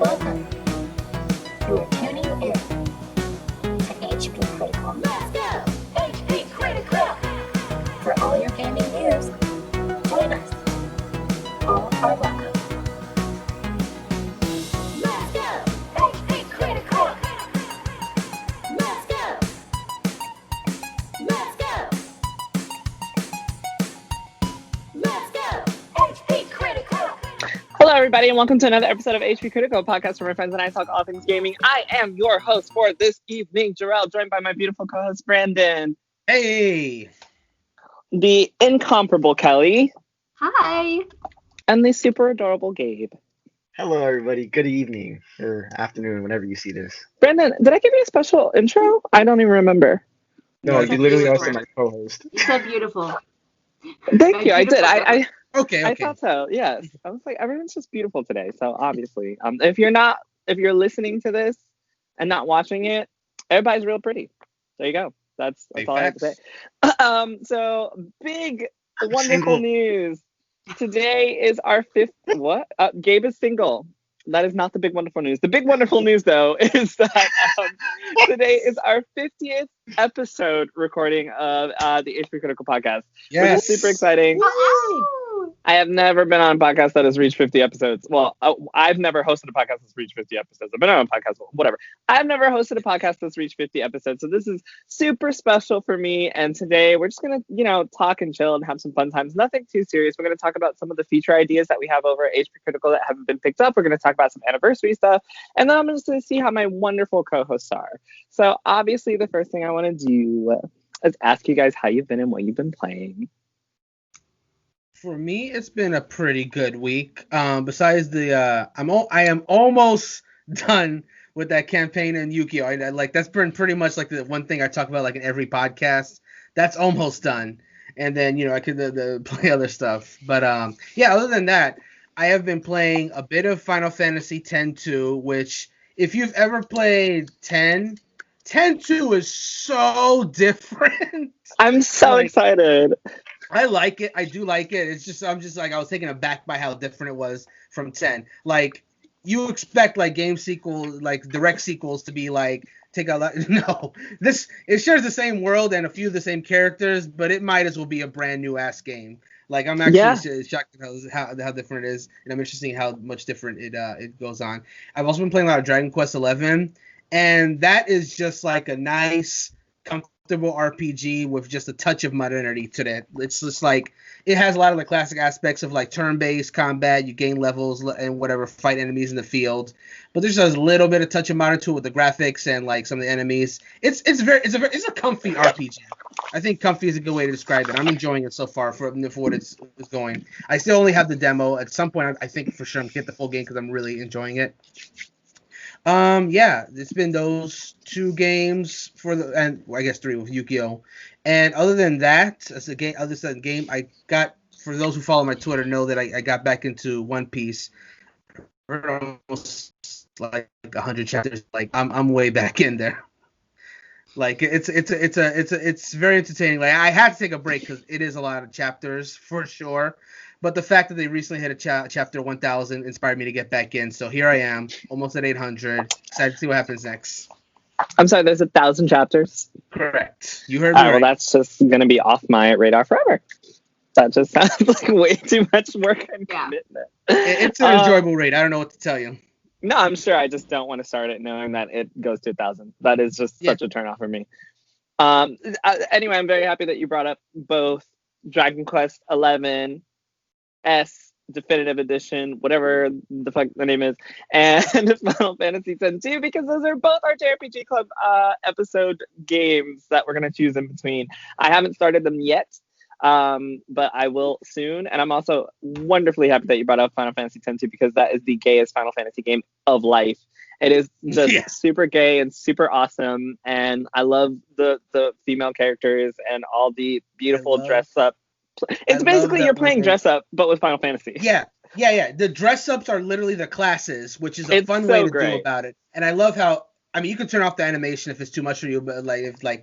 Welcome. You are tuning in to HP Critical. Let's go! HP Critical! For all your gaming news, join us. All are welcome. Let's go! HP Critical! Let's go! Let's go! Let's go! HP Critical! Hello, everybody, and welcome to another episode of HP Critical, a podcast where my friends and I talk all things gaming. I am your host for this evening, Jerel, joined by my beautiful co-host, Brandon. Hey! The incomparable Kellie. Hi. And the super adorable Gabe. Hello, everybody. Good evening or afternoon, whenever you see this. Brandon, did I give you a special intro? I don't even remember. No, you literally beautiful. also my co-host. You said beautiful. Thank you. I did. I Okay. thought so. Yes. I was like, everyone's just beautiful today. So obviously, if you're listening to this and not watching it, everybody's real pretty. There you go. That's all I have to say. So big, wonderful news. Today is our fifth. What? Gabe is single. That is not the big wonderful news. The big wonderful news, though, is that today is our 50th episode recording of the HP Critical podcast. Yes. Which is super exciting. Woo! I have never been on a podcast that has reached 50 episodes. Well, I've never hosted a podcast that's reached 50 episodes. I've been on a podcast, whatever. I've never hosted a podcast that's reached 50 episodes. So this is super special for me. And today we're just going to, talk and chill and have some fun times. Nothing too serious. We're going to talk about some of the feature ideas that we have over at HP Critical that haven't been picked up. We're going to talk about some anniversary stuff. And then I'm just going to see how my wonderful co-hosts are. So obviously the first thing I want to do is ask you guys how you've been and what you've been playing. For me, it's been a pretty good week. Besides I am almost done with that campaign in Yu-Gi-Oh! That's been pretty much like the one thing I talk about like in every podcast. That's almost done, and then I could play other stuff. But other than that, I have been playing a bit of Final Fantasy X-2, which if you've ever played 10, 10-2 is so different. I'm so excited. I like it. I do like it. It's just I was taken aback by how different it was from 10. Like you expect like game sequels, like direct sequels to be like take a lot. No, it shares the same world and a few of the same characters, but it might as well be a brand new ass game. Like I'm actually shocked at how different it is, and I'm interested in how much different it goes on. I've also been playing a lot of Dragon Quest XI, and that is just like a nice comfortable RPG with just a touch of modernity to that. It's just like it has a lot of the classic aspects of like turn-based combat. You gain levels and whatever, fight enemies in the field, but there's just a little bit of touch of modern to it with the graphics and like some of the enemies. It's a comfy RPG. I think comfy is a good way to describe it. I'm enjoying it so far for what it's going. I still only have the demo. At some point, I think for sure I'm gonna get the full game because I'm really enjoying it. It's been those two games I guess three with Yu-Gi-Oh! And other than that, I got, for those who follow my Twitter know that I got back into One Piece. Almost like 100 chapters. Like I'm way back in there. Like it's very entertaining. Like I had to take a break because it is a lot of chapters for sure. But the fact that they recently hit a chapter 1000 inspired me to get back in. So here I am, almost at 800. Excited to see what happens next. I'm sorry, there's 1,000 chapters? Correct. You heard me right. Well, that's just going to be off my radar forever. That just sounds like way too much work and commitment. It's an enjoyable raid. I don't know what to tell you. No, I'm sure. I just don't want to start it knowing that it goes to 1,000. That is just such a turnoff for me. Anyway, I'm very happy that you brought up both Dragon Quest XI S Definitive Edition, whatever the fuck the name is, and Final Fantasy X-2, because those are both our JRPG Club episode games that we're going to choose in between. I haven't started them yet, but I will soon, and I'm also wonderfully happy that you brought up Final Fantasy X-2 because that is the gayest Final Fantasy game of life. It is just super gay and super awesome, and I love the female characters and all the beautiful dress-up. It's basically you're playing dress up, but with Final Fantasy. Yeah. The dress ups are literally the classes, which is a fun way to do about it. And I love how, you can turn off the animation if it's too much for you, but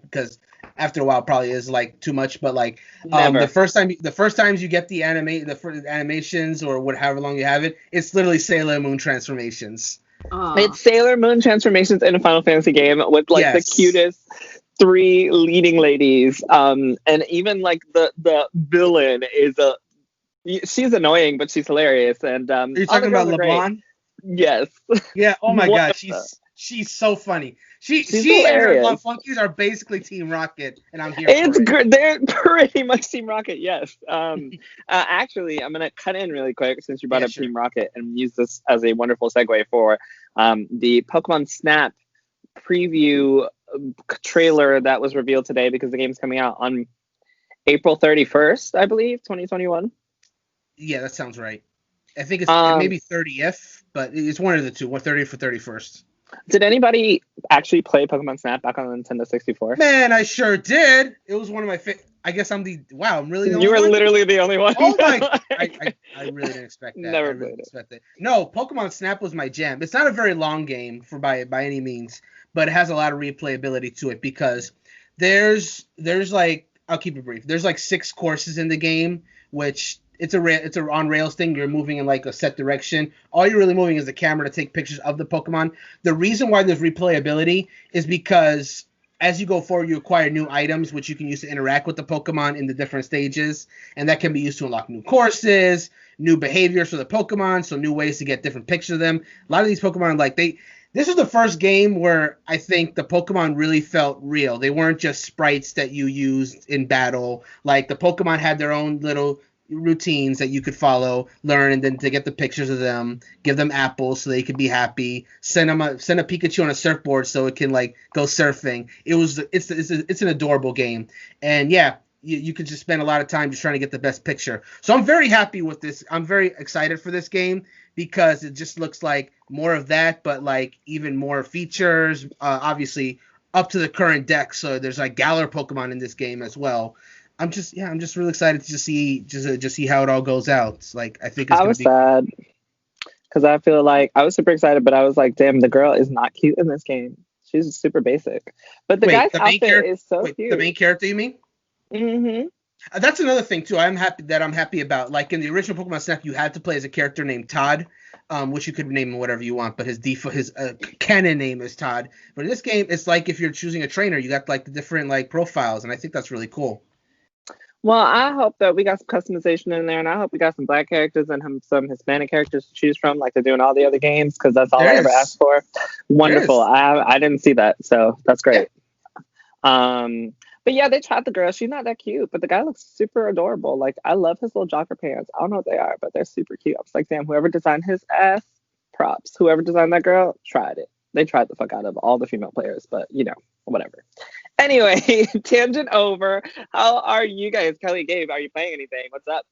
because after a while it probably is like too much. But the first times you get the animations or however long you have it, it's literally Sailor Moon transformations. It's Sailor Moon transformations in a Final Fantasy game with like the cutest 3 leading ladies. And even like the villain is she's annoying, but she's hilarious. And are you talking about LeBlanc? Yes. Yeah. Oh my God, she's so funny. She and her Love Funkies are basically Team Rocket, and I'm here. It's good. They're pretty much Team Rocket. Yes. Actually, I'm gonna cut in really quick since you brought up Team Rocket and use this as a wonderful segue for the Pokemon Snap preview trailer that was revealed today because the game's coming out on April 31st, I believe, 2021. Yeah, that sounds right. I think it's maybe 30th, but it's one of the two, 30th or 31st. Did anybody actually play Pokemon Snap back on the Nintendo 64? Man, I sure did. It was one of my favorite. I guess I'm really the only one? You were literally the only one. Oh my! I really didn't expect that. Never played it. No, Pokemon Snap was my jam. It's not a very long game by any means, but it has a lot of replayability to it because there's like, I'll keep it brief. There's like 6 courses in the game, which it's a on rails thing. You're moving in like a set direction. All you're really moving is the camera to take pictures of the Pokemon. The reason why there's replayability is because as you go forward, you acquire new items, which you can use to interact with the Pokemon in the different stages. And that can be used to unlock new courses, new behaviors for the Pokemon, so new ways to get different pictures of them. A lot of these Pokemon, this is the first game where I think the Pokemon really felt real. They weren't just sprites that you used in battle. Like, the Pokemon had their own little routines that you could follow, learn, and then to get the pictures of them, give them apples so they could be happy, send a Pikachu on a surfboard so it can like go surfing. It's an adorable game, and yeah, you could just spend a lot of time just trying to get the best picture. So I'm very happy with this. I'm very excited for this game because it just looks like more of that, but like even more features, obviously up to the current deck. So there's like Galar Pokemon in this game as well. I'm just really excited to see how it all goes out. It's like, I think it's gonna be sad because I feel like I was super excited, but I was like, damn, the girl is not cute in this game. She's super basic. But the guy's outfit is so cute. The main character, you mean? Mm-hmm. That's another thing too. I'm happy about. Like in the original Pokemon Snap, you had to play as a character named Todd, which you could name him whatever you want, but his canon name is Todd. But in this game, it's like if you're choosing a trainer, you got like the different like profiles, and I think that's really cool. Well, I hope that we got some customization in there, and I hope we got some Black characters and some Hispanic characters to choose from, like they do in all the other games, because that's all I ever asked for. Wonderful. I didn't see that, so that's great. But yeah, they tried the girl. She's not that cute, but the guy looks super adorable. Like, I love his little jogger pants. I don't know what they are, but they're super cute. I was like, damn, whoever designed his ass, props. Whoever designed that girl, tried it. They tried the fuck out of all the female players, but, whatever. Anyway, tangent over. How are you guys? Kellie, Gabe, are you playing anything? What's up?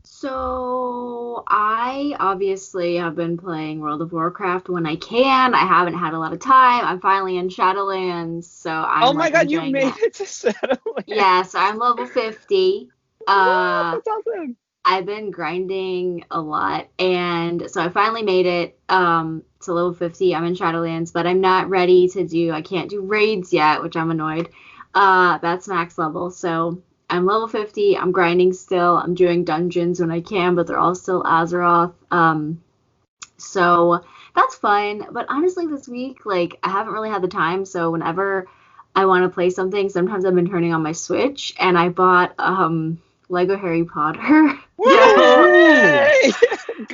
So, I obviously have been playing World of Warcraft when I can. I haven't had a lot of time. I'm finally in Shadowlands, so I'm Oh my god, you made it to Shadowlands. Yes, I'm level 50. That's awesome. I've been grinding a lot, and so I finally made it to level 50. I'm in Shadowlands, but I'm not ready I can't do raids yet, which I'm annoyed. That's max level, so I'm level 50. I'm grinding still. I'm doing dungeons when I can, but they're all still Azeroth. So that's fun, but honestly this week, like, I haven't really had the time, so whenever I want to play something, sometimes I've been turning on my Switch, and I bought Lego Harry Potter. Good.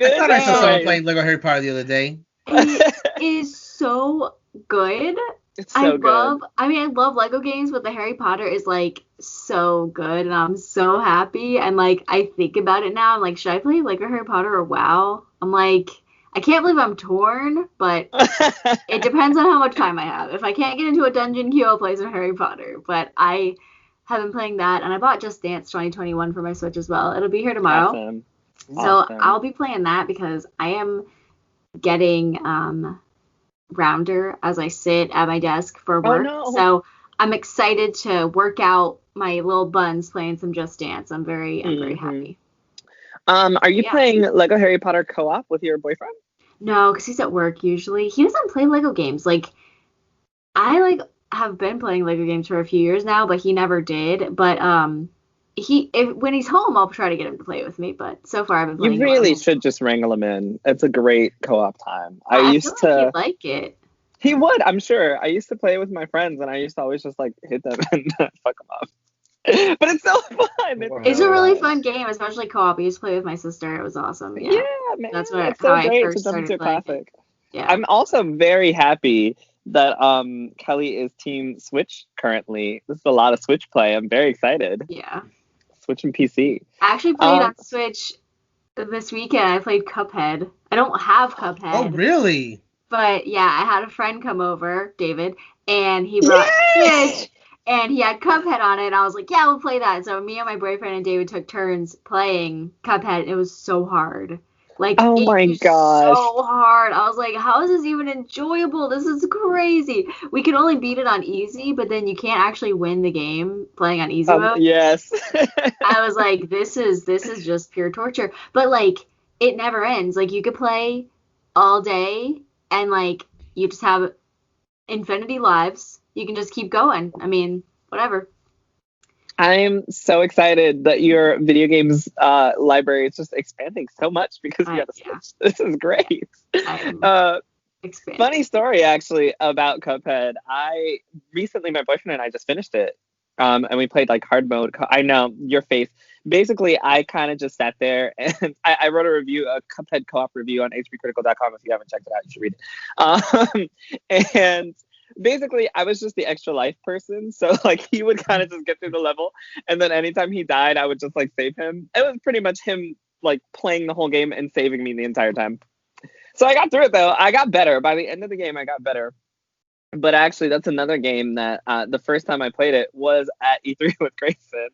I thought I saw someone playing Lego Harry Potter the other day. It is so good. It's so good. I love Lego games, but the Harry Potter is like so good, and I'm so happy. And like, I think about it now, I'm like, should I play Lego Harry Potter or WoW? I'm like, I can't believe I'm torn, but it depends on how much time I have. If I can't get into a dungeon queue, I'll play some Harry Potter. But I have been playing that, and I bought Just Dance 2021 for my Switch as well. It'll be here tomorrow. Awesome. So I'll be playing that because I am getting rounder as I sit at my desk for work. Oh, no. So I'm excited to work out my little buns playing some Just Dance. I'm very happy. Are you playing Lego Harry Potter co-op with your boyfriend? No, because he's at work usually. He doesn't play Lego games. Like, I have been playing Lego games for a few years now, but he never did. But when he's home, I'll try to get him to play with me. But so far, I've been playing. You really should just wrangle him in. It's a great co-op time. I feel like he'd like it. He would, I'm sure. I used to play with my friends, and I used to always just like hit them and fuck them up. But it's so fun. It's a really fun game, especially co-op. I used to play with my sister. It was awesome. Yeah, man. That's how I first started playing. Classic. Yeah. I'm also very happy that Kellie is Team Switch currently. This is a lot of Switch play. I'm very excited. Yeah. Switch and PC. I actually played on Switch this weekend. I played Cuphead. I don't have Cuphead. Oh, really? But yeah, I had a friend come over, David, and he brought Switch, and he had Cuphead on it, and I was like, yeah, we'll play that. So me and my boyfriend and David took turns playing Cuphead. It was so hard. Like, oh my gosh. So hard. I was like, how is this even enjoyable? This is crazy. We could only beat it on easy, but then you can't actually win the game playing on easy mode. Yes. I was like, this is just pure torture. But like, it never ends. Like, you could play all day, and like, you just have infinity lives. You can just keep going. I mean, whatever. I'm so excited that your video games library is just expanding so much because you have a Switch. Yeah. This is great. Funny story, actually, about Cuphead. Recently, my boyfriend and I just finished it. And we played like hard mode. I know, your face. Basically, I kind of just sat there and I wrote a Cuphead co-op review on HPCritical.com. If you haven't checked it out, you should read it. And basically, I was just the extra life person. So like he would kind of just get through the level. And then anytime he died, I would just like save him. It was pretty much him like playing the whole game and saving me the entire time. So I got through it though. I got better. By the end of the game, I got better. But actually, that's another game that the first time I played it was at E3 with Grayson.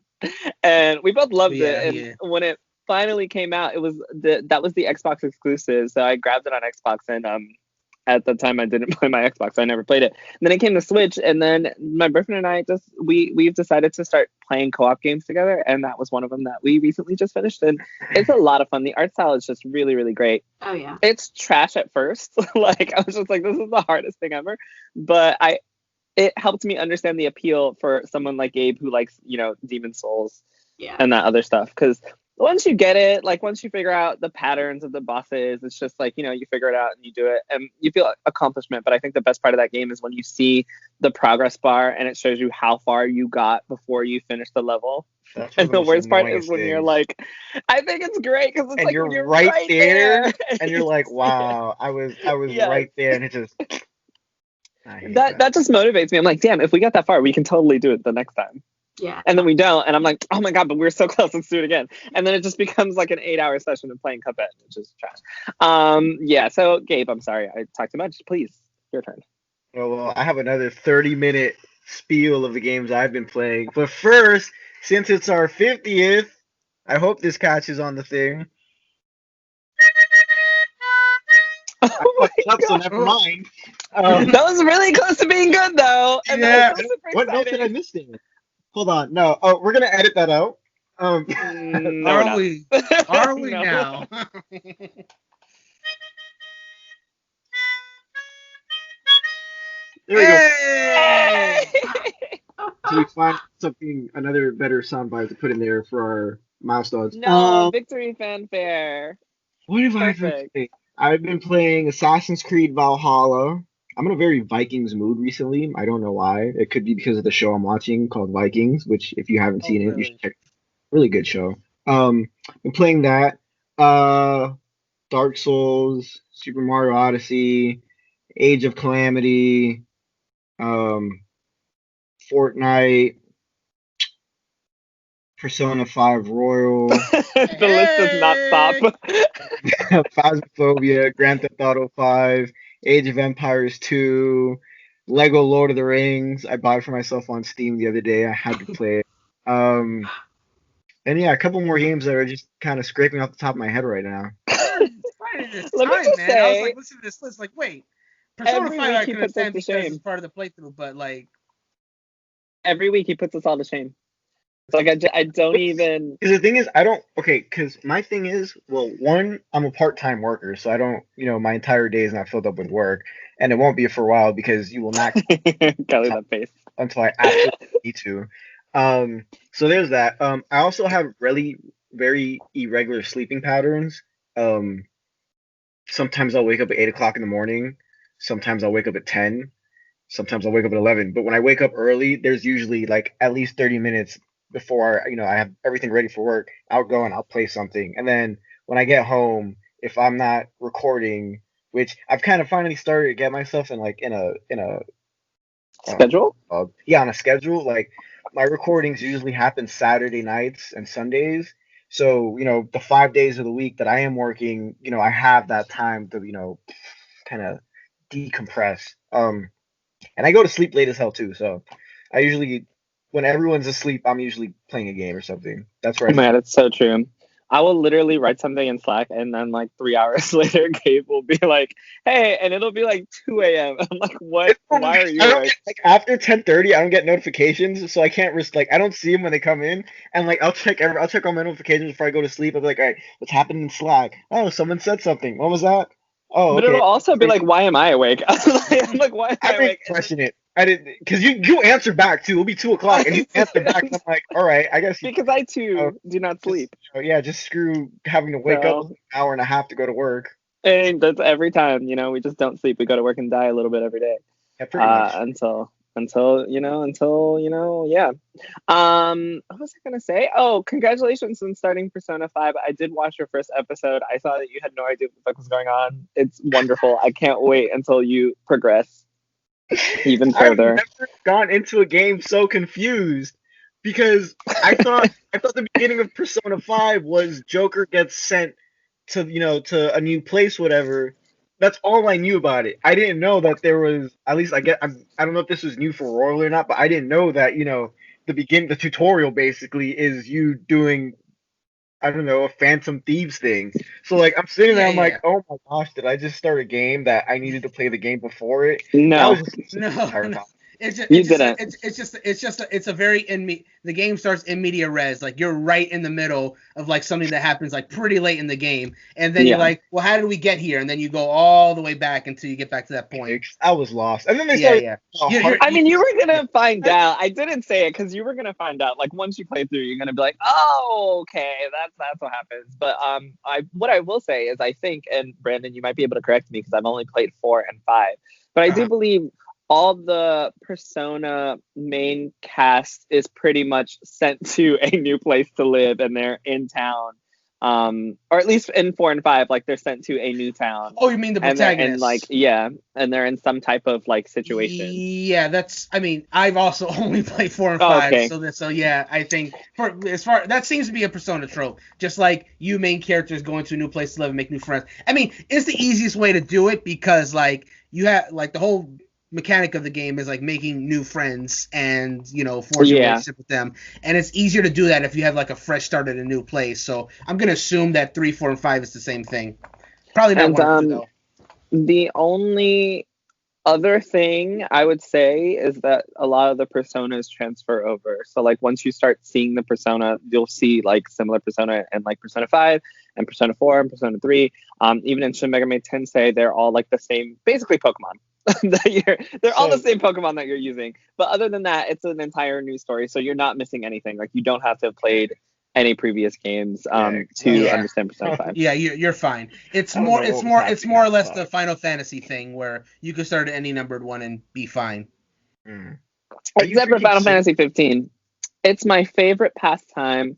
And we both loved it. And when it finally came out, that was the Xbox exclusive. So I grabbed it on Xbox, and at the time I didn't play my Xbox, so I never played it. And then it came to Switch, and then my boyfriend and I we've decided to start playing co-op games together, and that was one of them that we recently just finished. And it's a lot of fun. The art style is just really, really great. Oh yeah. It's trash at first. Like I was just like, this is the hardest thing ever. But it helped me understand the appeal for someone like Gabe who likes, Demon Souls and that other stuff. Because once you get it, like once you figure out the patterns of the bosses, it's just like, you figure it out and you do it and you feel accomplishment. But I think the best part of that game is when you see the progress bar and it shows you how far you got before you finish the level. And the worst part is when you're like, I think it's great because it's and like you're right there and you're like, wow, I was right there, and it just that just motivates me. I'm like, damn, if we got that far, we can totally do it the next time. Yeah. And then we don't, and I'm like, oh my god, but we're so close, let's do it again. And then it just becomes like an 8-hour session of playing Cuphead, which is trash. So Gabe, I'm sorry, I talked too much. Please, your turn. Well, I have another 30-minute spiel of the games I've been playing. But first, since it's our 50th, I hope this catches on the thing. Oh so never mind. That was really close to being good, though. And what note did I miss there? Hold on. No. Oh, we're gonna edit that out. Are we now? There we go. So we find another better soundbite to put in there for our milestones. No, victory fanfare. What have I been playing? I've been playing Assassin's Creed Valhalla. I'm in a very Vikings mood recently. I don't know why. It could be because of the show I'm watching called Vikings, which if you haven't seen it, you should check. Really good show. Been playing that. Dark Souls, Super Mario Odyssey, Age of Calamity, Fortnite, Persona 5 Royal. The list does not stop. Phasmophobia, Grand Theft Auto 5, Age of Empires 2, Lego Lord of the Rings. I bought it for myself on Steam the other day. I had to play it. And yeah, a couple more games that are just kind of scraping off the top of my head right now. Let me just say, I was like, listen to this list, like, wait, Persona 5 I can understand because it's part of the playthrough, but like every week he puts us all to shame. Like I don't even. Because the thing is, I don't. Okay, because my thing is, well, one, I'm a part-time worker, so I don't. My entire day is not filled up with work, and it won't be for a while because you will not. Kelly, that face. Until I absolutely need to. So there's that. I also have really very irregular sleeping patterns. Um, Sometimes I'll wake up at 8 o'clock in the morning. Sometimes I'll wake up at 10. Sometimes I'll wake up at 11. But when I wake up early, there's usually like at least 30 minutes before I have everything ready for work. I'll go and I'll play something. And then when I get home, if I'm not recording, which I've kind of finally started to get myself in like in a Schedule? Yeah, on a schedule. Like my recordings usually happen Saturday nights and Sundays. So, the 5 days of the week that I am working, I have that time to, kind of decompress. And I go to sleep late as hell too. So I usually, when everyone's asleep, I'm usually playing a game or something. That's right. Oh man, it's so true. I will literally write something in Slack, and then like 3 hours later, Gabe will be like, "Hey," and it'll be like 2 a.m. I'm like, "What? Why are you?" Like after 10:30, I don't get notifications, so I can't risk. Like I don't see them when they come in, and like I'll check all my notifications before I go to sleep. I'll be like, "All right, what's happening in Slack? Oh, someone said something. What was that? Oh, But okay." it'll also be like, "Why am I awake?" I'm like, "Why am I I didn't awake?" question it. I didn't, because you answer back too. It'll be 2 o'clock, and you answer back. And I'm like, all right, I guess. Because I too do not sleep. Just screw having to wake up an hour and a half to go to work. And that's every time. We just don't sleep. We go to work and die a little bit every day. Yeah, pretty much. Yeah. What was I gonna say? Oh, congratulations on starting Persona 5. I did watch your first episode. I saw that you had no idea what the fuck was going on. It's wonderful. I can't wait until you progress even further. I've never gone into a game so confused because I thought the beginning of Persona 5 was Joker gets sent to to a new place, whatever. That's all I knew about it. I didn't know that there was, at least I don't know if this was new for Royal or not, but I didn't know that the tutorial basically is you doing, I don't know, a Phantom Thieves thing. So like I'm sitting there, I'm like, oh my gosh, did I just start a game that I needed to play the game before it? No. No. It's a very the game starts in media res, like you're right in the middle of like something that happens like pretty late in the game, and then you're like, well, how did we get here? And then you go all the way back until you get back to that point. I was lost, and then they started. You were gonna find out. I didn't say it because you were gonna find out. Like once you play through, you're gonna be like, oh, okay, that's what happens. But what I will say is I think, and Brandon, you might be able to correct me because I've only played 4 and 5, but I do believe all the Persona main cast is pretty much sent to a new place to live, and they're in town. Or at least in 4 and 5, like they're sent to a new town. Oh, you mean the protagonist? And they're in some type of like situation. Yeah, I've also only played 4 and 5, okay. So yeah, I think that seems to be a Persona trope. Just like you main characters going to a new place to live and make new friends. I mean, it's the easiest way to do it because like you have like the whole mechanic of the game is like making new friends and forging a relationship with them, and it's easier to do that if you have like a fresh start at a new place. So I'm gonna assume that 3, 4, and 5 is the same thing. Probably not 1 or 2 though. The only other thing I would say is that a lot of the personas transfer over. So like once you start seeing the persona, you'll see like similar persona in like Persona 5 and Persona 4 and Persona 3. Even in Shin Megami Tensei, they're all like the same, basically Pokemon. They're all the same Pokemon that you're using. But other than that, it's an entire new story. So you're not missing anything. Like you don't have to have played any previous games to understand Persona 5. Yeah, you're fine. It's more or less the Final Fantasy thing where you can start at any numbered one and be fine. Except for Final Fantasy 15. It's my favorite pastime.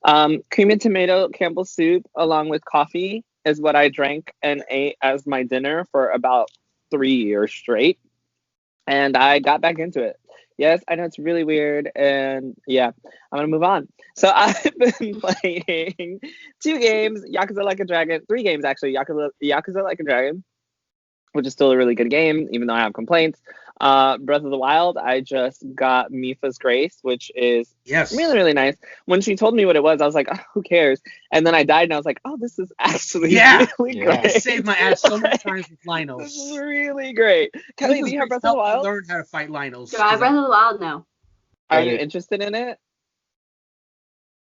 Cream and tomato Campbell's soup along with coffee is what I drank and ate as my dinner for about 3 years straight, and I got back into it. Yes, I know it's really weird, and yeah, I'm gonna move on. So I've been playing 2 games, Yakuza Like a Dragon, 3 games actually, Yakuza Like a Dragon, which is still a really good game, even though I have complaints. Breath of the Wild, I just got Mifa's Grace, which is really, really nice. When she told me what it was, I was like, oh, who cares? And then I died, and I was like, oh, this is actually really great. I saved my ass so many times with Linos. This is really great. Kellie, do you have Breath of the Wild? Learn how to fight Linos. Do I have Breath of the Wild? No. Are you interested in it?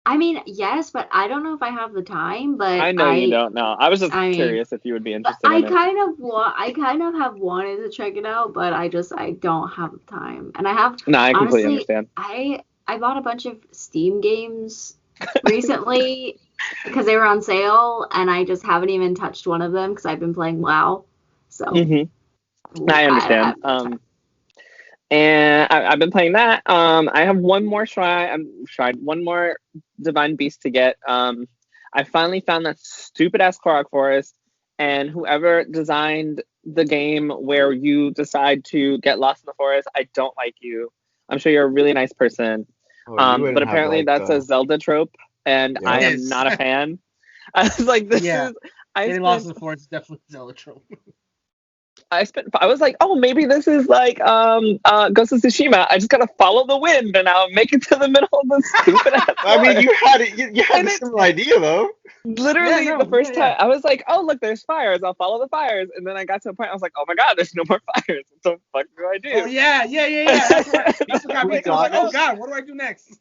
I mean, yes, but I don't know if I have the time. But I know you don't know. I was just curious if you would be interested. I kind of have wanted to check it out, but I don't have the time, and I have. No, I completely understand. I I bought a bunch of Steam games recently because they were on sale, and I just haven't even touched one of them because I've been playing WoW. So I understand. And I've been playing that. I have one more one more Divine Beast to get. I finally found that stupid ass Korok Forest, and whoever designed the game where you decide to get lost in the forest, I don't like you. I'm sure you're a really nice person. But apparently that's a Zelda trope, and I am not a fan. I was like, getting lost in the forest is definitely a Zelda trope. I was like, oh, maybe this is like Ghost of Tsushima. I just gotta follow the wind and I'll make it to the middle of the stupid ass forest. I mean, you had a similar idea though. Literally, the first time I was like, oh, look, there's fires. I'll follow the fires. And then I got to a point I was like, oh my god, there's no more fires. What the fuck do I do? Oh yeah. That's right. I was like, oh god, what do I do next?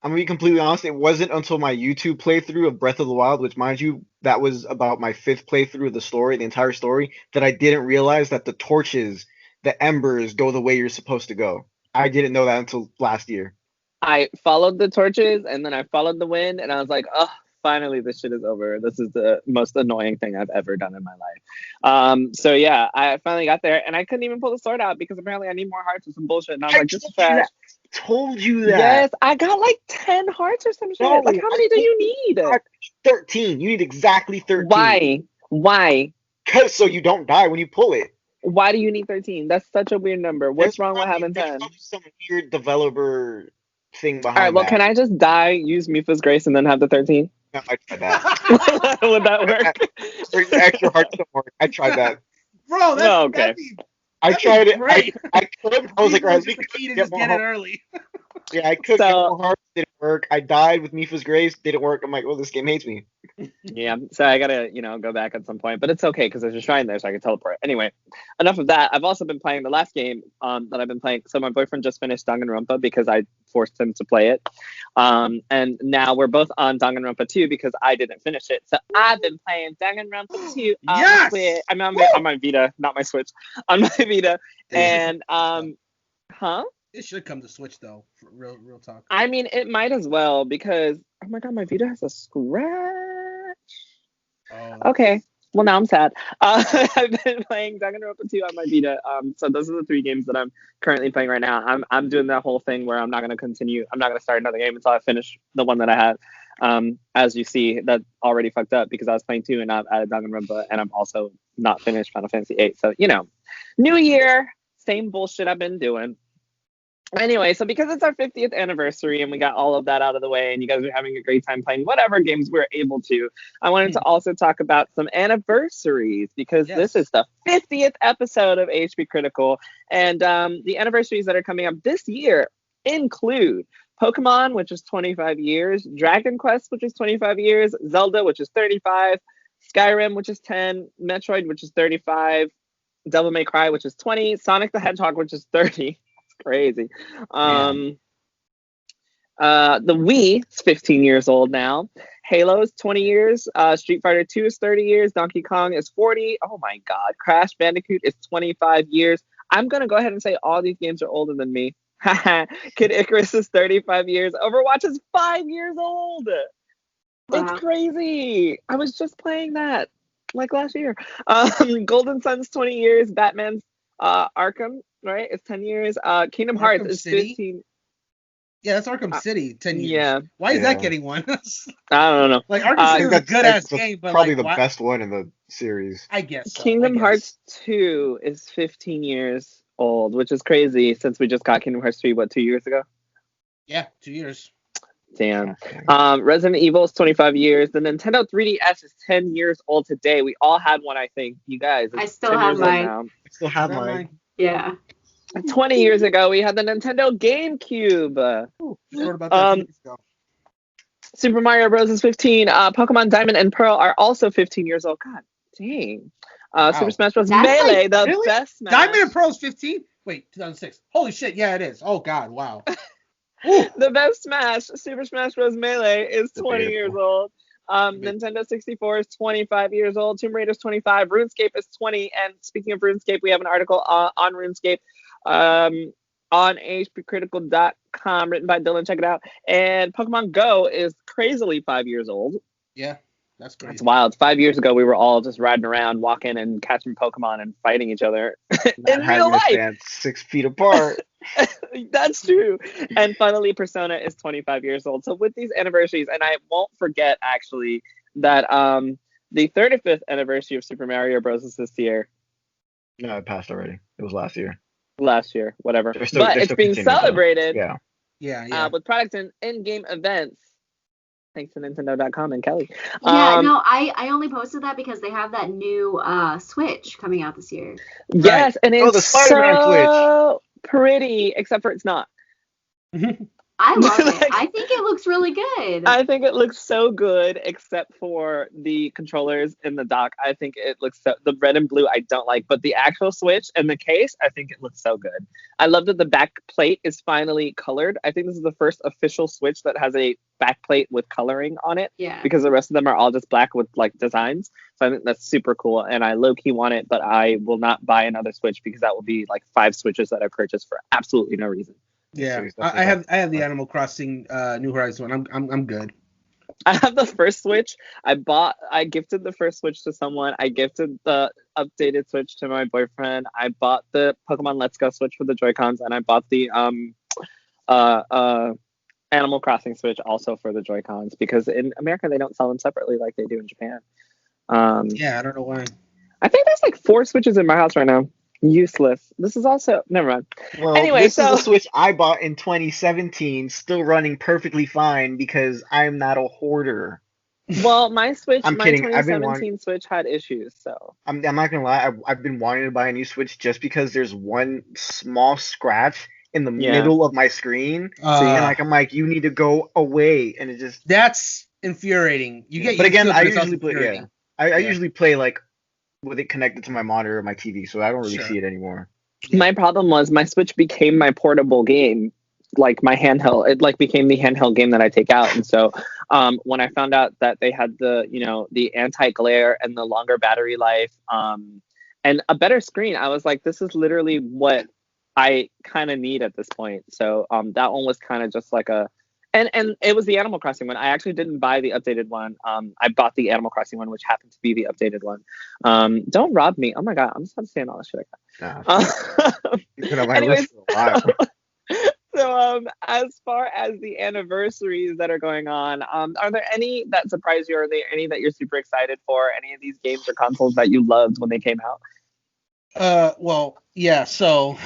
I'm gonna be completely honest. It wasn't until my YouTube playthrough of Breath of the Wild, which, mind you, that was about my 5th playthrough of the entire story, that I didn't realize that the torches, the embers, go the way you're supposed to go. I didn't know that until last year. I followed the torches and then I followed the wind, and I was like, oh, finally, this shit is over. This is the most annoying thing I've ever done in my life. So yeah, I finally got there, and I couldn't even pull the sword out because apparently I need more hearts or some bullshit. And I was like, this is trash. Told you that. Yes, I got like 10 hearts or some shit. No, like, how many do you need? 13. You need exactly 13. Why? Because so you don't die when you pull it. Why do you need 13? That's such a weird number. What's wrong with having 10? There's some weird developer thing behind that. All right, well, can I just die, use Mifa's Grace, and then have the 13? No, I tried that. Would that work? Extra hearts don't work. I tried that. Bro, that's okay. I tried it. Great. I could. I was like, all right, we could just get it early. Yeah, I could get more hearts. Didn't work. I died with Mifa's Grace. Didn't work. I'm like, well, this game hates me. Yeah, so I gotta, go back at some point, but it's okay because there's a shrine there, so I can teleport. Anyway, enough of that. I've also been playing the last game that I've been playing. So my boyfriend just finished Danganronpa because I forced him to play it, and now we're both on Danganronpa 2 because I didn't finish it. So I've been playing Danganronpa 2 on Switch. I'm on my Vita, not my Switch, on my Vita, and It should come to Switch though, for real talk. I mean, it might as well because oh my god, my Vita has a scratch. Oh. Okay, well now I'm sad. I've been playing Danganronpa 2 on my Vita. So those are the 3 games that I'm currently playing right now. I'm doing that whole thing where I'm not gonna start another game until I finish the one that I had. As you see, that already fucked up because I was playing 2 and I've added Danganronpa, and I'm also not finished Final Fantasy 8. So new year, same bullshit I've been doing. Anyway, so because it's our 50th anniversary and we got all of that out of the way and you guys are having a great time playing whatever games we're able to, I wanted to also talk about some anniversaries because this is the 50th episode of HPCritical. And the anniversaries that are coming up this year include Pokemon, which is 25 years, Dragon Quest, which is 25 years, Zelda, which is 35, Skyrim, which is 10, Metroid, which is 35, Devil May Cry, which is 20, Sonic the Hedgehog, which is 30. Crazy. The Wii is 15 years old now. Halo is 20 years. Street Fighter 2 is 30 years. Donkey Kong is 40. Oh my god. Crash Bandicoot is 25 years. I'm going to go ahead and say all these games are older than me. Kid Icarus is 35 years. Overwatch is 5 years old. Wow. It's crazy. I was just playing that like last year. Golden Sun's 20 years. Batman's Arkham, right? It's 10 years. Kingdom Hearts is 15. Yeah, that's Arkham City, 10 years. Yeah. Why is that getting one? I don't know. Like, Arkham City is a good-ass game, but probably the best one in the series. I guess so. Kingdom Hearts 2 is 15 years old, which is crazy since we just got Kingdom Hearts 3, 2 years ago? Yeah, 2 years. Damn. Resident Evil is 25 years. The Nintendo 3DS is 10 years old today. We all had one, I think. You guys. I still have mine. I still have mine. Yeah. 20 years ago, we had the Nintendo GameCube. Heard about that 2 years ago. Super Mario Bros. Is 15. Pokemon Diamond and Pearl are also 15 years old. God dang. Super Smash Bros. Melee, the best Smash. Diamond and Pearl is 15? Wait, 2006. Holy shit, yeah, it is. Oh, God, wow. The best Smash, Super Smash Bros. Melee, is 20 years old. Nintendo 64 is 25 years old. Tomb Raider is 25. RuneScape is 20. And speaking of RuneScape, we have an article on RuneScape. on HPCritical.com, written by Dylan. Check it out. And Pokemon Go is crazily 5 years old. Yeah, that's crazy. It's wild. 5 years ago, we were all just riding around, walking and catching Pokemon and fighting each other in real life. Stand 6 feet apart. That's true. And finally, Persona is 25 years old. So with these anniversaries, and I won't forget actually that the 35th anniversary of Super Mario Bros. Is this year. No, it passed already. It was last year. Last year, whatever. They're still it's being celebrated. Yeah. With products and in-game events. Thanks to Nintendo.com and Kellie. I only posted that because they have that new Switch coming out this year. Yes, and it's the Spider-Man so pretty, except for it's not. I love it. I think it looks really good. I think it looks so good, except for the controllers in the dock. I think it looks the red and blue I don't like, but the actual Switch and the case, I think it looks so good. I love that the back plate is finally colored. I think this is the first official Switch that has a back plate with coloring on it. Yeah. Because the rest of them are all just black with like designs. So I think that's super cool, and I low-key want it, but I will not buy another Switch because that will be like 5 Switches that I purchased for absolutely no reason. Yeah, I have the Animal Crossing New Horizons one. I'm good. I have the first Switch. I gifted the first Switch to someone. I gifted the updated Switch to my boyfriend. I bought the Pokemon Let's Go Switch for the Joy-Cons, and I bought the Animal Crossing Switch also for the Joy-Cons because in America they don't sell them separately like they do in Japan. Yeah, I don't know why. I think there's like 4 Switches in my house right now. Useless. This is also never mind. Well, anyway, this is a Switch I bought in 2017, still running perfectly fine because I'm not a hoarder. Well, my Switch, I'm my kidding. 2017 Switch had issues, so I'm not gonna lie. I've been wanting to buy a new Switch just because there's one small scratch in the middle of my screen, and like I'm like, you need to go away, and it just that's infuriating. You get, but again, to it, I but usually play. I usually play like with it connected to my monitor or my TV, so I don't really see it anymore. My problem was my Switch became my portable game, like my handheld. It like became the handheld game that I take out. And so when I found out that they had the anti-glare and the longer battery life and a better screen, I was like, this is literally what I kind of need at this point. So that one was kind of just like and it was the Animal Crossing one. I actually didn't buy the updated one. I bought the Animal Crossing one, which happened to be the updated one. Don't rob me. Oh my god, I'm just not saying all this shit Anyway, so as far as the anniversaries that are going on, are there any that surprise you? Are there any that you're super excited for? Any of these games or consoles that you loved when they came out? Well, yeah. So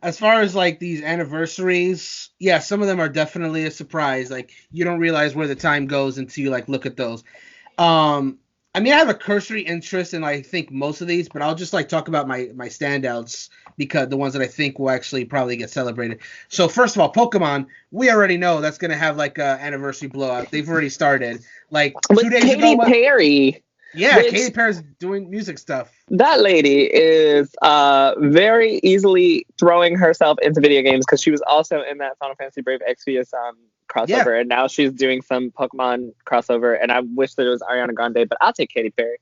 as far as like these anniversaries, yeah, some of them are definitely a surprise. Like you don't realize where the time goes until you like look at those. I mean, I have a cursory interest in I think most of these, but I'll just like talk about my standouts because the ones that I think will actually probably get celebrated. So first of all, Pokemon, we already know that's gonna have like a anniversary blowout. They've already started. Like 2 days Katy ago. Perry. Yeah, Katy Perry's doing music stuff. That lady is very easily throwing herself into video games because she was also in that Final Fantasy Brave Exvius crossover, and now she's doing some Pokemon crossover, and I wish that it was Ariana Grande, but I'll take Katy Perry.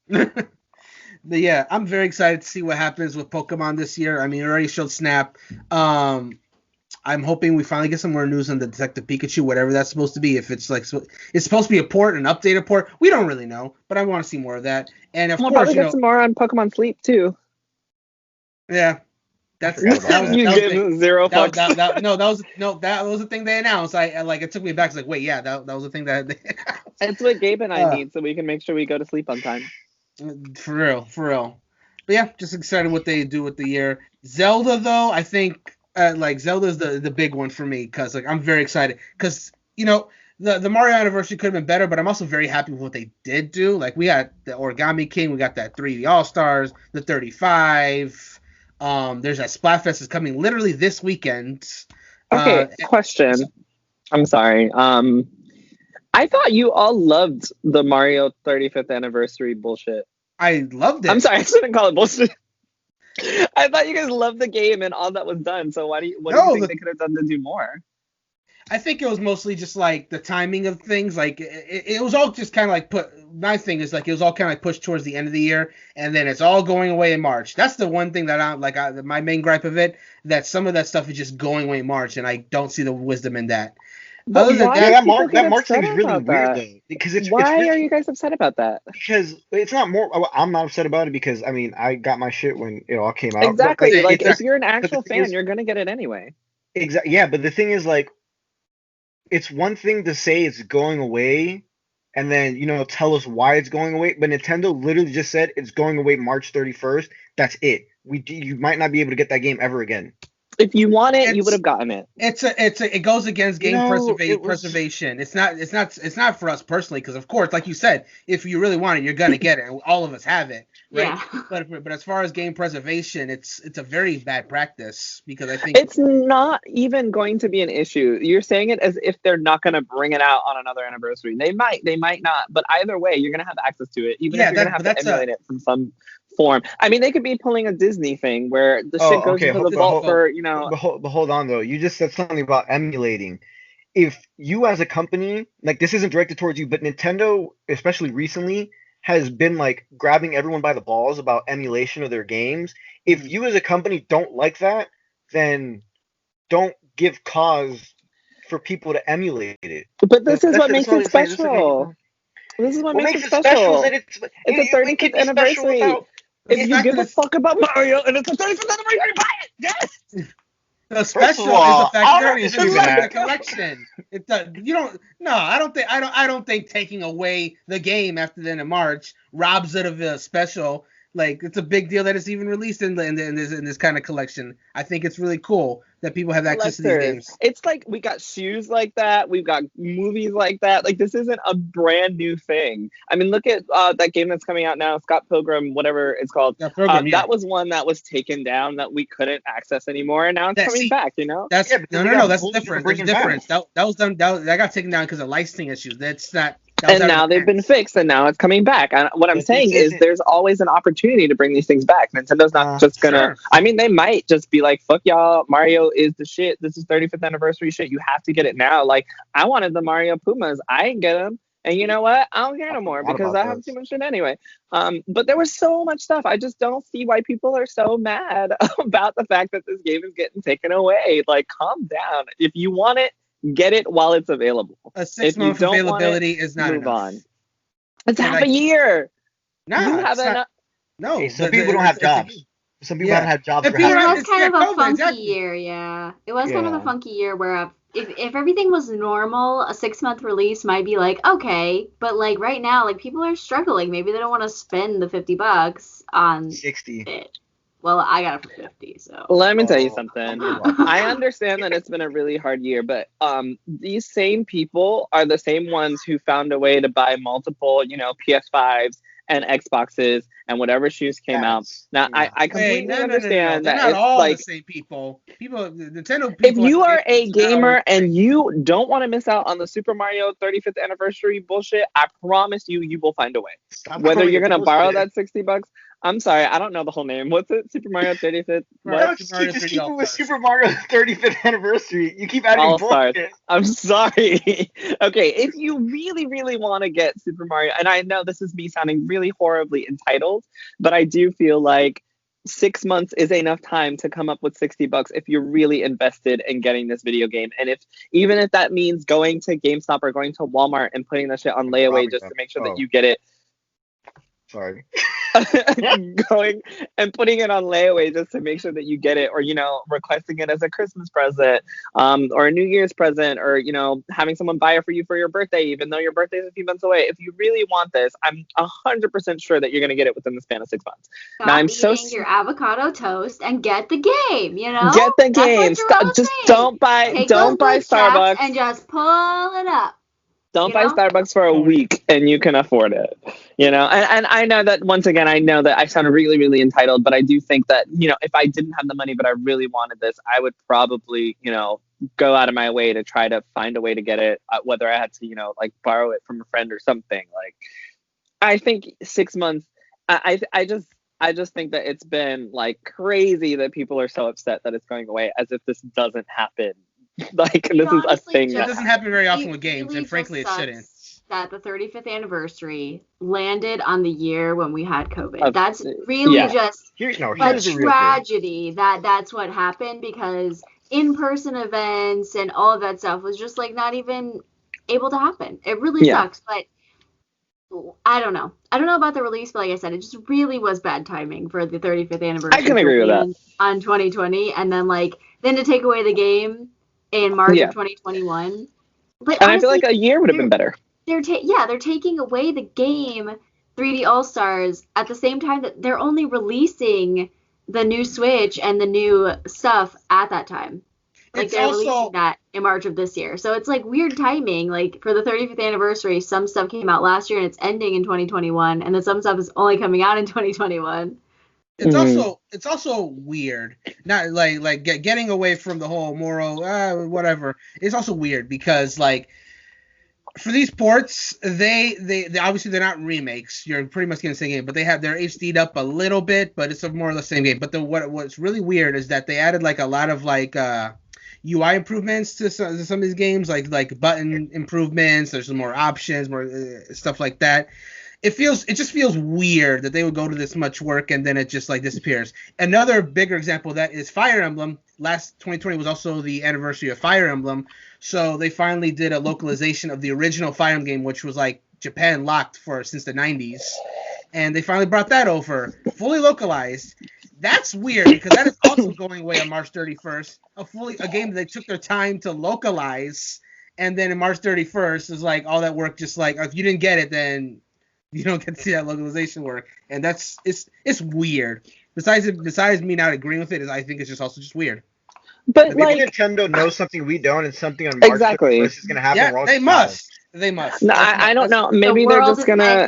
But yeah, I'm very excited to see what happens with Pokemon this year. I mean, it already showed Snap. I'm hoping we finally get some more news on the Detective Pikachu, whatever that's supposed to be. If it's like it's supposed to be a port, an updated port, we don't really know, but I want to see more of that. And of we'll course, probably get some more on Pokemon Sleep too. Yeah, that was zero fucks. That was the thing they announced. I like it took me back. It's like, wait, yeah, that was the thing that they announced. It's what Gabe and I need, so we can make sure we go to sleep on time. For real. But yeah, just excited what they do with the year. Zelda though, I think. Like Zelda's the big one for me because like I'm very excited because the Mario anniversary could have been better, but I'm also very happy with what they did do. Like we got the Origami King, we got that 3D All Stars, the 35. There's that Splatfest is coming literally this weekend. Okay, question. I'm sorry. I thought you all loved the Mario 35th anniversary bullshit. I loved it. I'm sorry, I shouldn't call it bullshit. I thought you guys loved the game and all that was done. So what do you think they could have done to do more? I think it was mostly just like the timing of things. Like it was all just kind of like my thing is like it was all kind of like pushed towards the end of the year, and then it's all going away in March. That's the one thing that my main gripe of it, that some of that stuff is just going away in March, and I don't see the wisdom in that. But Other than why that, that March thing is really weird though, because why really, are you guys upset about that? Because it's not more. I'm not upset about it because I mean I got my shit when it all came out. Exactly. But, like if you're an actual fan, is, you're gonna get it anyway. Exactly. Yeah, but the thing is like, it's one thing to say it's going away, and then tell us why it's going away. But Nintendo literally just said it's going away March 31st. That's it. You might not be able to get that game ever again. If you want it, you would have gotten it. It goes against game preservation. It's not for us personally, because of course, like you said, if you really want it, you're gonna get it. All of us have it, right? Yeah. But as far as game preservation, it's a very bad practice, because I think it's not even going to be an issue. You're saying it as if they're not gonna bring it out on another anniversary. They might not, but either way, you're gonna have access to it, even if you're gonna have to emulate it from some form. I mean, they could be pulling a Disney thing where the shit goes into the vault for, But hold on though. You just said something about emulating. If you as a company, like, this isn't directed towards you, but Nintendo, especially recently, has been like grabbing everyone by the balls about emulation of their games. If you as a company don't like that, then don't give cause for people to emulate it. But this is what makes it special. This is what makes it special. It's a 35th anniversary. If you give a fuck about Mario and it's a 35th anniversary, buy it! Yes! The special is the fact that it's like a collection. I don't think taking away the game after the end of March robs it of a special. Like, it's a big deal that it's even released in this kind of collection. I think it's really cool that people have access to these games. It's like we got shoes like that. We've got movies like that. Like, this isn't a brand new thing. I mean, look at that game that's coming out now, Scott Pilgrim, whatever it's called. That was one that was taken down that we couldn't access anymore, and now it's coming back. That's that's different. There's a difference. That was done. That got taken down because of licensing issues. That's not. And now they've been fixed, and now it's coming back. And what I'm saying is there's always an opportunity to bring these things back. Nintendo's not just gonna... Sure. I mean, they might just be like, fuck y'all, Mario is the shit. This is 35th anniversary shit. You have to get it now. Like, I wanted the Mario Pumas. I didn't get them. And you know what? I don't get them more because I have too much shit anyway. But there was so much stuff. I just don't see why people are so mad about the fact that this game is getting taken away. Like, calm down. If you want it, get it while it's available. A 6-month availability is not move enough. On. It's half a year. No, you have enough. No, hey, some people don't have jobs. Some people haven't had jobs. It was kind of a funky year, yeah. It was kind of a funky year where if everything was normal, a 6-month release might be like, okay, but like right now, like people are struggling. Maybe they don't want to spend the $50 on 60. it. Well, I got it for 50, so. Let me tell you something. I understand that it's been a really hard year, but these same people are the same ones who found a way to buy multiple, PS5s and Xboxes and whatever shoes came out. Now, I completely understand that not it's all like the same people. Nintendo people. If you are a gamer and you don't want to miss out on the Super Mario 35th anniversary bullshit, I promise you will find a way. Whether you're gonna borrow that $60. I'm sorry, I don't know the whole name. What's it? Super Mario 35th? Just keep it with Super Mario 35th anniversary. You keep adding bullshit. I'm sorry. Okay, if you really, really want to get Super Mario, and I know this is me sounding really horribly entitled, but I do feel like 6 months is enough time to come up with $60 if you're really invested in getting this video game. And even if that means going to GameStop or going to Walmart and putting the shit on layaway just to make sure that you get it. Sorry. Going and putting it on layaway just to make sure that you get it, or requesting it as a Christmas present, or a New Year's present, or having someone buy it for you for your birthday, even though your birthday is a few months away. If you really want this, I'm 100% sure that you're going to get it within the span of 6 months. Stop eating your avocado toast and get the game. Get the game. Just don't buy Starbucks and just pull it up. Don't buy Starbucks for a week and you can afford it, And I know that, once again, I know that I sound really, really entitled, but I do think that, if I didn't have the money, but I really wanted this, I would probably, go out of my way to try to find a way to get it, whether I had to, borrow it from a friend or something. Like, I think 6 months, I just think that it's been like crazy that people are so upset that it's going away, as if this doesn't happen. Like, this is a thing. It doesn't happen very often with games, and frankly, it shouldn't. that the 35th anniversary landed on the year when we had COVID. Of- That's really yeah. just Here's a the real thing. tragedy that's what happened, because in-person events and all of that stuff was just like not even able to happen. It really sucks, but I don't know. I don't know about the release, but like I said, it just really was bad timing for the 35th anniversary. I can agree with that. On 2020, and then to take away the game in March of 2021. But and honestly, I feel like a year would have been better. They're taking away the game 3D All-Stars at the same time that they're only releasing the new Switch and the new stuff at that time. Like they're releasing that in March of this year. So it's like weird timing. Like for the 35th anniversary, some stuff came out last year and it's ending in 2021, and then some stuff is only coming out in 2021. It's also weird. Not like getting away from the whole moral whatever. It's also weird because like for these ports, they obviously they're not remakes. You're pretty much getting the same game, but they're HD'd up a little bit, but it's more or less the same game. But what's really weird is that they added like a lot of like UI improvements to some of these games, like button improvements. There's some more options, more stuff like that. It just feels weird that they would go to this much work and then it just like disappears. Another bigger example of that is Fire Emblem. Last 2020 was also the anniversary of Fire Emblem, so they finally did a localization of the original Fire Emblem game, which was like Japan locked since the 90s, and they finally brought that over, fully localized. That's weird because that is also going away on March 31st. A game that they took their time to localize, and then in March 31st is like all that work just like if you didn't get it, then you don't get to see that localization work, and it's weird. Besides me not agreeing with it, I think it's just weird. But maybe Nintendo knows something we don't, and something on March 31st is going to happen. Yeah, they must. They must. No, I don't know. Maybe they're just gonna,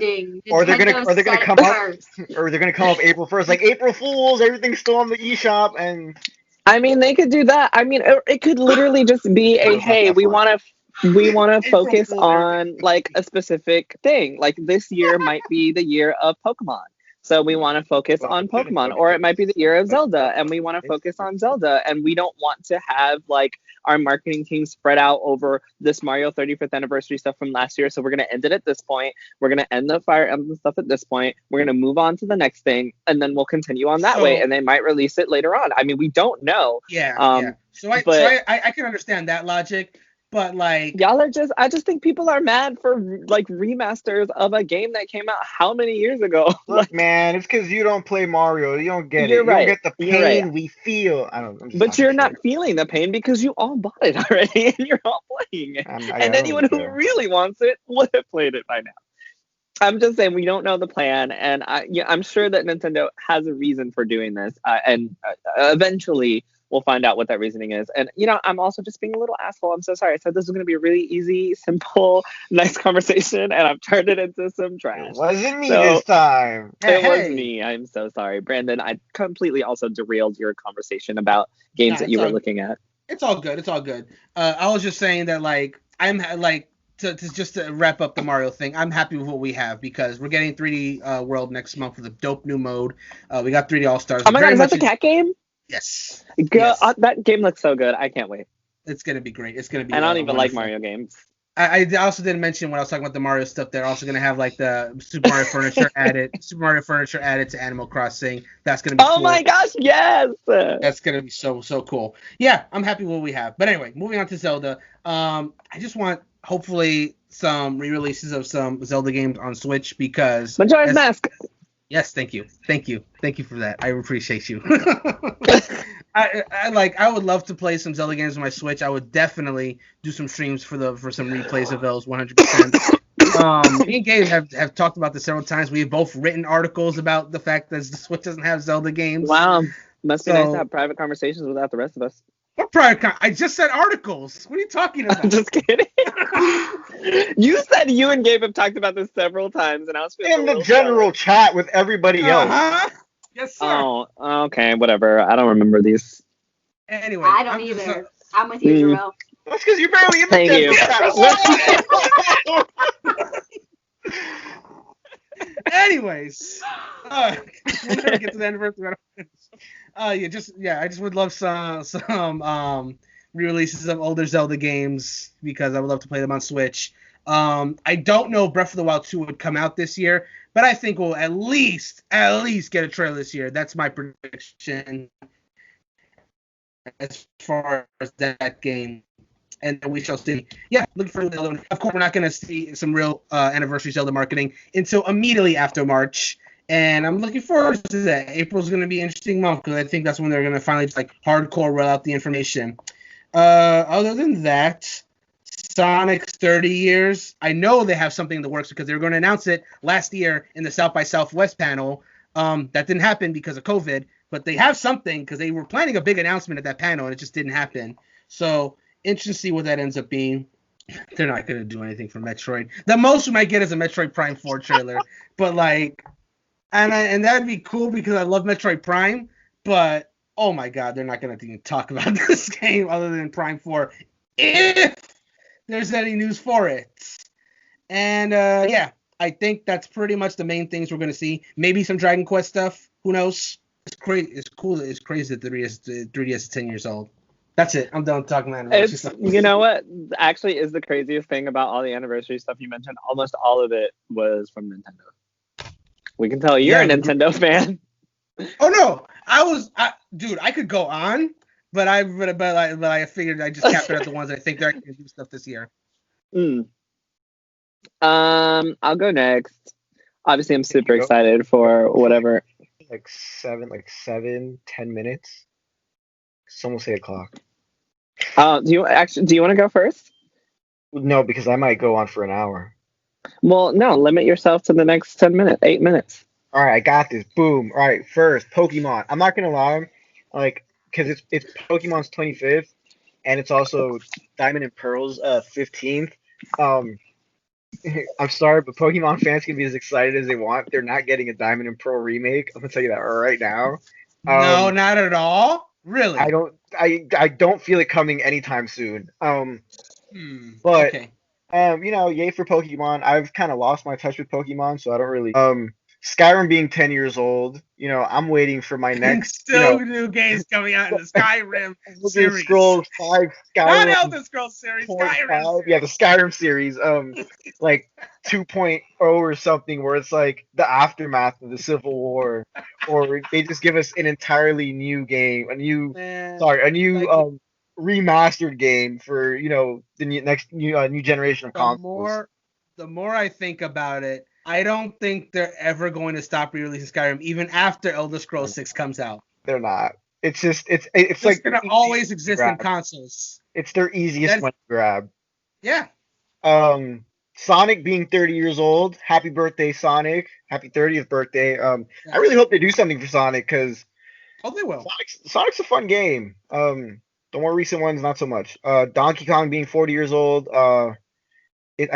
or they're gonna come up April 1st, like April Fools. Everything's still on the eShop, and I mean they could do that. I mean it could literally just be hey, we want to focus on like a specific thing. Like this year might be the year of Pokemon. So we want to focus on Pokemon, or it might be the year of Zelda, and we want to focus on Zelda, and we don't want to have like our marketing team spread out over this Mario 35th anniversary stuff from last year. So we're going to end it at this point. We're going to end the Fire Emblem stuff at this point. We're going to move on to the next thing, and then we'll continue on that way, and they might release it later on. I mean, we don't know. Yeah. So I can understand that logic. But like I just think people are mad for like remasters of a game that came out how many years ago? Look, man, it's because you don't play Mario. You don't get You're it. Right. You don't get the pain we feel. But you're not feeling the pain because you all bought it already and you're all playing it. And anyone who really wants it would have played it by now. I'm just saying we don't know the plan, and I'm sure that Nintendo has a reason for doing this, and eventually we'll find out what that reasoning is. And, I'm also just being a little asshole. I'm so sorry. I said this was going to be a really easy, simple, nice conversation, and I've turned it into some trash. It wasn't me this time. It was me. I'm so sorry. Brandon, I completely also derailed your conversation about games that you were looking at. It's all good. I was just saying that, like, I'm, like, to wrap up the Mario thing, I'm happy with what we have because we're getting 3D World next month with a dope new mode. We got 3D All-Stars. Oh my God, is that the cat game? Yes. That game looks so good. I can't wait. It's gonna be great. And I don't even like Mario games. I also didn't mention when I was talking about the Mario stuff. They're also gonna have like the Super Mario furniture added. Super Mario furniture added to Animal Crossing. That's gonna be. Oh cool. My gosh! Yes. That's gonna be so cool. Yeah, I'm happy with what we have. But anyway, moving on to Zelda. I just want hopefully some re-releases of some Zelda games on Switch because. Majora's Mask. Yes, thank you for that. I appreciate you. I would love to play some Zelda games on my Switch. I would definitely do some streams for some replays of those 100%. Me and Gabe have talked about this several times. We have both written articles about the fact that the Switch doesn't have Zelda games. Wow, must be nice to have private conversations without the rest of us. What private? I just said articles. What are you talking about? I'm just kidding. You said you and Gabe have talked about this several times, and I was feeling in the general chat with everybody else. Yes, sir. Oh, okay, whatever. I don't remember these. Anyway, I don't either. I'm with you, Jerel. That's because you're barely in the general chat. Anyways, we'll never get to the anniversary. I just would love some re-releases of older Zelda games because I would love to play them on Switch. I don't know if Breath of the Wild 2 would come out this year, but I think we'll at least get a trailer this year. That's my prediction as far as that game. And we shall see. Yeah, looking for the other one. Of course, we're not going to see some real anniversary Zelda marketing until immediately after March. And I'm looking forward to that. April's going to be an interesting month because I think that's when they're going to finally just, like, hardcore roll out the information. Other than that, Sonic's 30 years. I know they have something in the works because they were going to announce it last year in the South by Southwest panel. That didn't happen because of COVID, but they have something because they were planning a big announcement at that panel and it just didn't happen. So interesting to see what that ends up being. They're not going to do anything for Metroid. The most we might get is a Metroid Prime 4 trailer, but like, and that'd be cool because I love Metroid Prime, but oh my god, they're not going to even talk about this game other than Prime 4 if there's any news for it. And yeah, I think that's pretty much the main things we're going to see. Maybe some Dragon Quest stuff. Who knows? It's crazy. It's cool. It's crazy that the 3DS is 10 years old. That's it. I'm done talking about anniversary stuff. You know what actually is the craziest thing about all the anniversary stuff you mentioned? Almost all of it was from Nintendo. We can tell you're a Nintendo fan. Oh no, dude, I could go on, but I figured I just captured out the ones I think they're going to do stuff this year. I'll go next. Obviously, I'm super excited for whatever. Like 7, 10 minutes. It's almost 8 o'clock. Do you want to go first? No, because I might go on for an hour. Well, no, limit yourself to the next 8 minutes. All right, I got this. Boom. All right, first, Pokemon. I'm not gonna lie, like, because it's Pokemon's 25th, and it's also Diamond and Pearl's 15th. I'm sorry, but Pokemon fans can be as excited as they want. They're not getting a Diamond and Pearl remake. I'm gonna tell you that right now. No, not at all. Really? I don't feel it coming anytime soon. But okay. Yay for Pokemon. I've kind of lost my touch with Pokemon, so I don't really. Skyrim being 10 years old, I'm waiting for my next. Still new games coming out in the Skyrim series. Scrolls 5, Skyrim. Not Elder Scrolls series, Skyrim series. Yeah, the Skyrim series. Like 2.0 or something, where it's like the aftermath of the Civil War, or they just give us an entirely new game, a new remastered game for the next new generation of consoles. The more I think about it, I don't think they're ever going to stop re-releasing Skyrim, even after Elder Scrolls 6 comes out. They're not. It's just it's like going to always exist in consoles. It's their easiest one to grab. Yeah. Sonic being 30 years old. Happy birthday, Sonic! Happy 30th birthday. I really hope they do something for Sonic because they will. Sonic's a fun game. The more recent ones, not so much. Donkey Kong being 40 years old. I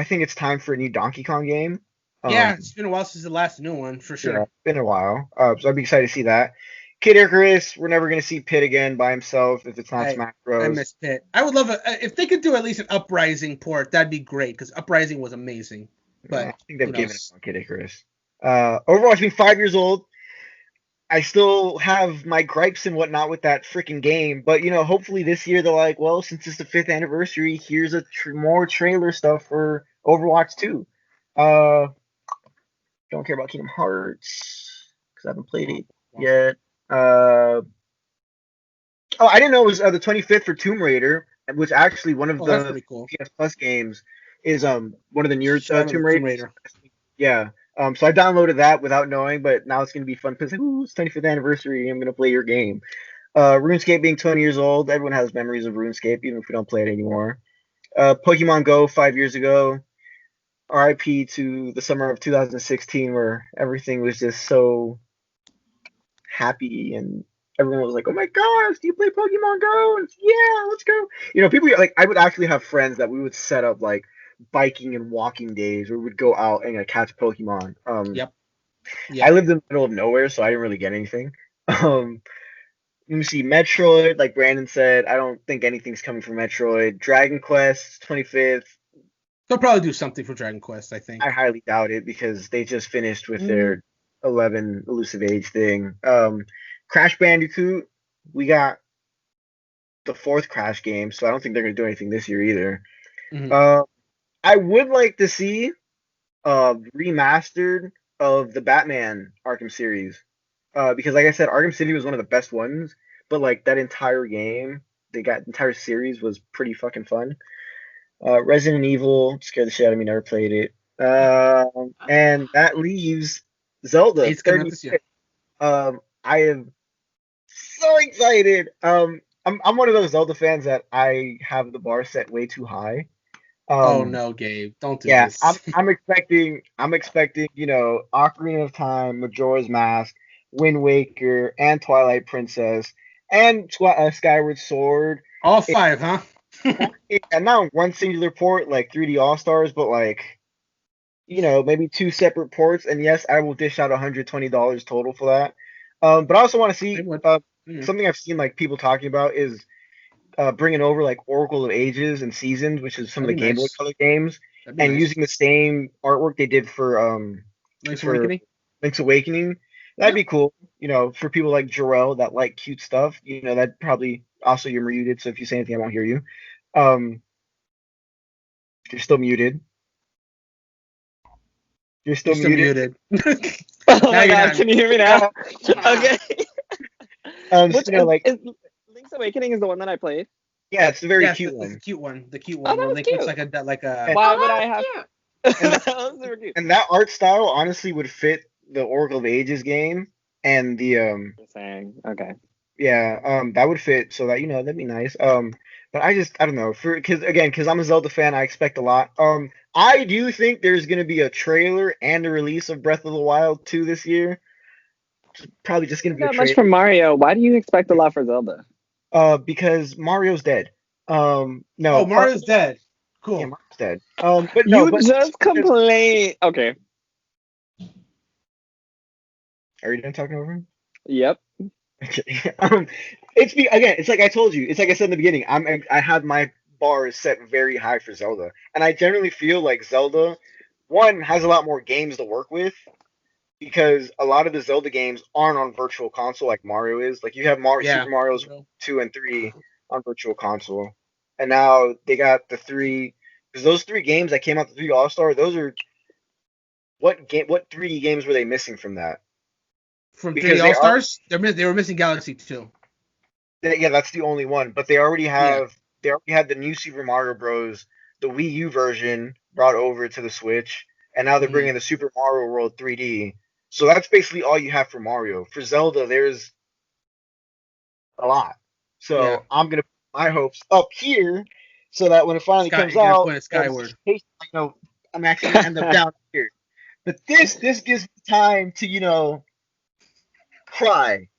think it's time for a new Donkey Kong game. Yeah, it's been a while since the last new one, for sure. Yeah, it's been a while. So I'd be excited to see that. Kid Icarus, we're never going to see Pit again by himself if it's not Smash Bros. I miss Pit. I would love it. If they could do at least an Uprising port, that'd be great, because Uprising was amazing. But I think they've given it on Kid Icarus. Overwatch being 5 years old, I still have my gripes and whatnot with that freaking game. But, hopefully this year they're like, well, since it's the 5th anniversary, here's more trailer stuff for Overwatch 2. Don't care about Kingdom Hearts because I haven't played it yet. I didn't know it was the 25th for Tomb Raider, which actually one of the cool. PS Plus games is one of the newer Tomb Raider. Yeah. So I downloaded that without knowing, but now it's gonna be fun because it's 25th anniversary. I'm gonna play your game. RuneScape being 20 years old, everyone has memories of RuneScape, even if we don't play it anymore. Pokemon Go 5 years ago. RIP to the summer of 2016, where everything was just so happy and everyone was like, "Oh my gosh, do you play Pokemon Go?" And yeah, let's go. People like I would actually have friends that we would set up like biking and walking days where we would go out and catch Pokemon. Yep. I lived in the middle of nowhere, so I didn't really get anything. Let me see, Metroid, like Brandon said, I don't think anything's coming from Metroid. Dragon Quest 25th. They'll probably do something for Dragon Quest, I think. I highly doubt it because they just finished with their 11 Elusive Age thing. Crash Bandicoot, we got the 4th Crash game, so I don't think they're going to do anything this year either. I would like to see remastered of the Batman Arkham series. Because like I said, Arkham City was one of the best ones, but like that entire game, entire series was pretty fucking fun. Resident Evil scared the shit out of me. Never played it. And that leaves Zelda It's coming out this 36. year. I am so excited. I'm one of those Zelda fans that I have the bar set way too high. Oh no, Gabe, don't do Yeah, this. I'm expecting, Ocarina of Time, Majora's Mask, Wind Waker, and Twilight Princess, and Skyward Sword. All 5, huh? And not one singular port like 3D All Stars, but like, maybe 2 separate ports. And yes, I will dish out $120 total for that. But I also want to see something I've seen like people talking about is bringing over like Oracle of Ages and Seasons, which is some of the Game Boy Color games, and using the same artwork they did for Link's Awakening. That'd be cool, for people like Jerel that like cute stuff. That probably also you're muted, so if you say anything, I won't hear you. You're still muted. You're still muted. Oh my god, can you hear me now? Okay. Link's Awakening is the one that I played. Yeah, it's the very cute one. The cute one. The cute one. Oh, Link looks like a. Why would I have? That was super cute. And that art style honestly would fit the Oracle of Ages game and the Okay. Yeah, that would fit. So that that'd be nice. But I don't know, because I'm a Zelda fan, I expect a lot. I do think there's gonna be a trailer and a release of Breath of the Wild 2 this year. Probably just gonna be a trailer. Much for Mario. Why do you expect a lot for Zelda? Because Mario's dead. No. Oh, Mario's dead. Cool. Yeah, Mario's dead. But no. You just complain. Okay. Are you done talking over him? Yep. Okay. It's like I told you. It's like I said in the beginning. I have my bar set very high for Zelda, and I generally feel like Zelda, one, has a lot more games to work with, because a lot of the Zelda games aren't on Virtual Console like Mario is. Like you have Super Mario's 2 and 3 on Virtual Console, and now they got the 3. Because those 3 games that came out, the 3 All Star, those are what 3D games were they missing from that? From 3D All Stars, they were missing Galaxy 2. Yeah, that's the only one. But they already have they already had the new Super Mario Bros. The Wii U version brought over to the Switch, and now they're bringing the Super Mario World 3D. So that's basically all you have for Mario. For Zelda, there's a lot. So I'm gonna put my hopes up here, so that when it finally comes out, skyward. I'm actually gonna end up down here. But this gives me time to cry.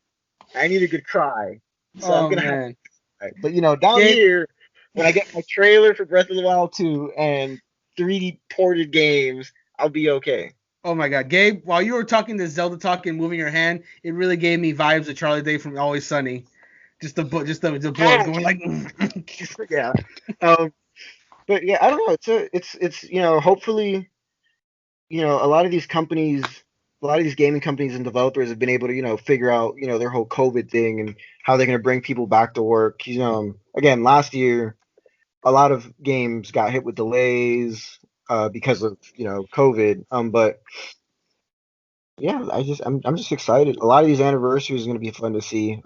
I need a good cry. So I'm gonna have to cry. But down here, when I get my trailer for Breath of the Wild 2 and 3D ported games, I'll be okay. Oh my god, Gabe, while you were talking to Zelda talk and moving your hand, it really gave me vibes of Charlie Day from Always Sunny. Just the board going like yeah. But yeah, I don't know. It's hopefully a lot of these companies, a lot of these gaming companies and developers have been able to figure out their whole COVID thing and how they're going to bring people back to work. Again, last year a lot of games got hit with delays because of COVID. But yeah, I'm just excited. A lot of these anniversaries are going to be fun to see.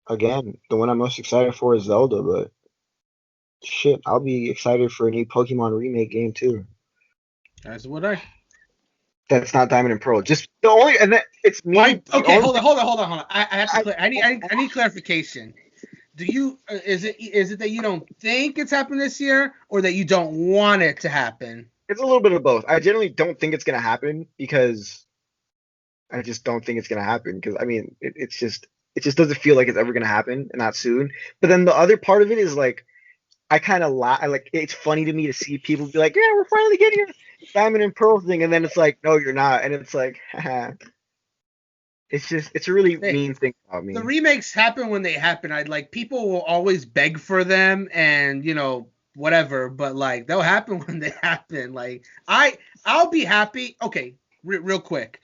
Again, the one I'm most excited for is Zelda, but shit, I'll be excited for a new Pokemon remake game too. That's what I. That's not Diamond and Pearl. Just the only, and that it's me. Okay, hold on. I have to. I need clarification. Do you is it that you don't think it's happening this year, or that you don't want it to happen? It's a little bit of both. I generally don't think it's gonna happen because I just don't think it's gonna happen because it just doesn't feel like it's ever gonna happen and not soon. But then the other part of it is like I kind of like it's funny to me to see people be like, yeah, we're finally getting a Diamond and Pearl thing, and then it's like, no, you're not, and it's like, haha. It's a really mean thing about me. The remakes happen when they happen. People will always beg for them and whatever, but like they'll happen when they happen. Like I'll be happy. Okay, real quick.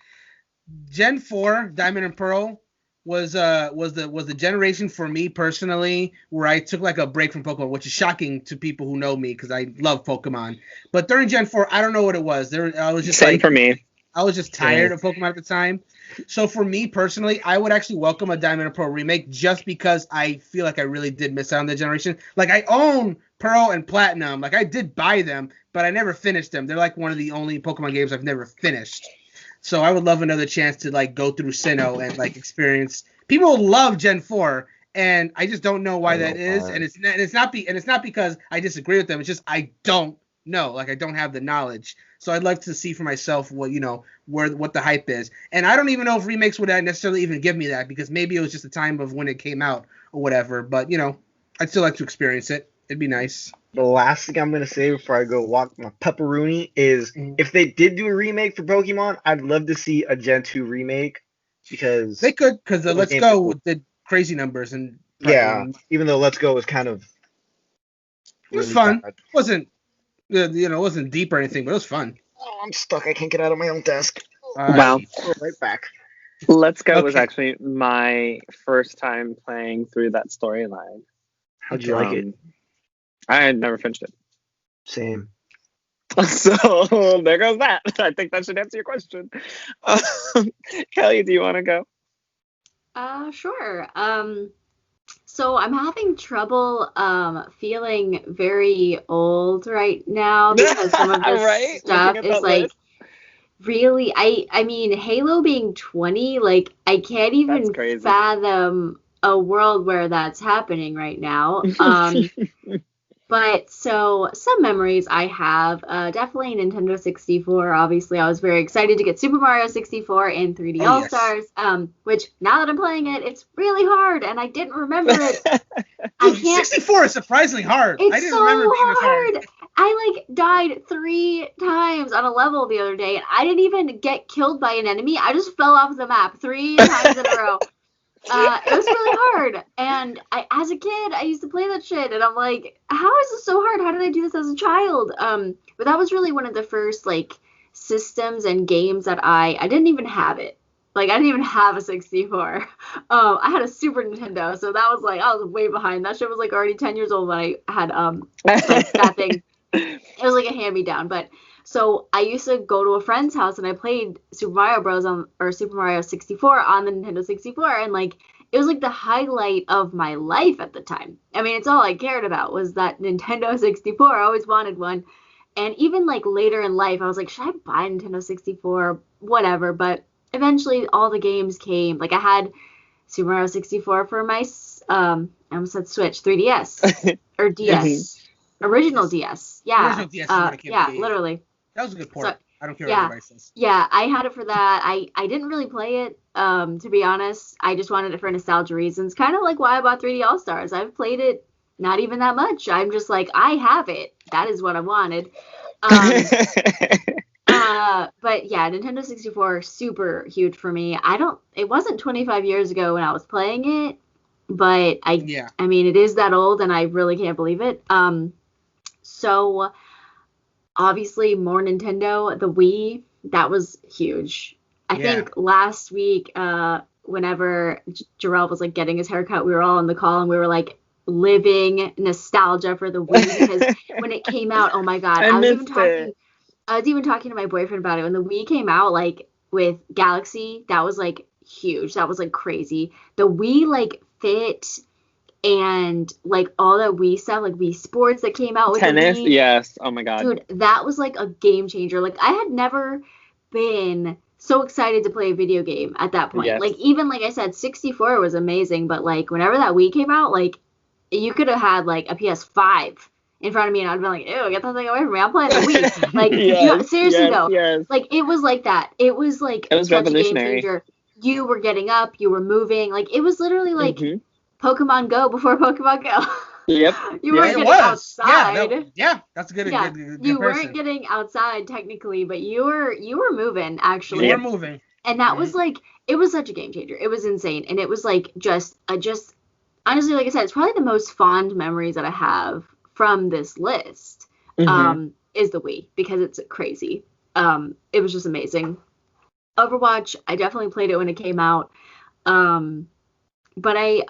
Gen 4 Diamond and Pearl was the generation for me personally where I took like a break from Pokemon, which is shocking to people who know me because I love Pokemon. But during Gen 4, I don't know what it was. I was just Same for me. I was just tired of Pokemon at the time. So for me personally, I would actually welcome a Diamond and Pearl remake just because I feel like I really did miss out on that generation. Like I own Pearl and Platinum. Like I did buy them, but I never finished them. They're like one of the only Pokemon games I've never finished. So I would love another chance to like go through Sinnoh and like experience. People love Gen 4, and I just don't know why that is. And it's not because I disagree with them. It's just I don't know. Like I don't have the knowledge. So I'd like to see for myself what what the hype is. And I don't even know if remakes would necessarily even give me that because maybe it was just the time of when it came out or whatever. But I'd still like to experience it. It'd be nice. The last thing I'm going to say before I go walk my pepperoni is if they did do a remake for Pokemon, I'd love to see a Gen 2 remake because they could, because the Let's Go did crazy numbers and even though Let's Go was kind of it was fun. Bad. It wasn't deep or anything, but it was fun. Oh, I'm stuck. I can't get out of my own desk. Wow. Right back. Let's Go was actually my first time playing through that storyline. How'd you like it? I had never finished it. Same. So there goes that. I think that should answer your question. Kellie, do you want to go? Sure. So I'm having trouble feeling very old right now because some of this stuff is like really I mean Halo being 20, like I can't even fathom a world where that's happening right now. But so some memories I have, definitely Nintendo 64. Obviously, I was very excited to get Super Mario 64 and 3D All-Stars, which now that I'm playing it, it's really hard, and I didn't remember it. Dude, 64 is surprisingly hard. It's I didn't so remember being this hard. I died 3 times on a level the other day, and I didn't even get killed by an enemy. I just fell off the map 3 times in a row. It was really hard, and as a kid, I used to play that shit, and I'm like, how is this so hard? How did I do this as a child? But that was really one of the first, systems and games that I didn't even have it. Like, I didn't even have a 64. I had a Super Nintendo, so that was, I was way behind. That shit was, already 10 years old when I had, that thing. It was, a hand-me-down, but... So I used to go to a friend's house and I played Super Mario Bros. Or Super Mario 64 on the Nintendo 64, and it was the highlight of my life at the time. I mean, it's all I cared about was that Nintendo 64. I always wanted one, and even later in life, I was like, should I buy a Nintendo 64? Whatever. But eventually, all the games came. I had Super Mario 64 for my I almost said Switch 3DS or DS. Original DS. Yeah. Original DS is when it came to me. Literally. That was a good port. So, I don't care what anybody says. Yeah, I had it for that. I didn't really play it, to be honest. I just wanted it for nostalgia reasons. Kind of like why I bought 3D All-Stars. I've played it not even that much. I'm just I have it. That is what I wanted. But yeah, Nintendo 64, super huge for me. It wasn't 25 years ago when I was playing it, but I mean, it is that old and I really can't believe it. So... Obviously, more Nintendo. The Wii, that was huge. I think last week, whenever Jerel was getting his haircut, we were all on the call and we were living nostalgia for the Wii because when it came out, oh my god, I was even talking to my boyfriend about it when the Wii came out, with Galaxy. That was huge. That was crazy. The Wii fit. And all that Wii stuff, Wii Sports that came out with tennis, the Wii. yes. Oh my god, dude, that was a game changer. I had never been so excited to play a video game at that point. Yes. Even I said, 64 was amazing, but whenever that Wii came out, you could have had a PS5 in front of me, and I'd be ew, get that thing away from me. I'm playing the Wii. Seriously though, it was that. It was it was revolutionary. A game changer. You were getting up, you were moving. It was literally Pokemon Go before Pokemon Go. Yep. You weren't getting outside. That's a good. Good you weren't getting outside technically, but you were moving actually. You were moving. And that was it was such a game changer. It was insane, and it was just honestly, like I said, it's probably the most fond memories that I have from this list. Is the Wii because it's crazy. It was just amazing. Overwatch, I definitely played it when it came out. but I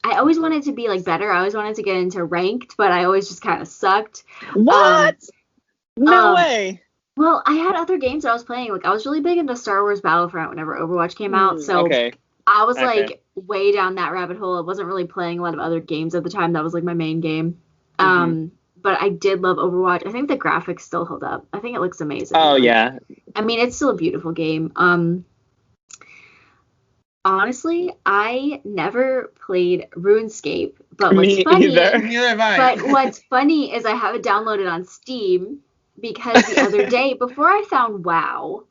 always wanted to be like better. I always wanted to get into ranked, but I always just kind of sucked. What? No way. Well, I had other games that I was playing. Like I was really big into Star Wars Battlefront whenever Overwatch came out. So I was like way down that rabbit hole. I wasn't really playing a lot of other games at the time. That was like my main game. But I did love Overwatch. I think the graphics still hold up. I think it looks amazing. Oh, yeah. I mean, it's still a beautiful game. Honestly, I never played RuneScape, but what's funny, Neither have I. but what's funny is I have it downloaded on Steam because the other day, before I found WoW,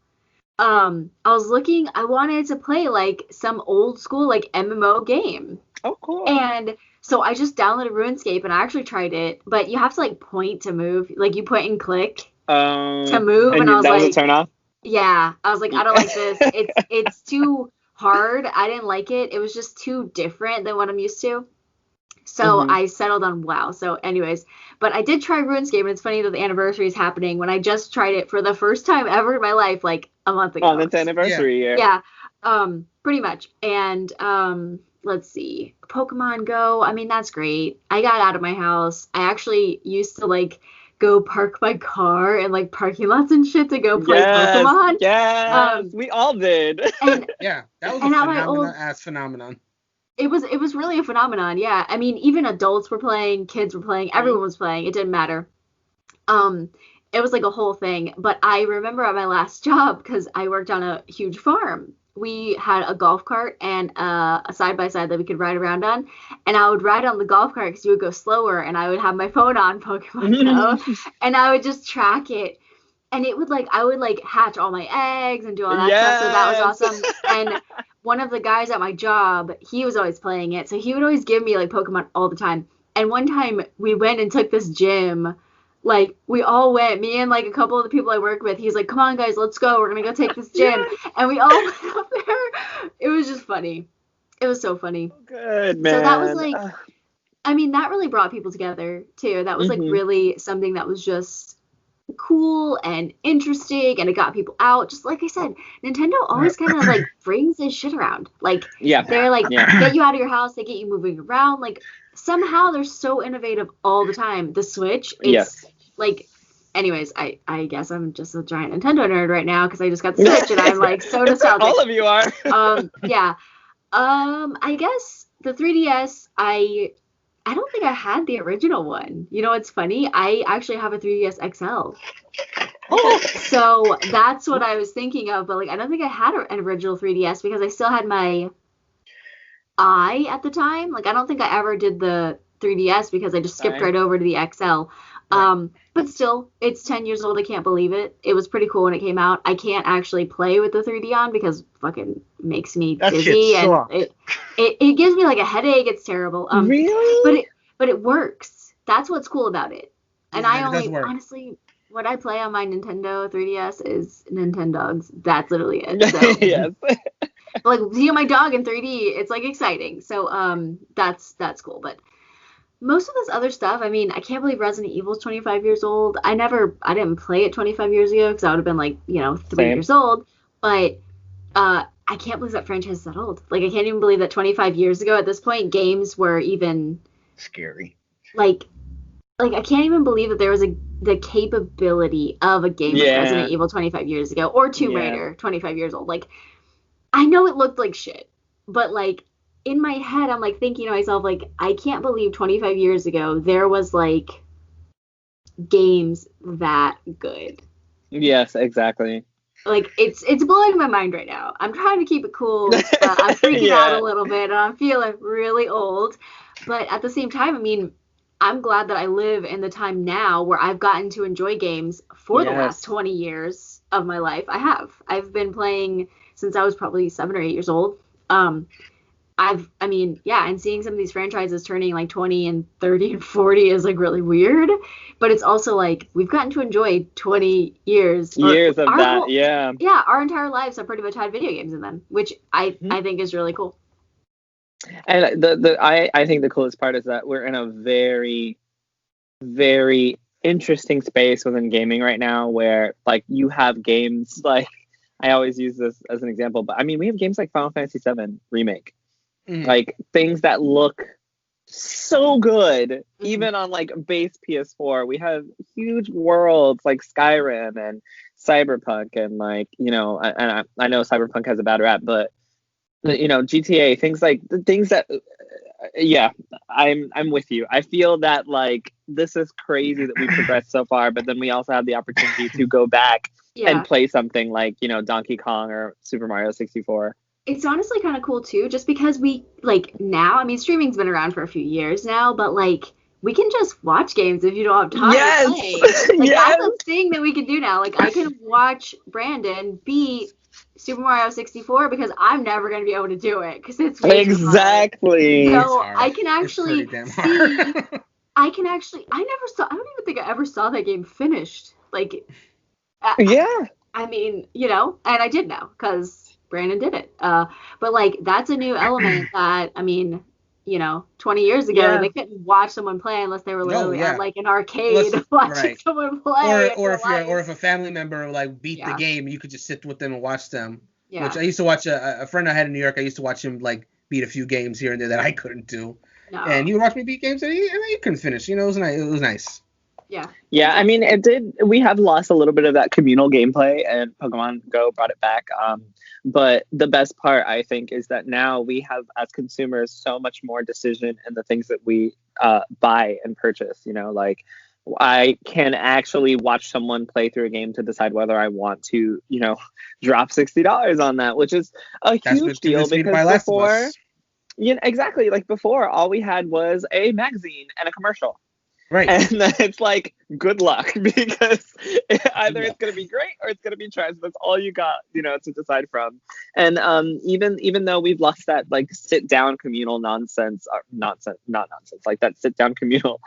I was looking, I wanted to play like some old school like MMO game. Oh, cool. And so I just downloaded RuneScape and I actually tried it, but you have to like point to move, like you point and click to move, and I was that was like, a turn off? Yeah, I was like, I don't like this. It's too hard. I didn't like it. It was just too different than what I'm used to. So I settled on WoW. So anyways, but I did try RuneScape, and it's funny that the anniversary is happening when I just tried it for the first time ever in my life, like a month ago. Oh, that's anniversary year. Yeah, pretty much. And let's see, Pokemon Go. I mean, that's great. I got out of my house. I actually used to like go park my car in like parking lots and shit to go play Pokemon. Yes, we all did. And, yeah, that was a phenomenon. It was really a phenomenon. Yeah, I mean, even adults were playing, kids were playing, everyone was playing. It didn't matter. It was like a whole thing. But I remember at my last job, because I worked on a huge farm, we had a golf cart and a side-by-side that we could ride around on. And I would ride on the golf cart because you would go slower, and I would have my phone on Pokemon Go, and I would just track it. And it would like, I would like hatch all my eggs and do all that stuff. So that was awesome. And one of the guys at my job, he was always playing it. So he would always give me like Pokemon all the time. And one time we went and took this gym. Like we all went, me and like a couple of the people I work with. He's like, come on guys, let's go. We're going to go take this gym. And we all went up there. It was just funny. It was so funny. Good, man. So that was like, I mean, that really brought people together too. That was like really something that was just cool and interesting, and it got people out. Just like I said, Nintendo always kind of like brings this shit around. Like they're like get you out of your house, they get you moving around. Like somehow they're so innovative all the time. The Switch, it's like, anyways, I guess I'm just a giant Nintendo nerd right now because I just got the Switch and I'm like so nostalgic. All of you are. I guess the 3DS, I don't think I had the original one. You know, it's funny. I actually have a 3DS XL. Oh, so that's what I was thinking of. But like, I don't think I had an original 3DS because I still had my I at the time. Like, I don't think I ever did the 3DS because I just skipped right over to the XL. But still, it's 10 years old. I can't believe it. It was pretty cool when it came out. I can't actually play with the 3D on because it fucking makes me dizzy, and it gives me like a headache. It's terrible. Really? But it works. That's what's cool about it. And I only honestly, what I play on my Nintendo 3DS is Nintendogs. That's literally it. So. Yes. Like seeing my dog in 3D, it's like exciting. So that's cool. But most of this other stuff, I mean, I can't believe Resident Evil's 25 years old. I didn't play it 25 years ago because I would have been like, 3 years old. But I can't believe that franchise is that old. Like, I can't even believe that 25 years ago at this point, games were even scary. Like I can't even believe that there was the capability of a game like Resident Evil 25 years ago, or Tomb Raider 25 years old. Like, I know it looked like shit, but like, in my head, I'm like thinking to myself, like, I can't believe 25 years ago there was like games that good. Yes, exactly. Like, it's blowing my mind right now. I'm trying to keep it cool. I'm freaking out a little bit, and I'm feeling really old. But at the same time, I mean, I'm glad that I live in the time now where I've gotten to enjoy games for the last 20 years of my life. I've been playing since I was probably 7 or 8 years old. And seeing some of these franchises turning like 20 and 30 and 40 is like really weird, but it's also like we've gotten to enjoy 20 years of that. Our entire lives have pretty much had video games in them, which I think is really cool. And I think the coolest part is that we're in a very, very interesting space within gaming right now where like you have games like, I always use this as an example, but I mean, we have games like Final Fantasy VII Remake. Like things that look so good, even on like base PS4. We have huge worlds like Skyrim and Cyberpunk, and like, you know, and I know Cyberpunk has a bad rap, but you know, GTA, things that yeah, I'm with you. I feel that like this is crazy that we progressed so far, but then we also have the opportunity to go back and play something like, you know, Donkey Kong or Super Mario 64. It's honestly kind of cool too, just because we like now, I mean, streaming's been around for a few years now, but like we can just watch games if you don't have time to play. Like that's a thing that we can do now. Like I can watch Brandon beat Super Mario 64 because I'm never going to be able to do it because it's way exactly. So I can actually see. I don't even think I ever saw that game finished. Like, I mean, you know, and I did know because Brandon did it. But like that's a new element that, I mean, you know, 20 years ago they couldn't watch someone play unless they were literally at like an arcade watching someone play. Or if a family member like beat the game, you could just sit with them and watch them. Yeah. Which I used to watch a friend I had in New York. I used to watch him like beat a few games here and there that I couldn't do. No. And he would watch me beat games that he couldn't finish. You know, it was nice. Yeah. Yeah, I mean, we have lost a little bit of that communal gameplay, and Pokemon Go brought it back. But the best part, I think, is that now we have, as consumers, so much more decision in the things that we buy and purchase. You know, like I can actually watch someone play through a game to decide whether I want to, you know, drop $60 on that, which is a huge deal because before, you know, exactly, like before, all we had was a magazine and a commercial. Right. And then it's like, good luck, because either it's going to be great or it's going to be trash. That's all you got, you know, to decide from. And even though we've lost that like sit down communal nonsense, like that sit down communal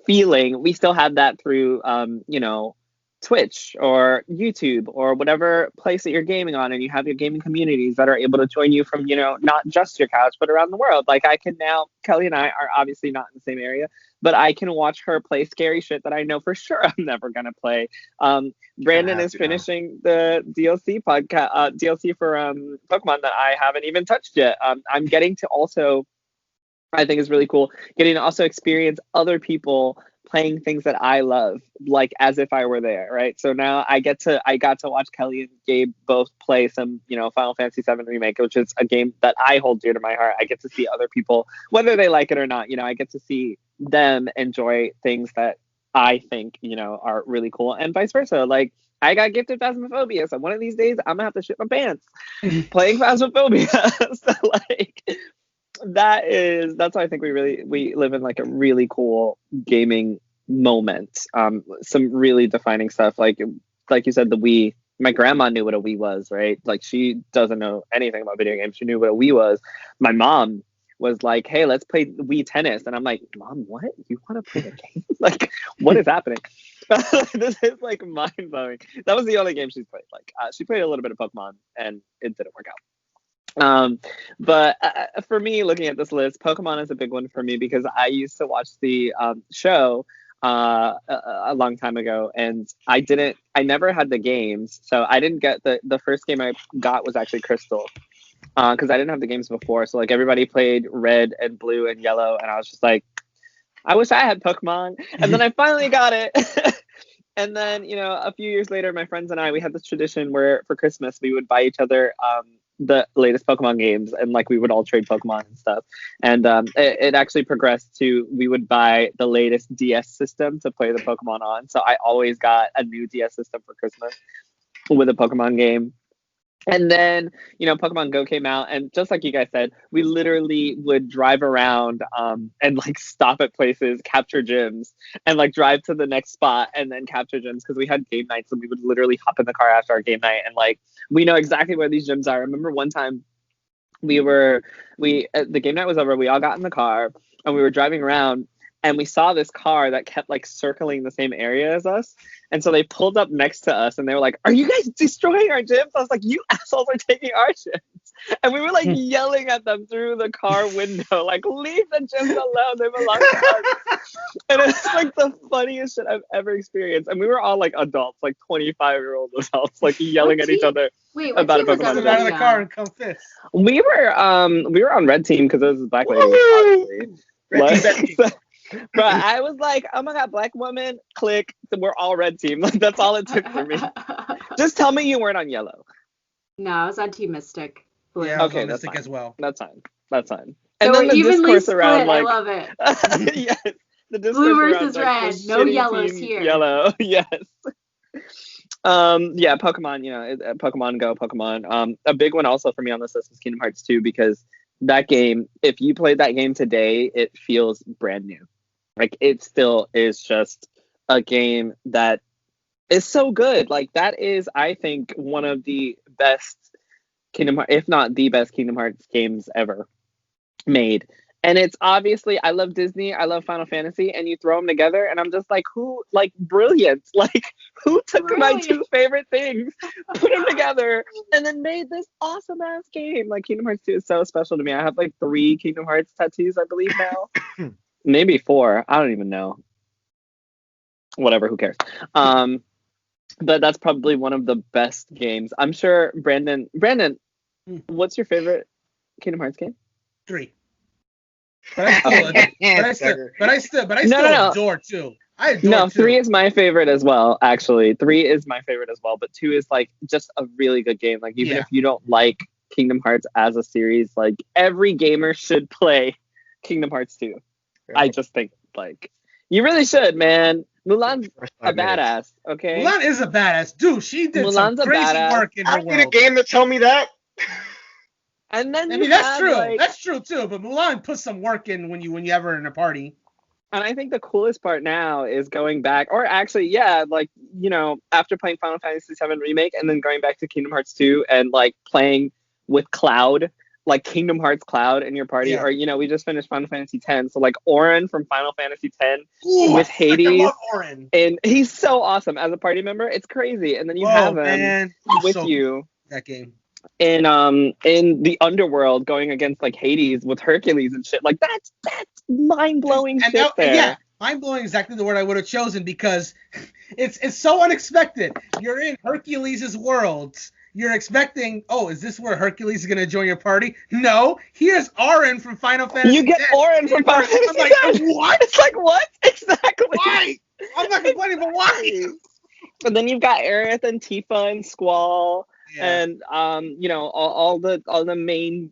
feeling, we still have that through, you know, Twitch or YouTube or whatever place that you're gaming on, and you have your gaming communities that are able to join you from, you know, not just your couch, but around the world. Like I can now, Kelly and I are obviously not in the same area, but I can watch her play scary shit that I know for sure I'm never going to play. Brandon is finishing the DLC podcast, DLC for Pokemon that I haven't even touched yet. I'm getting to also, I think is really cool, getting to also experience other people playing things that I love, like as if I were there, right? So now I got to watch Kelly and Gabe both play some, you know, Final Fantasy VII Remake, which is a game that I hold dear to my heart. I get to see other people, whether they like it or not, you know, I get to see them enjoy things that I think, you know, are really cool, and vice versa. Like I got gifted Phasmophobia, so one of these days I'm gonna have to shit my pants playing Phasmophobia. So like that's why I think we live in like a really cool gaming moment. Some really defining stuff, like you said, the Wii. My grandma knew what a Wii was, right? Like she doesn't know anything about video games. She knew what a Wii was. My mom was like, hey, let's play Wii tennis. And I'm like, Mom, what? You want to play a game? Like, what is happening? This is like mind blowing. That was the only game she's played. Like she played a little bit of Pokemon and it didn't work out. But for me, looking at this list, Pokemon is a big one for me because I used to watch the show a long time ago, and I never had the games, so I didn't get the first game I got was actually Crystal, because I didn't have the games before. So like everybody played Red and Blue and Yellow, and I was just like, I wish I had Pokemon. And then I finally got it. And then, you know, a few years later, my friends and I, we had this tradition where for Christmas we would buy each other the latest Pokemon games, and like we would all trade Pokemon and stuff. And it actually progressed to we would buy the latest DS system to play the Pokemon on. So I always got a new DS system for Christmas with a Pokemon game. And then, you know, Pokemon Go came out, and just like you guys said, we literally would drive around and like stop at places, capture gyms, and like drive to the next spot and then capture gyms, because we had game nights and we would literally hop in the car after our game night and like we know exactly where these gyms are. I remember one time the game night was over, we all got in the car and we were driving around, and we saw this car that kept like circling the same area as us. And so they pulled up next to us and they were like, "Are you guys destroying our gyms?" I was like, "You assholes are taking our gyms." And we were like yelling at them through the car window, like, "Leave the gyms alone, they belong to us." And it's like the funniest shit I've ever experienced. And we were all like adults, like 25-year-old adults, like yelling at each other about a Pokemon. Get out of the car and come fist. We were on red team because it was a black lady, obviously. But I was like, "Oh my god, black woman, click, we're all red team." Like, that's all it took for me. Just tell me you weren't on yellow. No, I was on Team Mystic. Blue. Yeah, okay, that's Mystic fine. As well. That's fine. And so then the discourse split. around, like, I love it. yes, the discourse Blue around, versus like, red, no yellows here. Yellow, yes. Yeah, Pokemon, Pokemon Go, Pokemon. A big one also for me on this list was Kingdom Hearts 2, because that game, if you played that game today, it feels brand new. Like, it still is just a game that is so good. Like, that is, I think, one of the best Kingdom Hearts, if not the best Kingdom Hearts games ever made. And it's obviously, I love Disney, I love Final Fantasy, and you throw them together, and I'm just like, brilliant. Like, who took my two favorite things, put them together, and then made this awesome ass game? Like, Kingdom Hearts 2 is so special to me. I have like 3 Kingdom Hearts tattoos, I believe now. Maybe 4. I don't even know. Whatever, who cares? But that's probably one of the best games. I'm sure Brandon, what's your favorite Kingdom Hearts game? 3. But I still adore 2. I adore 2. 3 is my favorite as well, actually. 3 is my favorite as well, but 2 is like just a really good game. Like, even if you don't like Kingdom Hearts as a series, like, every gamer should play Kingdom Hearts 2. I just think, like, you really should, man. Mulan's a badass, okay? Mulan is a badass. Dude, she did some crazy work in her world. I need a game to tell me that. And then that's true. Like, that's true too. But Mulan put some work in when you ever in a party. And I think the coolest part now is going back, or actually, like, after playing Final Fantasy VII Remake and then going back to Kingdom Hearts 2 and like playing with Cloud, like Kingdom Hearts Cloud in your party, or we just finished Final Fantasy X, so like Auron from Final Fantasy X with Hades, I love Auron. And he's so awesome as a party member. It's crazy. And then you have him with you that game in the underworld going against like Hades with Hercules and shit. Like, that's mind blowing shit there. Yeah, mind blowing, exactly the word I would have chosen, because it's so unexpected. You're in Hercules' world. You're expecting, is this where Hercules is going to join your party? No, here's Auron from Final Fantasy. You get Auron from Final Fantasy. I'm like, what? It's like, what? Exactly. Why? I'm not complaining, but why? And then you've got Aerith and Tifa and Squall, and all the main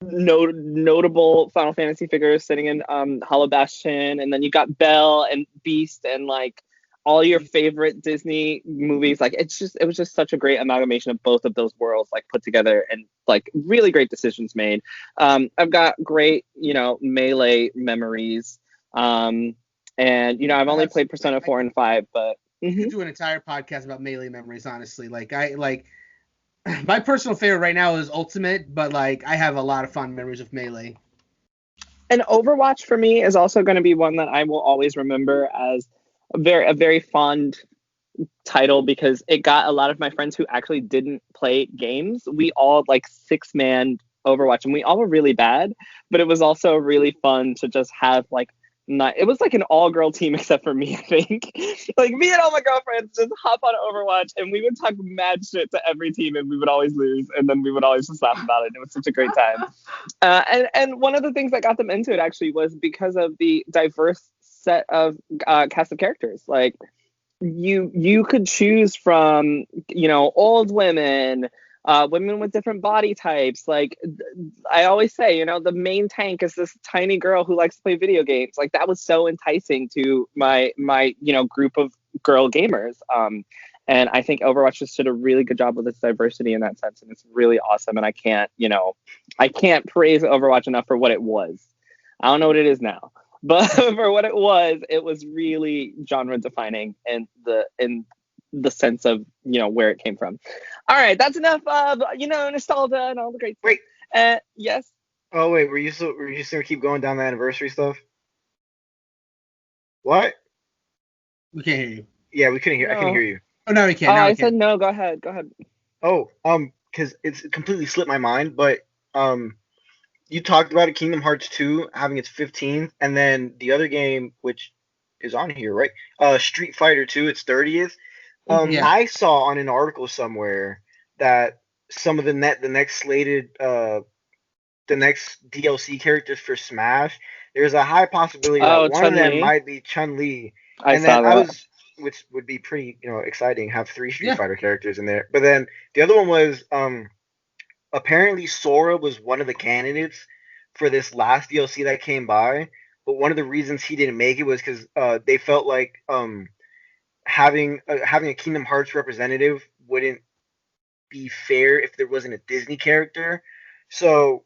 notable Final Fantasy figures sitting in Hollow Bastion, and then you got Belle and Beast and like all your favorite Disney movies. Like, it was just such a great amalgamation of both of those worlds, like, put together, and like really great decisions made. I've got great, Melee memories. And I've only played Persona 4 and 5, but you could do an entire podcast about Melee memories, honestly. Like, my personal favorite right now is Ultimate, but like, I have a lot of fond memories of Melee. And Overwatch for me is also going to be one that I will always remember as a very fond title, because it got a lot of my friends who actually didn't play games. We all like 6-man Overwatch, and we all were really bad, but it was also really fun to just have like, it was like an all-girl team except for me, I think. Like, me and all my girlfriends just hop on Overwatch, and we would talk mad shit to every team, and we would always lose, and then we would always just laugh about it. It was such a great time. And one of the things that got them into it actually was because of the diverse set of cast of characters. Like, you could choose from, old women, women with different body types. Like, I always say, the main tank is this tiny girl who likes to play video games. Like, that was so enticing to my group of girl gamers. And I think Overwatch just did a really good job with its diversity in that sense, and it's really awesome. And I can't praise Overwatch enough for what it was. I don't know what it is now, but for what it was really genre defining in the sense of, where it came from. All right, that's enough of, nostalgia and all the great stuff. Wait. Yes? Oh, wait, were you still gonna keep going down the anniversary stuff? What? We can't hear you. Yeah, we couldn't hear. No. I couldn't hear you. Oh, now we can. Now I we said can. no. Go ahead. Oh, because it's completely slipped my mind, but you talked about it, Kingdom Hearts 2 having its 15th, and then the other game, which is on here, right? Street Fighter 2, its 30th. Yeah. I saw on an article somewhere that some of the next slated the next DLC characters for Smash, there's a high possibility that one of them Chun-Li. might be Chun-Li. I saw that. Which would be pretty, exciting, have 3 Street Fighter characters in there. But then the other one was apparently Sora was one of the candidates for this last DLC that came by, but one of the reasons he didn't make it was because they felt like having a Kingdom Hearts representative wouldn't be fair if there wasn't a Disney character. So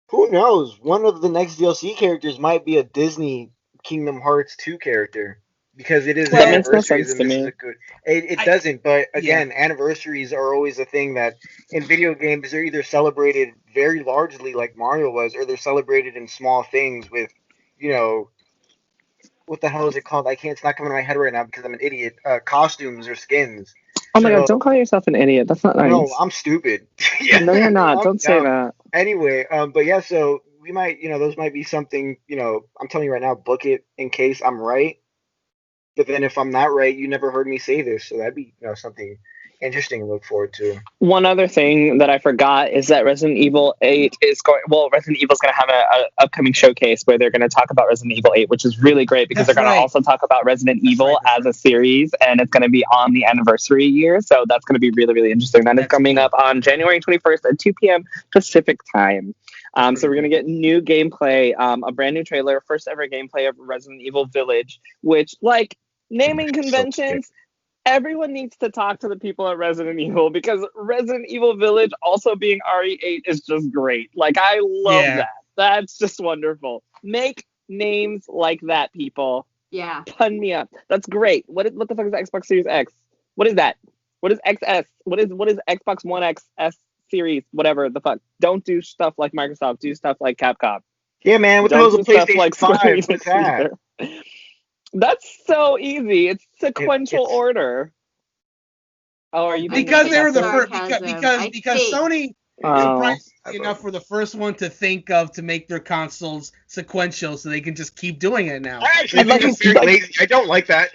who knows? One of the next DLC characters might be a Disney Kingdom Hearts 2 character. Because it is anniversaries, and this is a good. It doesn't, but again, anniversaries are always a thing that in video games they're either celebrated very largely, like Mario was, or they're celebrated in small things with, what the hell is it called? It's not coming to my head right now because I'm an idiot. Costumes or skins. Oh my god! Don't call yourself an idiot. That's not nice. No, I'm stupid. No, you're not. Don't say that. Anyway, but yeah, so we might, those might be something. I'm telling you right now, book it in case I'm right. But then if I'm not right, you never heard me say this, so that'd be something interesting to look forward to. One other thing that I forgot is that Resident Evil 8 is going. Well, Resident Evil is going to have an upcoming showcase where they're going to talk about Resident Evil 8, which is really great because they're going to also talk about Resident Evil as a series, and it's going to be on the anniversary year. So that's going to be really, really interesting. That is coming up on January 21st at 2 p.m. Pacific time. So we're going to get new gameplay, a brand new trailer, first ever gameplay of Resident Evil Village, which, like, naming conventions, everyone needs to talk to the people at Resident Evil because Resident Evil Village also being RE8 is just great. Like, I love that. That's just wonderful. Make names like that, people. Yeah. Pun me up. That's great. What the fuck is Xbox Series X? What is that? What is XS? What is Xbox One X S series? Whatever the fuck. Don't do stuff like Microsoft. Do stuff like Capcom. Yeah, man. What the hell is a PlayStation 5? What's that? That's so easy. It's sequential order. Oh, are you because they were the first? Because Sony surprised enough for the first one to think of to make their consoles sequential, so they can just keep doing it now. I actually think it's very lazy. I don't like that.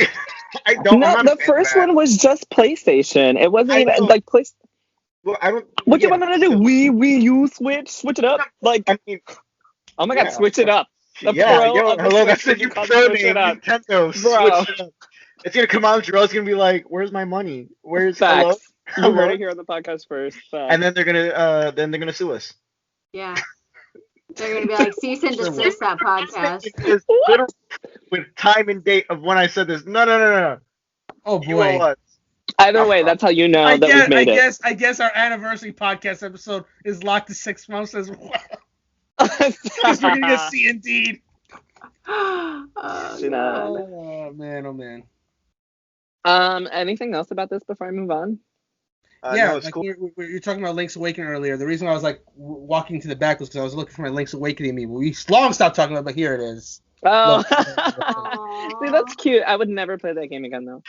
I don't. No, the first one was just PlayStation. It wasn't even like PlayStation. Well, I don't. What do you want to do? Wii U, switch it up. Like, I mean, oh my god, switch it up. Hello, that's the new pro name, Nintendo. Switch it up. It's gonna come out, Jerel's gonna be like, "Where's my money? Where's Facts? Hello? You heard it here on the podcast first." And then they're gonna sue us. Yeah. They're gonna be like, cease and desist that podcast. With time and date of when I said this. No. Oh boy. Either way, that's how you know that we've made it. I guess our anniversary podcast episode is locked to 6 months as well. Because we're gonna get C indeed. Oh man. Anything else about this before I move on? No, it's cool. You're talking about Link's Awakening earlier. The reason why I was like walking to the back was because I was looking for my Link's Awakening amiibo. We long stopped talking about it, but here it is. Oh, see, that's cute. I would never play that game again though.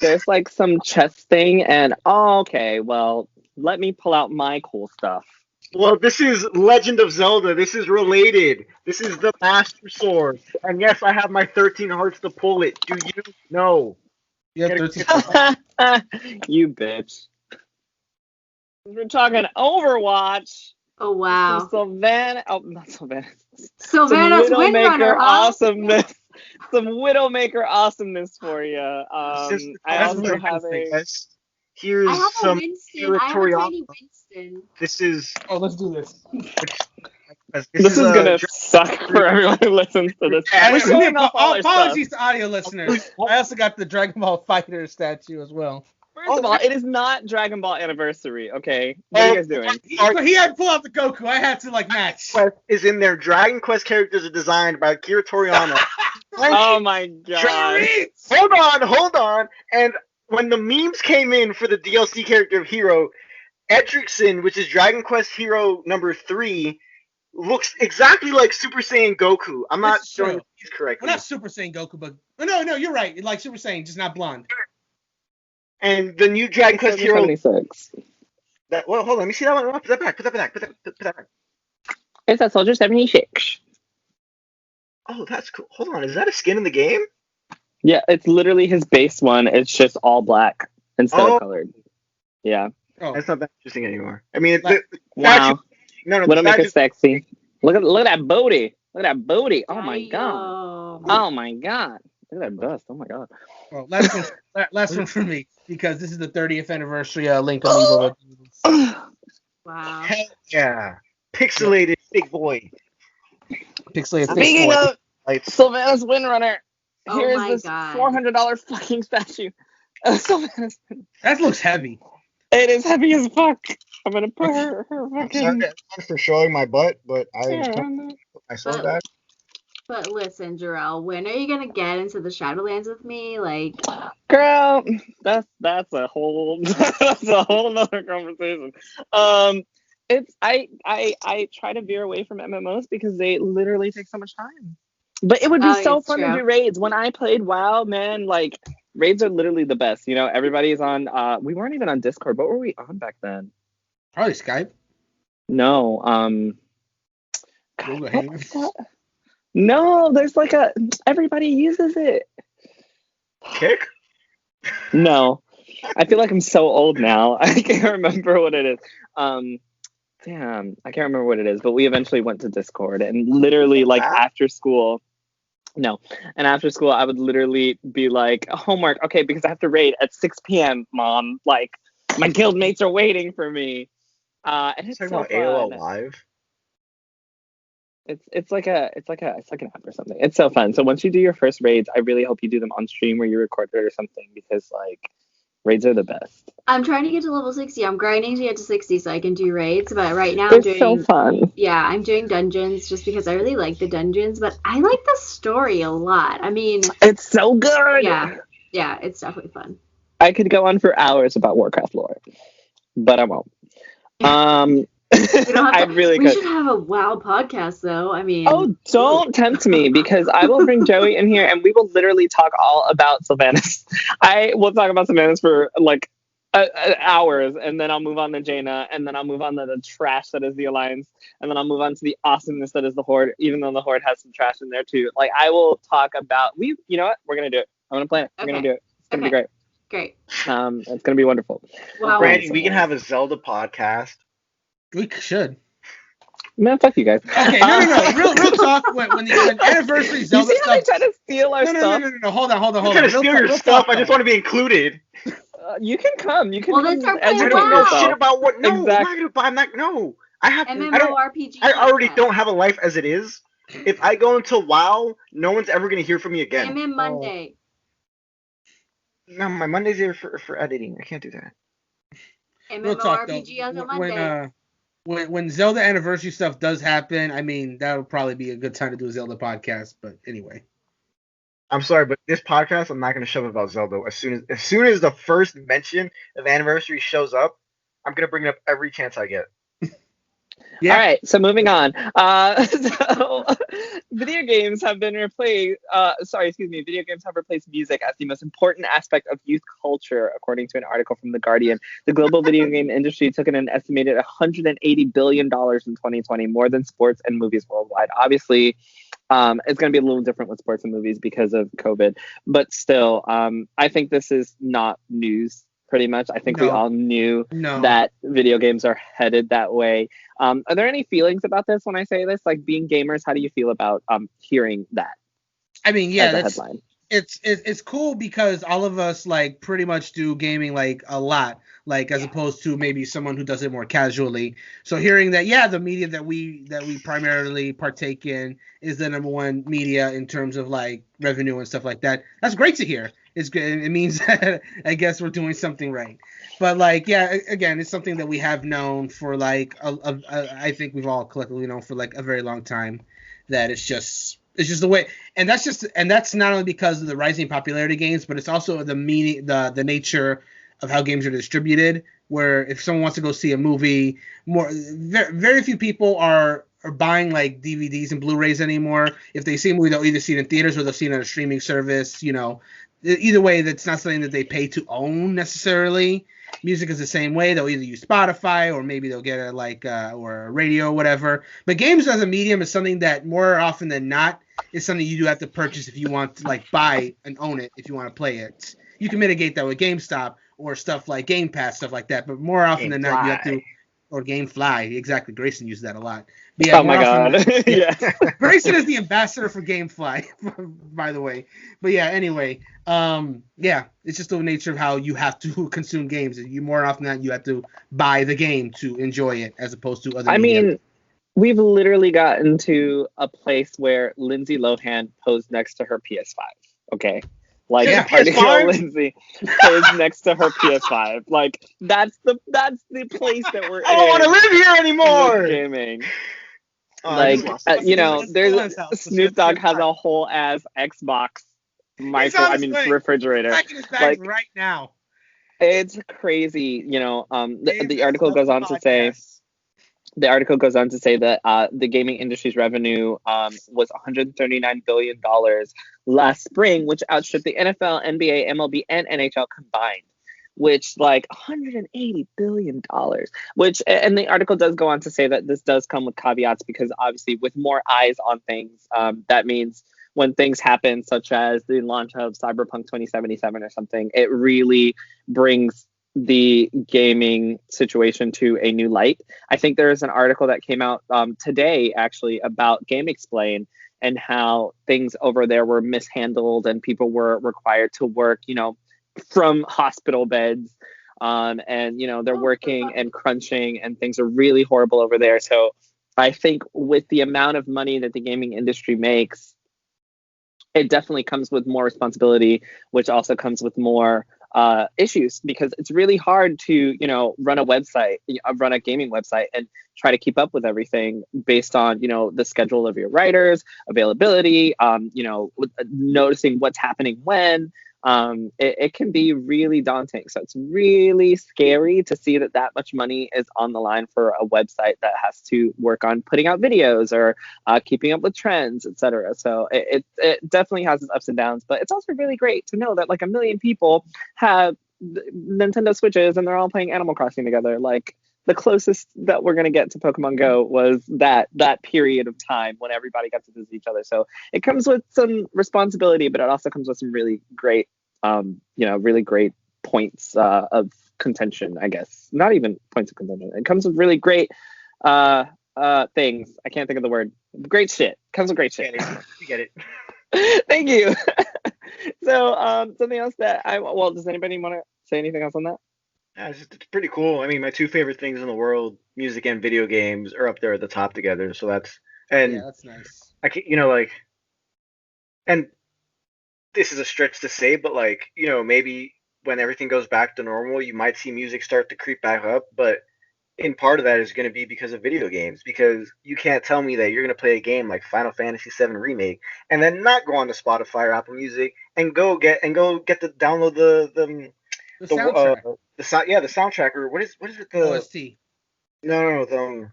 There's like some chess thing, and okay, well, let me pull out my cool stuff. Well, this is Legend of Zelda. This is related. This is the Master Sword. And yes, I have my 13 hearts to pull it. Do you? No. You have 13 You bitch. We're talking Overwatch. Oh, wow. Sylvanas. Oh, not Sylvanas. Sylvanas Windrunner. Awesomeness. Some Widowmaker awesomeness for you. I also have a... Here's some Winston. I have a tiny Winston. This is... Oh, let's do this. This is gonna suck for everyone who listens to this. Apologies to audio listeners. I also got the Dragon Ball Fighter statue as well. First of all, it is not Dragon Ball Anniversary, okay? What are you guys doing? He had to pull out the Goku. I had to, match. Is in there. Dragon Quest characters are designed by Akira Toriyama. Oh, my God. Hold on. And when the memes came in for the DLC character of Hero, Edricson, which is Dragon Quest Hero number 3, looks exactly like Super Saiyan Goku. I'm not showing. correctly. Well, not Super Saiyan Goku, but no, you're right. Like Super Saiyan, just not blonde. And the new Dragon Quest hero. 76. Well, hold on. Let me see that one. Put that back. Put that back. It's a Soldier 76. Oh, that's cool. Hold on. Is that a skin in the game? Yeah, it's literally his base one. It's just all black instead of colored. Yeah. Oh. That's not that interesting anymore. I mean, wow. No, Wouldn't make it sexy. Look at that booty. Look at that booty. Oh my god. Oh my god. Look at that bust. Oh my god. Well, last one for me, because this is the 30th anniversary Link Amiibo. Wow. Hell yeah. Pixelated big boy. Pixelated Speaking big boy. of Sylvanas Windrunner, Oh here's my this God. $400 fucking statue of Sylvanas. That looks heavy. It is heavy as fuck. I'm gonna put her I'm fucking. sorry everyone for showing my butt, but I Yeah, put myself back. But listen, Jerel, when are you gonna get into the Shadowlands with me? Like, girl, that's a whole nother conversation. It's I try to veer away from MMOs because they literally take so much time. But it would be so fun to do raids. When I played WoW, man, like raids are literally the best. You know, everybody's on. We weren't even on Discord. What were we on back then? Probably Skype. No. Google God, Hangouts. no, there's like everybody uses it. Kick? No. I feel like I'm so old now. I can't remember what it is. Damn, I can't remember what it is, but we eventually went to Discord and literally like after school. No. And after school I would literally be like, homework, okay, because I have to raid at 6 p.m. Mom. Like my guild mates are waiting for me. And it's so about fun. AOL Live. It's like an app or something. It's so fun. So once you do your first raids, I really hope you do them on stream where you record it or something, because like raids are the best. I'm trying to get to level 60. I'm grinding to get to 60 so I can do raids, but right now I'm doing so fun. Yeah, I'm doing dungeons just because I really like the dungeons, but I like the story a lot. I mean, it's so good. Yeah, it's definitely fun. I could go on for hours about Warcraft lore, but I won't. We should have a WoW podcast, though. I mean, don't tempt me, because I will bring Joey in here and we will literally talk all about Sylvanas. I will talk about Sylvanas for like hours, and then I'll move on to Jaina, and then I'll move on to the trash that is the Alliance, and then I'll move on to the awesomeness that is the Horde, even though the Horde has some trash in there too. Like I will talk about you know what? We're gonna do it. I'm gonna plan it. We're gonna do it. It's gonna be great. Great. It's gonna be wonderful. Wow. Brandon, we can have a Zelda podcast. We should. Man, fuck you guys. Okay, no. Real talk. When anniversary Zelda you see how they try to steal our stuff? No. Hold on. I'm trying to steal your stuff. I just want to be included. You can come. You can. Well, then start playing I don't know WoW. shit about what. No, Exactly. I'm not gonna buy. I'm not. No, I have. MMORPG. I already don't have a life as it is. If I go into WoW, no one's ever gonna hear from me again. I'm in Monday. No, my Mondays are for editing. I can't do that. MMORPG on Monday. When Zelda anniversary stuff does happen, I mean, that would probably be a good time to do a Zelda podcast. But anyway, I'm sorry, but this podcast, I'm not going to shove about Zelda. As soon as the first mention of anniversary shows up, I'm going to bring it up every chance I get. Yeah. All right, so moving on. So video games have replaced music as the most important aspect of youth culture, according to an article from The Guardian. The global video game industry took in an estimated $180 billion in 2020, more than sports and movies worldwide. Obviously, it's going to be a little different with sports and movies because of COVID, but still, I think this is not news. Pretty much, I think we all knew that video games are headed that way. Are there any feelings about this when I say this? Like being gamers, how do you feel about hearing that? I mean, yeah, that's headline. It's cool because all of us like pretty much do gaming like a lot, like as opposed to maybe someone who does it more casually. So hearing that, the media that we primarily partake in is the number one media in terms of like revenue and stuff like that. That's great to hear. It's good. It means that I guess we're doing something right. But like, again, it's something that we have known for like I think we've all collectively known for like a very long time, that it's just the way, and that's not only because of the rising popularity of games, but it's also the nature of how games are distributed. Where if someone wants to go see a movie, very few people are are buying like DVDs and Blu-rays anymore. If they see a movie, they'll either see it in theaters or they'll see it on a streaming service. Either way, that's not something that they pay to own necessarily. Music is the same way. They'll either use Spotify or maybe they'll get it or a radio or whatever. But games as a medium is something that more often than not is something you do have to purchase if you want to buy and own it if you want to play it. You can mitigate that with GameStop or stuff like Game Pass, stuff like that. But more often than not, you have to. Or GameFly, exactly. Grayson uses that a lot. But yeah, oh my god! Yes. Grayson is the ambassador for GameFly, by the way. But yeah, anyway, it's just the nature of how you have to consume games. You more often than not, you have to buy the game to enjoy it, as opposed to other. mean, we've literally gotten to a place where Lindsay Lohan posed next to her PS5. Okay. Party Girl Lindsay is next to her PS5. That's the place that we're in. I don't want to live here anymore. Gaming. There's Snoop Dogg has a whole ass Xbox refrigerator. Back in his bag right now. It's crazy. The article goes on to say. The article goes on to say that the gaming industry's revenue was $139 billion last spring, which outstripped the NFL, NBA, MLB, and NHL combined, which $180 billion. And the article does go on to say that this does come with caveats because obviously with more eyes on things, that means when things happen, such as the launch of Cyberpunk 2077 or something, it really brings the gaming situation to a new light. I think there is an article that came out today actually about Game Explain and how things over there were mishandled and people were required to work, from hospital beds. And they're working and crunching and things are really horrible over there. So I think with the amount of money that the gaming industry makes, it definitely comes with more responsibility, which also comes with more issues, because it's really hard to run a gaming website and try to keep up with everything based on the schedule of your writers, availability, noticing what's happening when. It can be really daunting. So it's really scary to see that much money is on the line for a website that has to work on putting out videos or keeping up with trends, etc. So it definitely has its ups and downs, but it's also really great to know that 1 million people have Nintendo Switches and they're all playing Animal Crossing together. The closest that we're going to get to Pokemon Go was that period of time when everybody got to visit each other. So it comes with some responsibility, but it also comes with some really great, really great points of contention, I guess. Not even points of contention. It comes with really great things. I can't think of the word. Great shit. Comes with great shit. You get it. Thank you. So something else does anybody want to say anything else on that? Yeah, it's pretty cool. I mean, my two favorite things in the world, music and video games, are up there at the top together. So that's nice. I can, and this is a stretch to say, but maybe when everything goes back to normal, you might see music start to creep back up. But in part of that is going to be because of video games, because you can't tell me that you're going to play a game like Final Fantasy VII Remake and then not go on to Spotify or Apple Music and go get to download the soundtrack. The soundtrack, or what is it? The OST. No.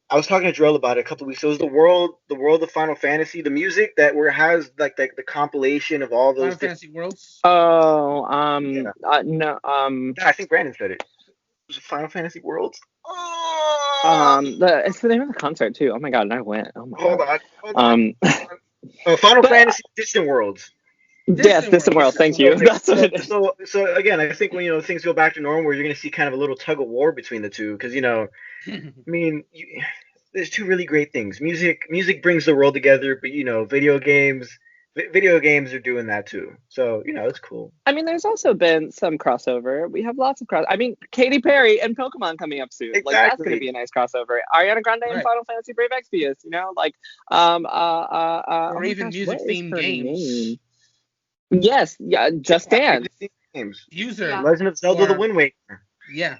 I was talking to Jerel about it a couple of weeks. So it was the world of Final Fantasy, the music that has the compilation of all those Final Fantasy Worlds. Oh, no. I think Brandon said it. Was it Final Fantasy Worlds? It's the name of the concert too. Oh my god, and I went. Oh my god. Hold on. Final Fantasy Distant Worlds. Yes, Distant World. Thank you. That's what it is. So again, I think when things go back to normal, where you're going to see kind of a little tug of war between the two, because I mean, there's two really great things. Music brings the world together, but video games are doing that too. So it's cool. I mean, there's also been some crossover. We have lots of I mean, Katy Perry and Pokemon coming up soon. Exactly. That's going to be a nice crossover. Ariana Grande and Final Fantasy Brave Exvius. Or even music themed games. Yes, yeah, Just Dance. User. Legend of Zelda: The Wind Waker. Yeah.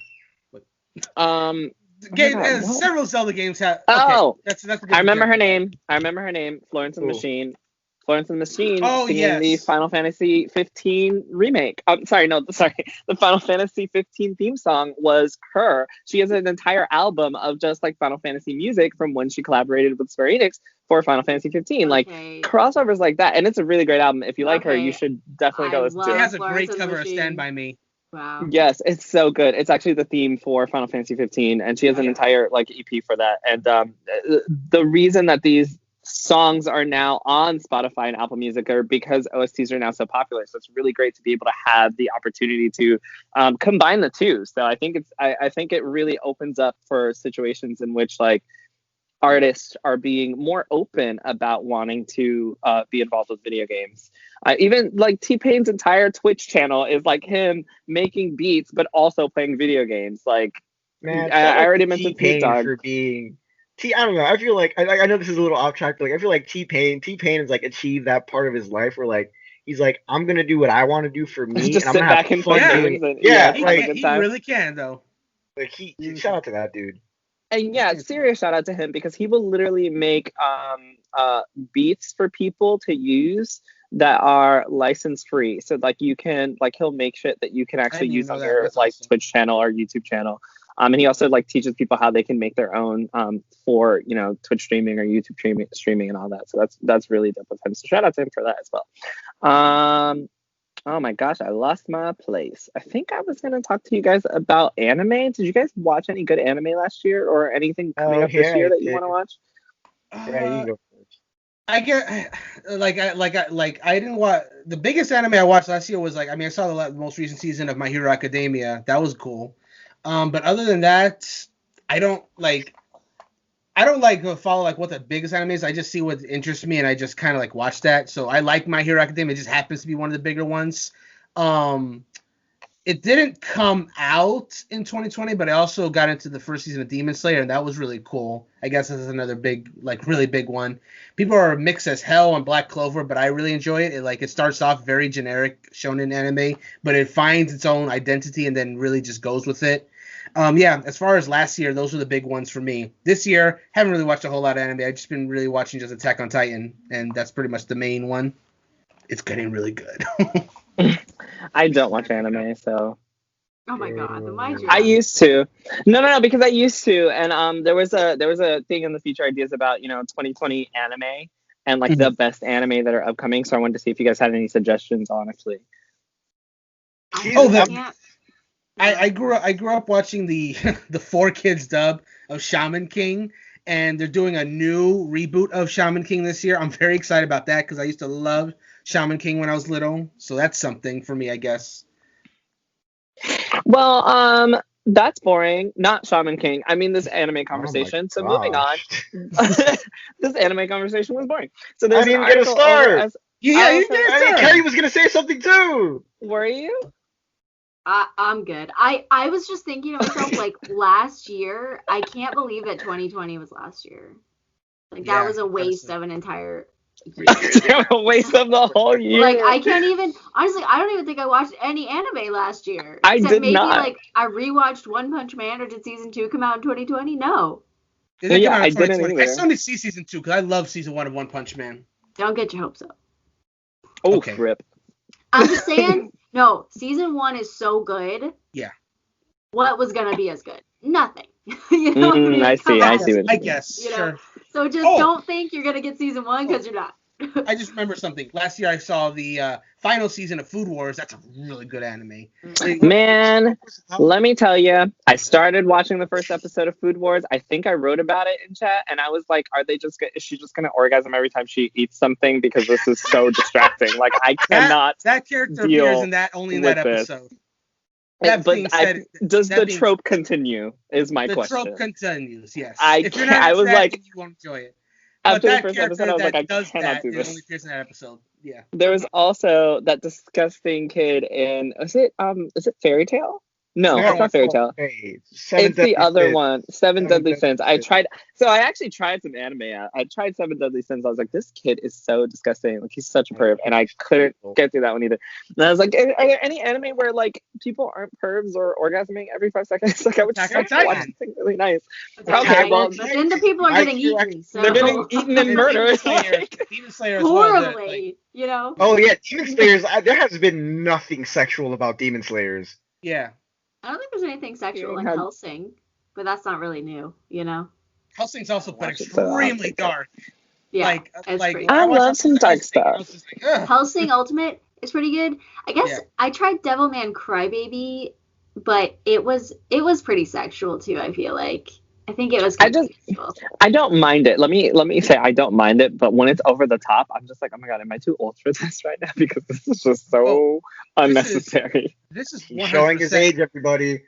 Game, several Zelda games have. Oh, that's I remember her name. Florence and the Machine. Florence and the Machine Oh, singing the yes. Final Fantasy 15 remake. The Final Fantasy 15 theme song was her. She has an entire album of just like Final Fantasy music from when she collaborated with Square Enix for Final Fantasy 15. Like crossovers like that, and it's a really great album. If you like her, you should definitely go listen to it. She has a great cover of Stand By Me. Wow. Yes, it's so good. It's actually the theme for Final Fantasy 15, and she has an entire like EP for that. And the reason that these songs are now on Spotify and Apple Music are because OSTs are now so popular. So it's really great to be able to have the opportunity to combine the two. So I think I think it really opens up for situations in which like artists are being more open about wanting to be involved with video games. Even like T-Pain's entire Twitch channel is like him making beats, but also playing video games. Like, man, I already mentioned T-Pain Dog for being I don't know. I feel like I know this is a little off track, but like I feel like T-Pain has like achieved that part of his life where like he's like, I'm gonna do what I want to do for me, just and I'm sit gonna back have and fun play doing games. it. And He really can though. Like shout out to that dude. And yeah, serious shout out to him because he will literally make beats for people to use that are license free. So like you can like he'll make shit that you can actually use on your like awesome. Twitch channel or YouTube channel. And he also like teaches people how they can make their own for Twitch streaming or YouTube streaming and all that. So that's really dope of him. So shout out to him for that as well. Oh my gosh, I lost my place. I think I was going to talk to you guys about anime. Did you guys watch any good anime last year or anything coming up this year that you want to watch? Yeah, you go first. I get I didn't watch the biggest anime I watched last year was I saw the most recent season of My Hero Academia. That was cool. But other than that, I don't follow what the biggest anime is. I just see what interests me and I just kind of watch that. So I like My Hero Academia. It just happens to be one of the bigger ones. It didn't come out in 2020, but I also got into the first season of Demon Slayer and that was really cool. I guess this is another big, really big one. People are mixed as hell on Black Clover, but I really enjoy it. It starts off very generic shonen anime, but it finds its own identity and then really just goes with it. As far as last year, those were the big ones for me. This year, haven't really watched a whole lot of anime. I've just been really watching just Attack on Titan, and that's pretty much the main one. It's getting really good. I don't watch anime, so. Oh my god, then why'd you? I used to. No, because I used to, and there was a thing in the future ideas about 2020 anime and the best anime that are upcoming. So I wanted to see if you guys had any suggestions, honestly. I grew up watching the 4Kids dub of Shaman King, and they're doing a new reboot of Shaman King this year. I'm very excited about that because I used to love Shaman King when I was little, so that's something for me, I guess. Well, that's boring. Not Shaman King. I mean this anime conversation. So moving on. This anime conversation was boring. So there's an article over you get a start. Kelly was gonna say something too. Were you? I'm good. I was just thinking to myself, last year, I can't believe that 2020 was last year. That was a waste of an entire year. A waste of the whole year. I can't even, honestly, I don't even think I watched any anime last year. I did maybe, not. I rewatched One Punch Man, or did season 2 come out in 2020? No. I didn't either. I still need to see season 2 because I love season 1 of One Punch Man. Don't get your hopes up. Oh, okay. Rip. I'm just saying, no, season 1 is so good. Yeah. What was going to be as good? Nothing. I see what you mean. I guess, sure. So just don't think you're going to get season 1 because you're not. I just remember something. Last year I saw the final season of Food Wars. That's a really good anime. Man, let me tell you, I started watching the first episode of Food Wars. I think I wrote about it in chat, and I was like, is she just going to orgasm every time she eats something? Because this is so distracting. I cannot that character appears in that episode. Does the trope continue? Is my question. The trope continues, yes. If you're not you won't enjoy it. After the first episode, I was like, I cannot do this. Only appears in that episode. Yeah. There was also that disgusting kid in is it Fairy Tail? No, it's not Fairy Tale. It's the other one, Seven Deadly Sins. I actually tried some anime out. I tried Seven Deadly Sins. I was like, this kid is so disgusting. Like, he's such a perv. And I couldn't get through that one either. And I was like, are there any anime where, like, people aren't pervs or orgasming every 5 seconds? Like, I would just watch something really nice. Okay, well, then the people are getting eaten. So. They're getting eaten and murdered. Demon Slayer horribly, you know? Oh, yeah, Demon Slayers. There has been nothing sexual about Demon Slayers. Yeah. I don't think there's anything sexual like Hellsing, but that's not really new, you know? Hellsing's also been extremely dark. Yeah, I love some dark stuff. Hellsing Ultimate is pretty good. I guess I tried Devilman Crybaby, but it was pretty sexual too, I feel like. I think it was I don't mind it. Let me say I don't mind it, but when it's over the top, I'm just like, oh my god, am I too old for this right now? Because this is just so unnecessary. This is showing his age, everybody.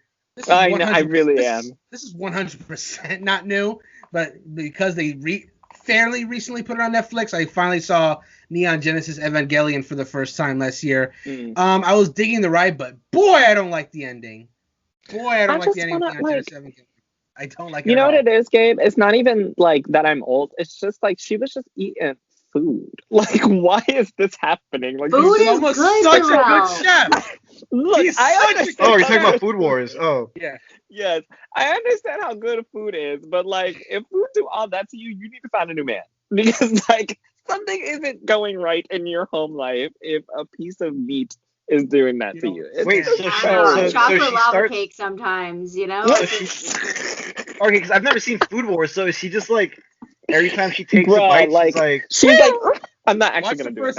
I know, I really am. This is 100% not new, but because they fairly recently put it on Netflix, I finally saw Neon Genesis Evangelion for the first time last year. I was digging the ride, but boy, I don't like the ending. I don't like the ending of Neon Genesis Evangelion. I don't like it. You know what it is, Gabe? It's not even like that I'm old. It's just like she was just eating food. Like, why is this happening? Like, food is good, such a good chef. Look, you're talking about Food Wars. Oh, yeah. Yes, I understand how good food is, but like, if food do all that to you, you need to find a new man because like something isn't going right in your home life if a piece of meat is doing that to you. Chocolate lava cake sometimes, you know? Okay, because I've never seen Food Wars, so is she just like, every time she takes a bite, she's like, I'm not actually going to do it.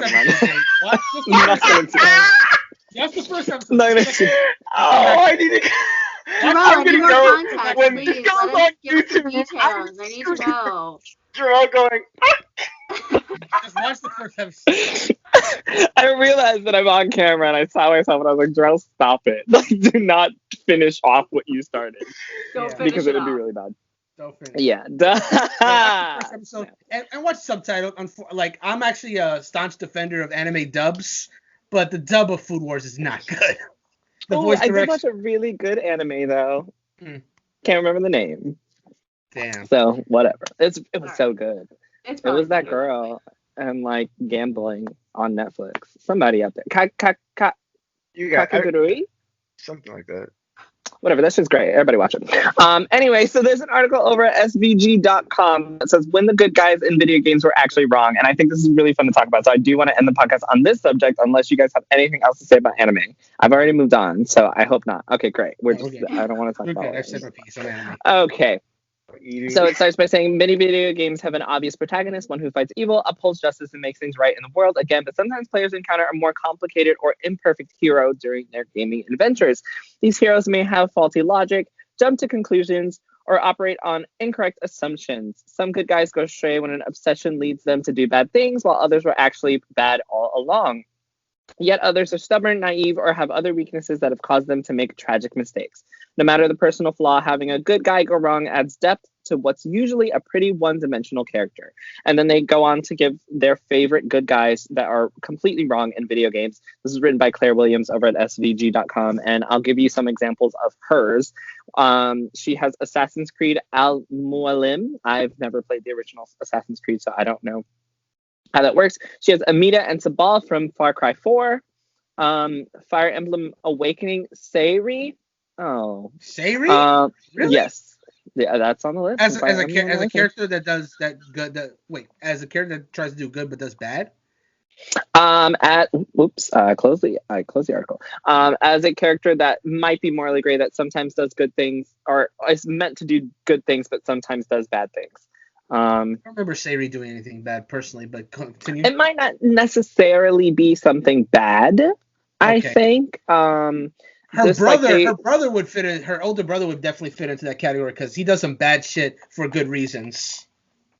Watch the first episode. I need to... I'm going to go contact, when please. Let us get some details. I need to know. Jerel going... Just watch the first episode. I realized that I'm on camera and I saw myself and I was like, Jerel, stop it. Like, do not finish off what you started. Because it would be really bad. Don't finish. Yeah. Watch the first episode and watch subtitled. Like, I'm actually a staunch defender of anime dubs, but the dub of Food Wars is not good. I did watch a really good anime though. Can't remember the name. Damn. So whatever. It was so good. It was that girl and like gambling on Netflix. Somebody out there. Kakagurui? Something like that. Whatever, that's just great. Everybody watch it. Anyway, so there's an article over at svg.com that says when the good guys in video games were actually wrong. And I think this is really fun to talk about. So I do want to end the podcast on this subject unless you guys have anything else to say about anime. I've already moved on, so I hope not. Okay, great. I don't want to talk about it. I've said my piece on anime. Okay. So it starts by saying many video games have an obvious protagonist, one who fights evil, upholds justice, and makes things right in the world again, but sometimes players encounter a more complicated or imperfect hero during their gaming adventures. These heroes may have faulty logic, jump to conclusions, or operate on incorrect assumptions. Some good guys go astray when an obsession leads them to do bad things, while others were actually bad all along. Yet others are stubborn, naive, or have other weaknesses that have caused them to make tragic mistakes. No matter the personal flaw, having a good guy go wrong adds depth to what's usually a pretty one-dimensional character. And then they go on to give their favorite good guys that are completely wrong in video games. This is written by Claire Williams over at svg.com, and I'll give you some examples of hers. She has Assassin's Creed Al-Mualim. I've never played the original Assassin's Creed, so I don't know how that works. She has Amida and Sabal from Far Cry 4. Fire Emblem Awakening Sayri. Oh. Sayri? Really? Yes. Yeah, that's on the list. As a character that does that good. As a character that tries to do good but does bad. I closed the article. As a character that might be morally gray, that sometimes does good things, or is meant to do good things, but sometimes does bad things. I don't remember Sayri doing anything bad personally, but continue. It might not necessarily be something bad. I think. Her brother would fit in. Her older brother would definitely fit into that category because he does some bad shit for good reasons.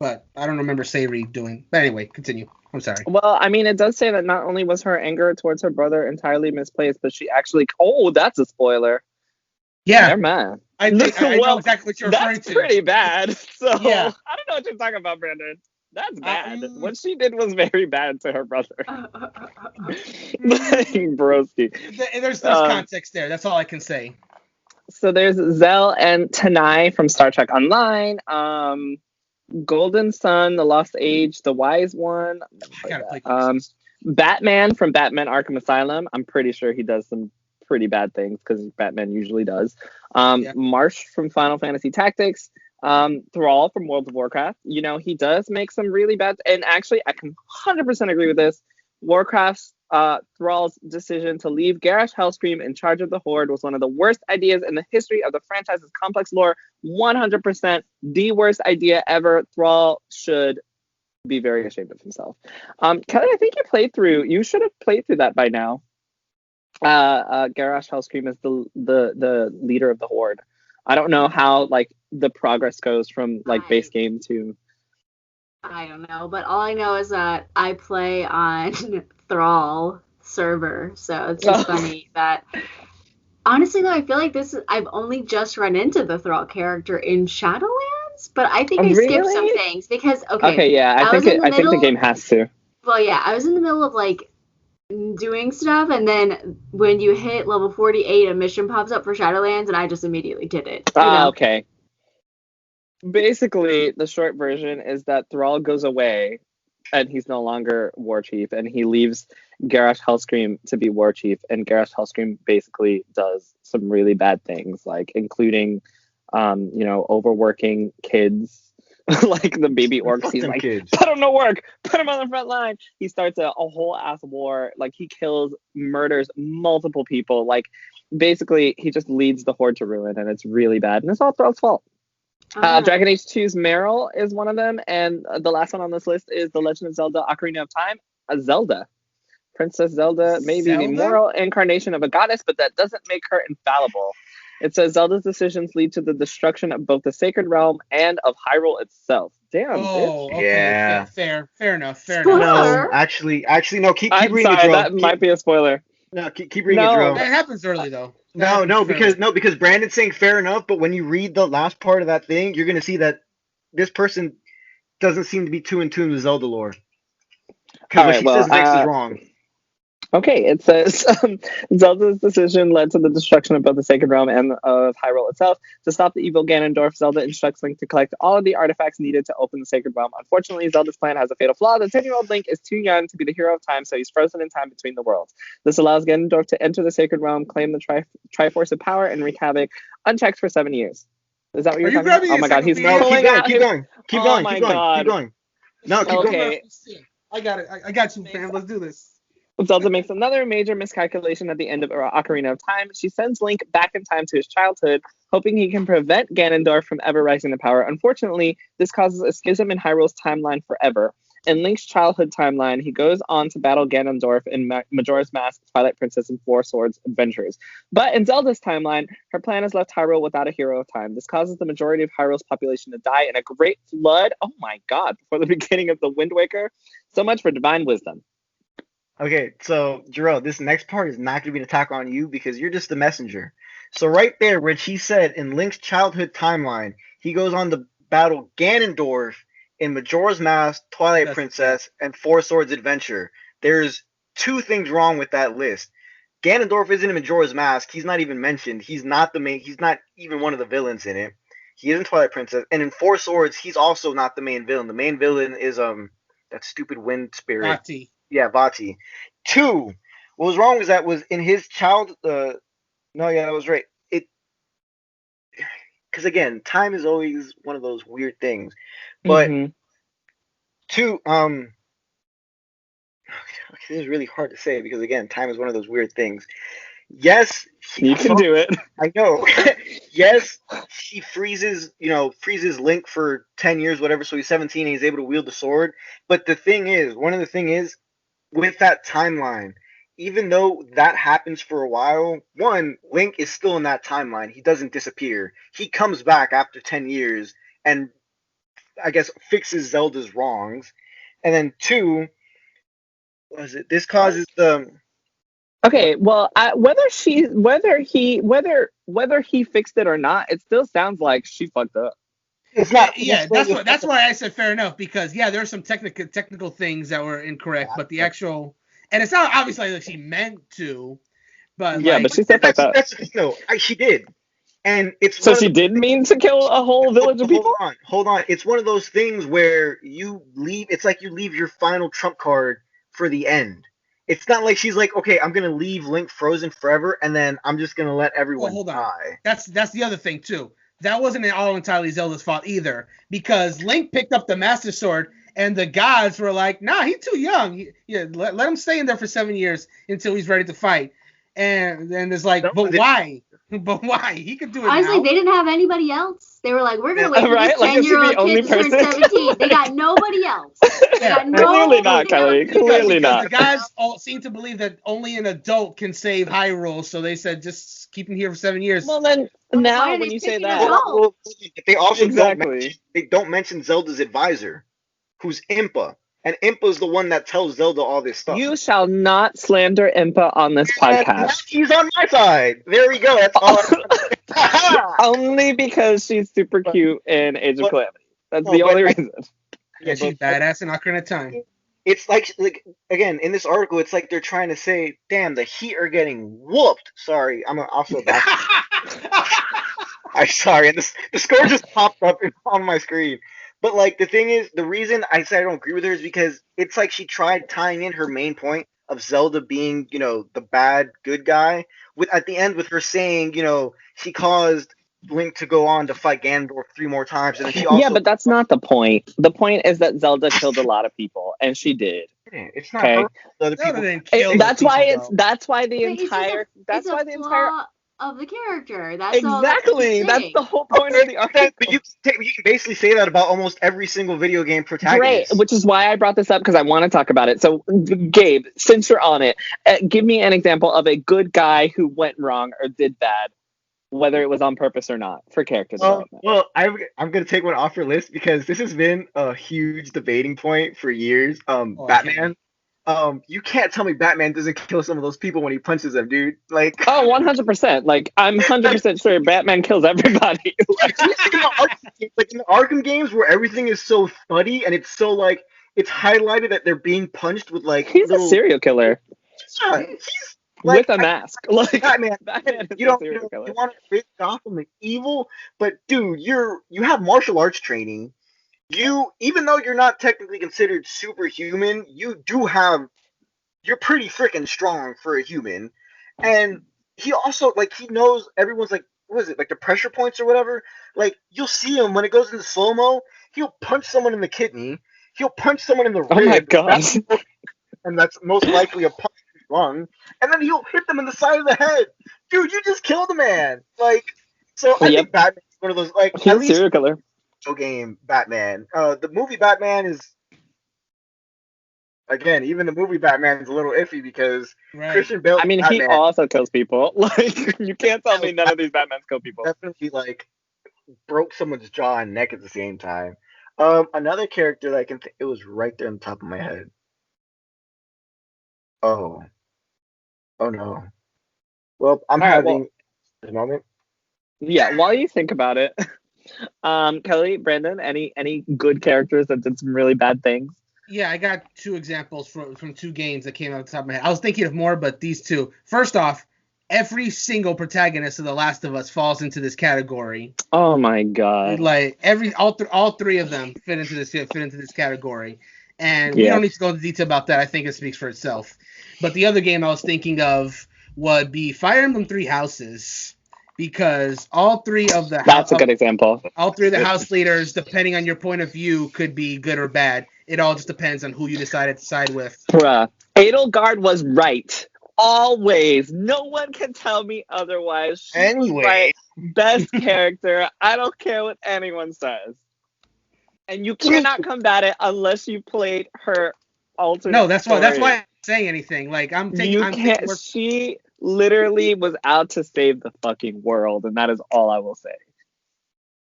But I don't remember Sayri doing. But anyway, continue. I'm sorry. Well, I mean, it does say that not only was her anger towards her brother entirely misplaced, but she actually. Oh, that's a spoiler. Yeah. Never mind. I know exactly what you're referring to. That's pretty bad. So yeah. I don't know what you're talking about, Brandon. That's bad. What she did was very bad to her brother. Broski. There's context there. That's all I can say. So there's Zell and Tanai from Star Trek Online. Golden Sun, The Lost Age, The Wise One. I gotta play Batman from Batman Arkham Asylum. I'm pretty sure he does some pretty bad things because Batman usually does. Marsh from Final Fantasy Tactics. Thrall from World of Warcraft. You know, he does make some really bad, and actually I can 100% agree with this. Warcraft's Thrall's decision to leave Garrosh Hellscream in charge of the Horde was one of the worst ideas in the history of the franchise's complex lore. 100% the worst idea ever. Thrall should be very ashamed of himself. Kellie, I think you should have played through that by now. Garrosh Hellscream is the leader of the Horde. I don't know how like the progress goes from like base game to. I don't know, but all I know is that I play on Thrall server, so it's just funny that. Honestly, though, I feel like I've only just run into the Thrall character in Shadowlands, but I think I skipped some things because I think the game has to. Well, yeah, I was in the middle of like doing stuff, and then when you hit level 48, a mission pops up for Shadowlands, and I just immediately did it. Okay. Basically, the short version is that Thrall goes away, and he's no longer war chief, and he leaves Garrosh Hellscream to be war chief, and Garrosh Hellscream basically does some really bad things, like including, overworking kids. Like the baby orcs, he's like, kids. Put him to work, put him on the front line. He starts a whole ass war. Like he murders multiple people. Like basically, he just leads the Horde to ruin, and it's really bad. And it's all Thrall's fault. Dragon Age 2's Meryl is one of them, and the last one on this list is The Legend of Zelda: Ocarina of Time. Zelda, Princess Zelda, maybe the moral incarnation of a goddess, but that doesn't make her infallible. It says Zelda's decisions lead to the destruction of both the Sacred Realm and of Hyrule itself. Damn. Oh, okay. Yeah. Fair enough. No, actually, no. Keep reading it, Jerel. That might be a spoiler. No, keep reading it, Jerel. That happens early though. Because Brandon's saying fair enough, but when you read the last part of that thing, you're gonna see that this person doesn't seem to be too in tune with Zelda lore. Because what she says next is wrong. Okay, it says Zelda's decision led to the destruction of both the Sacred Realm and of Hyrule itself. To stop the evil Ganondorf, Zelda instructs Link to collect all of the artifacts needed to open the Sacred Realm. Unfortunately, Zelda's plan has a fatal flaw. The 10-year-old Link is too young to be the hero of time, so he's frozen in time between the worlds. This allows Ganondorf to enter the Sacred Realm, claim the Triforce of Power, and wreak havoc unchecked for 7 years. Is that what you're talking about? Oh my god, he's pulling out. Keep going. Keep going. No, keep going. I got it. I got you, fam. Let's do this. Zelda makes another major miscalculation at the end of Ocarina of Time. She sends Link back in time to his childhood, hoping he can prevent Ganondorf from ever rising to power. Unfortunately, this causes a schism in Hyrule's timeline forever. In Link's childhood timeline, he goes on to battle Ganondorf in Majora's Mask, Twilight Princess, and Four Swords Adventures. But in Zelda's timeline, her plan has left Hyrule without a hero of time. This causes the majority of Hyrule's population to die in a great flood. Oh my god, before the beginning of the Wind Waker. So much for divine wisdom. Okay, so Jerel, this next part is not going to be an attack on you because you're just the messenger. So right there, which he said in Link's childhood timeline, he goes on to battle Ganondorf in Majora's Mask, Twilight Princess, and Four Swords Adventure. There's two things wrong with that list. Ganondorf isn't in Majora's Mask. He's not even mentioned. He's not even one of the villains in it. He is in Twilight Princess, and in Four Swords, he's also not the main villain. The main villain is that stupid wind spirit. Vati. Yeah, Vati. 2. What was wrong was in his that was right. Because again, time is always one of those weird things. But 2, this is really hard to say because again, time is one of those weird things. Yes, you can do it. I know. Yes, she freezes Link for 10 years, whatever, so he's 17 and he's able to wield the sword. But one of the thing is, with that timeline, even though that happens for a while, Link is still in that timeline. He doesn't disappear. He comes back after 10 years and, I guess, fixes Zelda's wrongs. And then 2, this causes the... Okay, well, whether he fixed it or not, it still sounds like she fucked up. It's not. Yeah, that's why I said fair enough because there are some technical things that were incorrect, but the actual and it's not obviously like she meant to, but yeah, but she said that. No, she did, And it's so she did mean to kill a whole village of people? Hold on. It's one of those things where you leave. It's like you leave your final trump card for the end. It's not like she's like, okay, I'm gonna leave Link frozen forever, and then I'm just gonna let everyone die. That's the other thing too. That wasn't all entirely Zelda's fault either, because Link picked up the Master Sword, and the gods were like, nah, he's too young. Let him stay in there for 7 years until he's ready to fight. And then it's like, but why? But why? He could do it Honestly, now. they didn't have anybody else. They were like, we're going to wait for Right? this Like, this should be 10-year-old only kid to turn person. 17. They got nobody else. They got Clearly not, Kelly. else. Clearly not. The guys all seem to believe that only an adult can save Hyrule, so they said just keep him here for 7 years. Well, then, now when you say that... Well, they also exactly. don't mention Zelda's advisor, who's Impa. And Impa's the one that tells Zelda all this stuff. You shall not slander Impa on this podcast. He's on my side. There we go. That's all. Only because she's super cute in Age of Calamity. That's the only reason. Yeah, she's badass in Ocarina of Time. It's like again in this article, it's like they're trying to say, "Damn, the Heat are getting whooped." Sorry, I'm also back. I'm sorry, and the score just popped up on my screen. But like the thing is, the reason I said I don't agree with her is because it's like she tried tying in her main point of Zelda being, the bad good guy at the end with her saying, she caused Link to go on to fight Ganondorf 3 more times, and then she also. Yeah, but that's not the point. The point is that Zelda killed a lot of people, and she did. It's not her. Other people. That's why the It's entire. That's why the entire. Of the character. That's exactly. That's the whole point of the article. But you can basically say that about almost every single video game protagonist. Great, which is why I brought this up, because I want to talk about it. So, Gabe, since you're on it, give me an example of a good guy who went wrong or did bad, whether it was on purpose or not, for character development. Well, I'm going to take one off your list because this has been a huge debating point for years. Batman. You can't tell me Batman doesn't kill some of those people when he punches them, dude. Like, 100%. Like, I'm 100% sure Batman kills everybody. like in the Arkham games where everything is so thuddy and it's so like it's highlighted that they're being punched with like he's a serial killer. Yeah, he's like, with a mask. Like Batman. You want to rid Gotham of evil, but dude, you have martial arts training. Even though you're not technically considered superhuman, you're pretty freaking strong for a human. And he also, he knows everyone's, what is it, the pressure points or whatever? You'll see him when it goes into slow-mo, he'll punch someone in the kidney, he'll punch someone in the rib. Oh my gosh. And that's most likely a punch in the lung. And then he'll hit them in the side of the head. Dude, you just killed a man. I think Batman's one of those, he's a serial killer. Game Batman. The movie Batman is even the movie Batman is a little iffy because Christian Bale. I mean, Batman, he also kills people. You can't tell me none of these Batmans kill people. Definitely broke someone's jaw and neck at the same time. Another character that I can it was right there on the top of my head. Oh no. Well, I'm having a moment. Yeah, while you think about it. Kelly, Brandon, any good characters that did some really bad things? Yeah, I got 2 examples from 2 games that came out of the top of my head. I was thinking of more, but these 2. First off, every single protagonist of The Last of Us falls into this category. Oh my god! All 3 of them fit into this category, and we don't need to go into detail about that. I think it speaks for itself. But the other game I was thinking of would be Fire Emblem 3 Houses. Because all 3 of the That's a good example. All 3 of the house leaders, depending on your point of view, could be good or bad. It all just depends on who you decided to side with. Bruh. Edelgard was right. Always. No one can tell me otherwise. Anyway. Right. Best character. I don't care what anyone says. And you cannot combat it unless you played her alternate No, that's why story. I'm not saying anything. She literally was out to save the fucking world, and that is all I will say.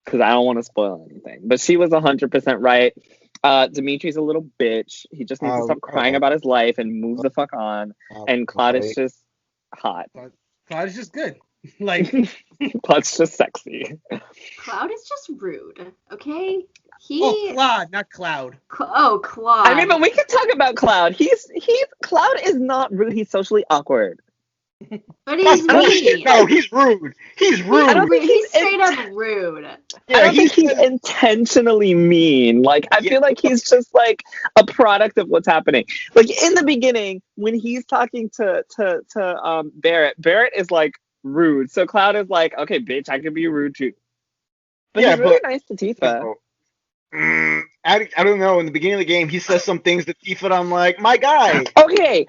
Because I don't want to spoil anything. But she was 100% right. Dimitri's a little bitch. He just needs to stop crying about his life and move the fuck on. And Claude is just hot. Claude is just good. Claude's just sexy. Cloud is just rude, okay? Claude, not Cloud. Claude. I mean, but we can talk about Cloud. Cloud is not rude. He's socially awkward. But he's mean. No, he's rude. He's rude. I don't think He's straight up rude. I don't think he's intentionally mean. Like, I feel like he's just like a product of what's happening. Like in the beginning, when he's talking to Barrett is like rude. So Cloud is like, okay, bitch, I can be rude too. But he's really nice to Tifa. I don't know. In the beginning of the game, he says some things to Tifa, and I'm like, my guy. Okay.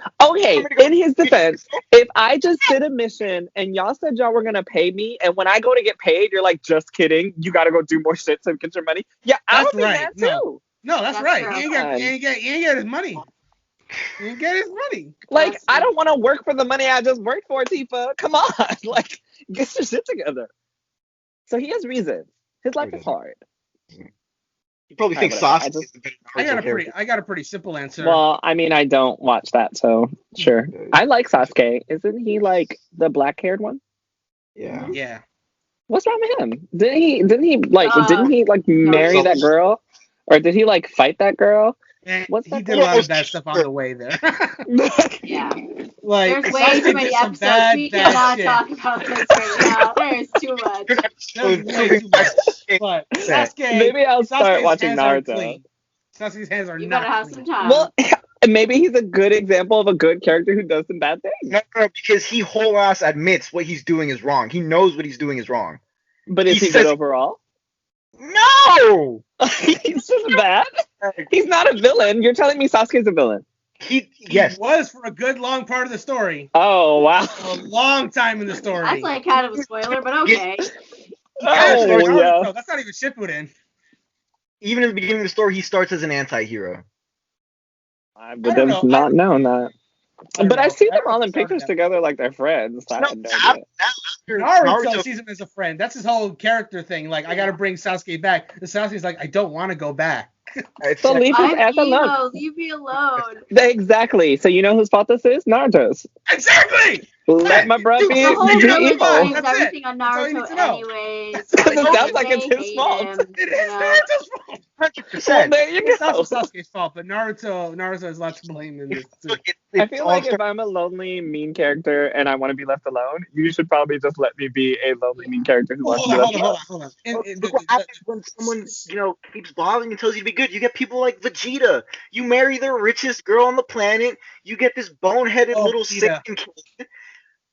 In his defense, if I just did a mission and y'all said y'all were gonna pay me, and when I go to get paid, you're like, just kidding, you gotta go do more shit to get your money. Yeah, I would be mad too. No, that's right. He ain't get his money. He ain't get his money. Like, I don't want to work for the money I just worked for, Tifa. Come on, like, get your shit together. So he has reasons. His life is hard. You probably think Sasuke is the better I got a pretty simple answer. Well, I mean, I don't watch that, so sure. I like Sasuke. Isn't he like the black-haired one? Yeah. Yeah. What's wrong with him? Didn't he marry that girl? Or did he like fight that girl? What's that? He did a lot of bad stuff on the way there. Yeah. Like, there's way too many episodes. We cannot talk about this right now. There's too much. There's way too much. But Sasuke, maybe I'll start watching Naruto. Sasuke's hands are you not gotta have clean. some time. Well, maybe he's a good example of a good character who does some bad things. No, because he whole ass admits what he's doing is wrong. He knows what he's doing is wrong. But is he good overall? No! He's just bad? He's not a villain. You're telling me Sasuke's a villain? He was for a good long part of the story. Oh, wow. A long time in the story. That's like kind of a spoiler, but okay. Yeah. That's not even Shippuden. Even in the beginning of the story, he starts as an anti-hero. I would have not known that. But I see them all in pictures together like they're friends. Naruto sees him as a friend. That's his whole character thing. Like, I gotta bring Sasuke back. The Sasuke's like, I don't want to go back. So leave his ass alone. Leave me alone. Exactly. So you know whose fault this is? Naruto's. Exactly. Let my brother be evil. That's everything on Naruto anyways. Because it sounds like it's his fault. It is Naruto's fault. 100%. Well, there you go. It's also Sasuke's fault, but Naruto has lots to blame in this too. I feel like if I'm a lonely, mean character and I want to be left alone, you should probably just let me be a lonely, mean character who wants to be left alone. Hold on. Look what happens when someone, keeps bothering and tells you to be good. You get people like Vegeta. You marry the richest girl on the planet. You get this boneheaded little sick kid.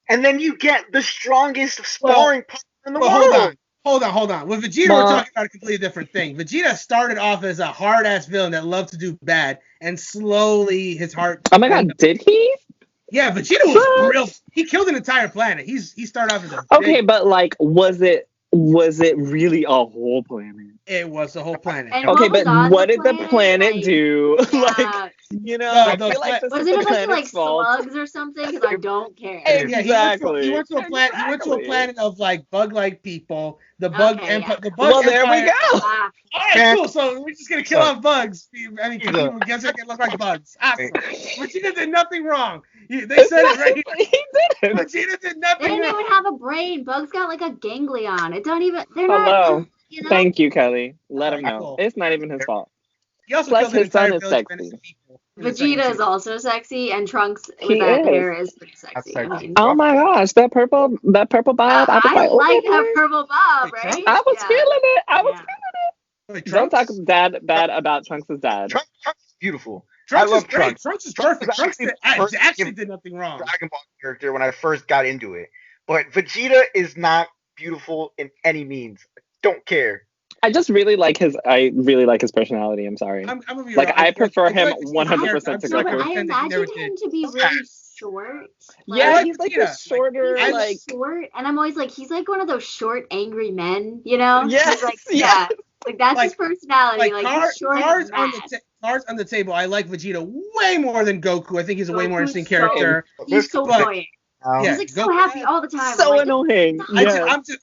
And then you get the strongest sparring partner in the world. Hold on. With Vegeta, we're talking about a completely different thing. Vegeta started off as a hard-ass villain that loved to do bad, and slowly his heart... Oh my god, did he? Yeah, Vegeta was real... He killed an entire planet. He started off as a... Okay, but like, was it really a whole planet? It was the whole planet. And okay, but what did the planet like, do? Yeah. Like, I feel like this was is it the a bunch of like fault. slugs or something? Because I don't care. Exactly. He went to a planet. He went to a planet of like bug-like people. The bug empire. The bug well, there empire. we go. All right, cool. So we're just gonna kill off bugs. I mean, people guess it can look like bugs. Awesome. Vegeta did nothing wrong. They said it right. He didn't. Vegeta did nothing They didn't wrong. even have a brain. Bugs got like a ganglion. It don't even. They're Hello. not. You know? Thank you, Kelly. Let him know. Cool. It's not even his fault. He also Plus, killed an his son entire is village of sexy. innocent people. Vegeta is also sexy, and Trunks He with that is. hair is pretty sexy. That's I mean, Oh my gosh, that purple bob. I like that okay. purple bob, right? I was Yeah. feeling it. I was Yeah. feeling Wait, it. Don't Trunks? talk bad about Trunks' dad. Trunks is beautiful. Trunks I love is great. Trunks. Trunks is perfect. Trunks Trunks actually did nothing wrong. Dragon Ball character when I first got into it. But Vegeta is not beautiful in any means. Don't care. I just really like his personality. I'm sorry. I'm gonna be Like, real. I prefer him like 100% to No, Goku. but I imagined him to be really short. Yeah, like he's like Vegeta. a shorter, He's like short, and I'm always like, he's like one of those short, angry men, you know? Yes, He's like, yes. yeah, like that's Like- his personality. Like, he's short cards and on mad. cards on the table. I like Vegeta way more than Goku. I think he's a way more Goku's interesting so- character. He's so But- annoying. Yeah, He's like so Goku- happy all the time. so like, annoying.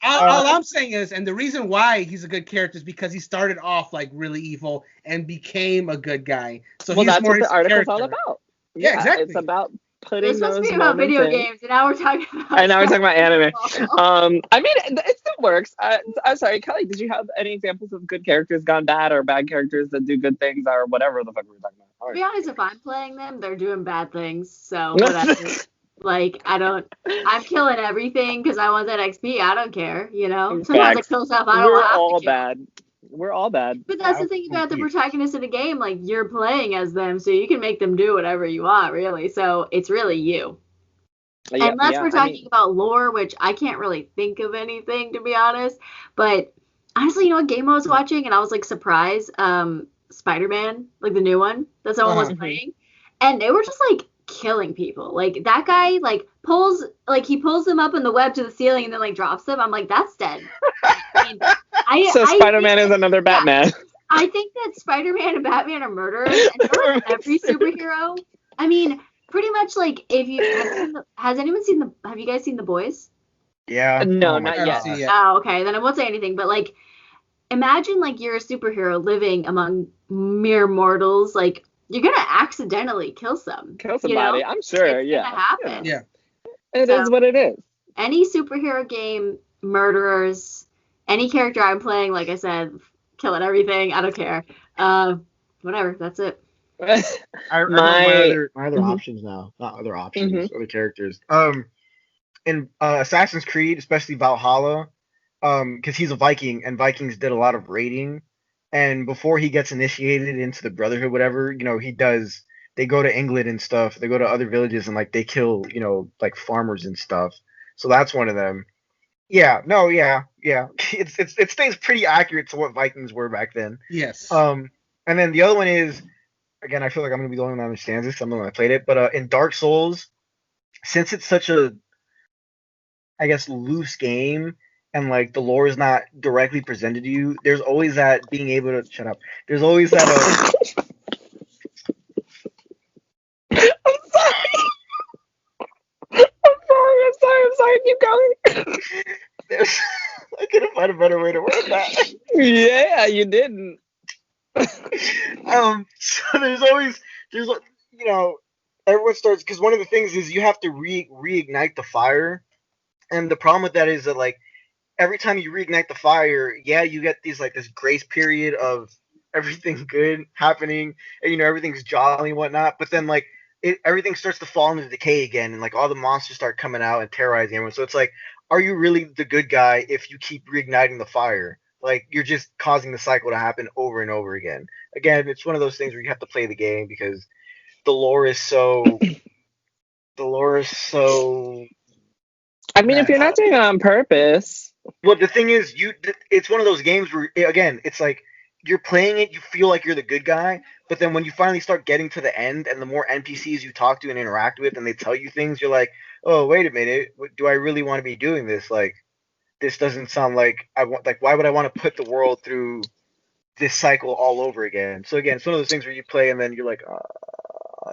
All I'm saying is, and the reason why he's a good character is because he started off like really evil and became a good guy. So well, he's that's more what the article's character. all about. Yeah, exactly. It's about We're putting supposed to those be about moments video in. games, and now we're talking about. And now we're talking about anime. anime. I mean, it still works. I'm sorry, Kelly. Did you have any examples of good characters gone bad, or bad characters that do good things, or whatever the fuck we were talking about? All To be right. honest, if I'm playing them, they're doing bad things. So whatever. Like, I'm killing everything because I want that XP. I don't care, you know? Sometimes I Facts. kill stuff I don't have to kill. Bad. We're all bad. But that's the thing about the protagonist in a game. Like, you're playing as them, so you can make them do whatever you want, really. So it's really you. Yeah, Unless we're talking about lore, which I can't really think of anything, to be honest. But honestly, you know what game I was watching? And I was, like, surprised. Spider-Man, like the new one that someone was playing. And they were just, like, killing people. Like, that guy, like, he pulls them up in the web to the ceiling and then, like, drops them. I'm like, that's dead. I mean, so Spider-Man is another Batman. I think that Spider-Man and Batman are murderers, and they're like every superhero. I mean, pretty much, like, if you have you guys seen The Boys? Yeah. No, not yet. Oh, okay. Then I won't say anything. But, like, imagine, like, you're a superhero living among mere mortals. Like, you're gonna accidentally kill somebody. You know? I'm sure. It's gonna happen. Yeah. It is what it is. Any superhero game, murderers. Any character I'm playing, like I said, killing everything. I don't care. Whatever. That's it. I remember my other options now. Not other options. Other characters. In Assassin's Creed, especially Valhalla, because he's a Viking, and Vikings did a lot of raiding. And before he gets initiated into the Brotherhood, whatever, you know, they go to England and stuff. They go to other villages and, like, they kill, you know, like, farmers and stuff. So that's one of them. Yeah, no, yeah. It stays pretty accurate to what Vikings were back then. Yes. And then the other one is, again, I feel like I'm gonna be the only one that understands this. I'm the one that played it, but in Dark Souls, since it's such a, I guess, loose game, and, like, the lore is not directly presented to you, there's always that being able to shut up. There's always that. I'm sorry. Keep going. I couldn't find a better way to word that. Yeah, you didn't. So there's you know, everyone starts, because one of the things is you have to reignite the fire, and the problem with that is that, like, every time you reignite the fire, you get these, like, this grace period of everything good happening, and, you know, everything's jolly and whatnot, but then, like, everything starts to fall into decay again, and, like, all the monsters start coming out and terrorizing everyone. So it's like, are you really the good guy if you keep reigniting the fire? Like, you're just causing the cycle to happen over and over again. Again, it's one of those things where you have to play the game because the lore is so. I mean, if you're not doing it on purpose. Well, the thing is, it's one of those games where, again, it's like you're playing it, you feel like you're the good guy, but then when you finally start getting to the end, and the more NPCs you talk to and interact with, and they tell you things, you're like, oh, wait a minute, do I really want to be doing this? Like, this doesn't sound like I want. Like, why would I want to put the world through this cycle all over again? So again, it's one of those things where you play and then you're like,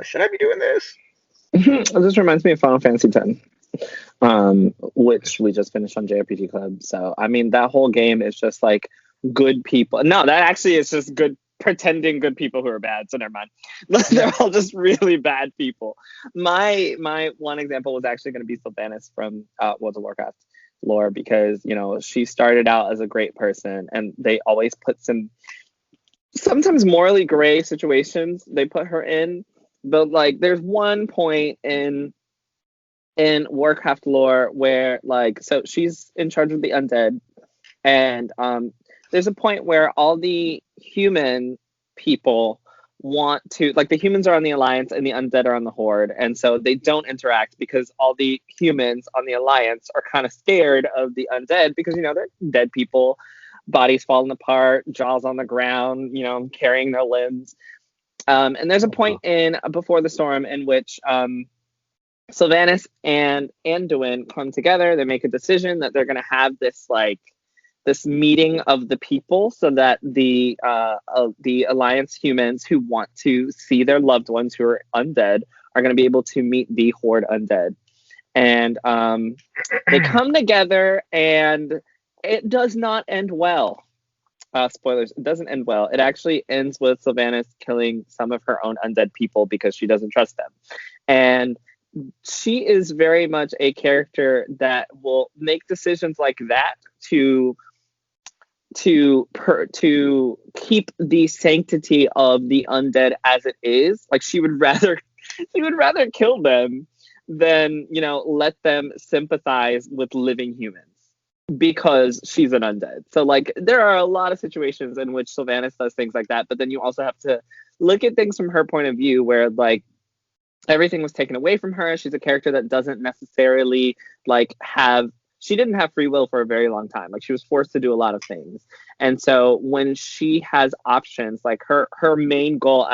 should I be doing this? This reminds me of Final Fantasy X, which we just finished on JRPG Club. So I mean, that whole game is just like good people. No, that actually is just good, pretending good people who are bad. So never mind. They're all just really bad people. My one example was actually going to be Sylvanas from World of Warcraft lore, because, you know, she started out as a great person, and they always put some sometimes morally gray situations they put her in. But, like, there's one point in Warcraft lore where, like, so she's in charge of the undead, and there's a point where all the human people want to, like, the humans are on the Alliance and the undead are on the Horde, and so they don't interact because all the humans on the Alliance are kind of scared of the undead because, you know, they're dead people, bodies falling apart, jaws on the ground, you know, carrying their limbs. And there's a point in Before the Storm in which Sylvanas and Anduin come together. They make a decision that they're going to have this, like, this meeting of the people so that the Alliance humans who want to see their loved ones who are undead are going to be able to meet the Horde undead. And they come together, and it does not end well. Spoilers, it doesn't end well. It actually ends with Sylvanas killing some of her own undead people because she doesn't trust them. And she is very much a character that will make decisions like that to keep the sanctity of the undead as it is. Like, she would rather kill them then, let them sympathize with living humans because she's an undead. So, like, there are a lot of situations in which Sylvanas does things like that, but then you also have to look at things from her point of view where, like, everything was taken away from her. She's a character that doesn't necessarily, like, she didn't have free will for a very long time. Like, she was forced to do a lot of things. And so when she has options, like, her main goal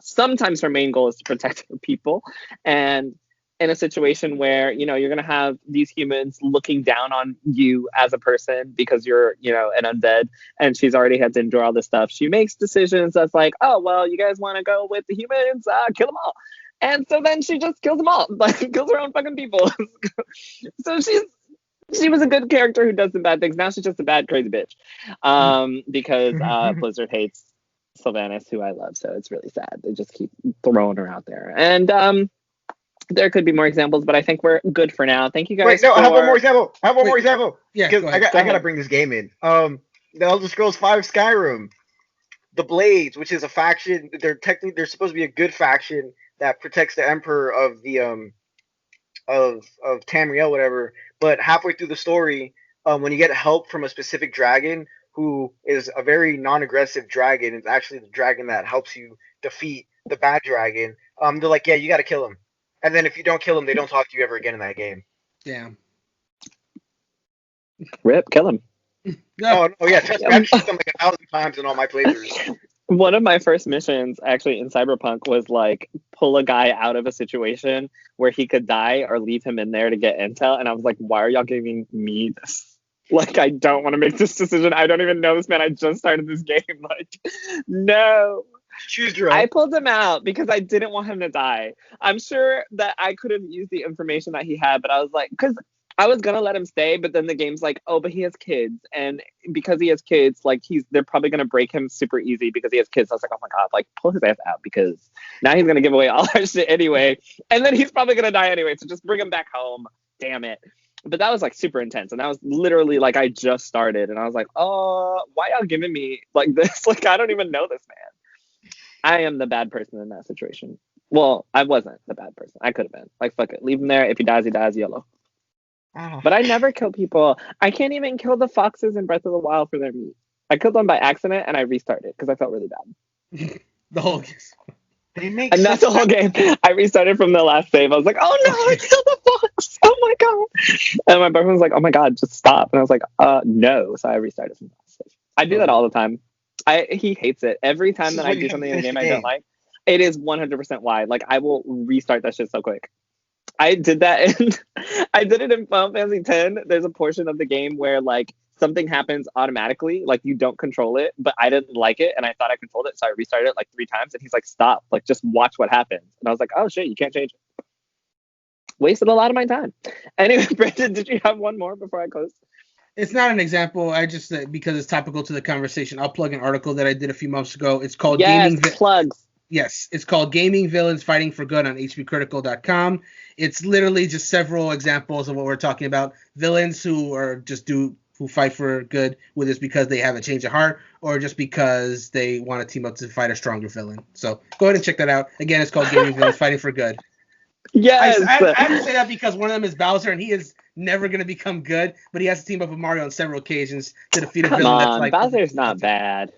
sometimes her main goal is to protect her people. And in a situation where, you're going to have these humans looking down on you as a person because you're, an undead, and she's already had to endure all this stuff. She makes decisions that's like, oh, well, you guys want to go with the humans? Kill them all. And so then she just kills them all, like, kills her own fucking people. So she was a good character who does some bad things. Now she's just a bad, crazy bitch. Because Blizzard hates Sylvanas, who I love. So it's really sad. They just keep throwing her out there. And there could be more examples, but I think we're good for now. Thank you guys. Wait, no, I have one more example. Yeah, because I gotta bring this game in. The Elder Scrolls V Skyrim, the Blades, which is a faction. They're supposed to be a good faction that protects the Emperor of the of Tamriel, whatever. But halfway through the story, when you get help from a specific dragon who is a very non-aggressive dragon, it's actually the dragon that helps you defeat the bad dragon. They're like, yeah, you got to kill him. And then if you don't kill him, they don't talk to you ever again in that game. Damn. Rip, kill him. No. Oh yeah, I've shot them like 1,000 times in all my playthroughs. One of my first missions, actually, in Cyberpunk was, like, pull a guy out of a situation where he could die or leave him in there to get intel. And I was like, why are y'all giving me this? Like, I don't want to make this decision. I don't even know this man. I just started this game. Like, no. Choose Jerel. I pulled him out because I didn't want him to die. I'm sure that I could have used the information that he had, but I was like, because I was gonna let him stay, but then the game's like, oh, but he has kids, and because he has kids, like, they're probably gonna break him super easy because he has kids. So I was like, oh my god, like, pull his ass out because now he's gonna give away all our shit anyway, and then he's probably gonna die anyway. So just bring him back home. Damn it. But that was, like, super intense, and that was literally, like, I just started, and I was like, oh, why y'all giving me like this? Like, I don't even know this man. I am the bad person in that situation. Well, I wasn't the bad person. I could have been. Like, fuck it. Leave him there. If he dies, YOLO. Oh. But I never kill people. I can't even kill the foxes in Breath of the Wild for their meat. I killed them by accident, and I restarted because I felt really bad. The whole game. And that's the whole game. I restarted from the last save. I was like, oh no, I killed the fox. Oh my god. And my boyfriend was like, oh my god, just stop. And I was like, no. So I restarted from the last save. I do that all the time. He hates it. Every time that I do something in the game I don't like, it is 100% why. Like, I will restart that shit so quick. I did that I did it in Final Fantasy X. There's a portion of the game where, like, something happens automatically, like, you don't control it, but I didn't like it and I thought I controlled it, so I restarted it like 3 times, and he's like, stop, like, just watch what happens. And I was like, oh shit, you can't change it. Wasted a lot of my time. Anyway, Brendan, did you have one more before I close? It's not an example. I just, because it's topical to the conversation, I'll plug an article that I did a few months ago. It's called plugs. Yes, it's called Gaming Villains Fighting for Good on HPCritical.com. It's literally just several examples of what we're talking about. Villains who fight for good, whether it's because they have a change of heart or just because they want to team up to fight a stronger villain. So go ahead and check that out. Again, it's called Gaming Villains Fighting for Good. Yes. I have to say that because one of them is Bowser, and he is never going to become good, but he has to team up with Mario on several occasions to defeat a villain that's like... Bowser's not bad.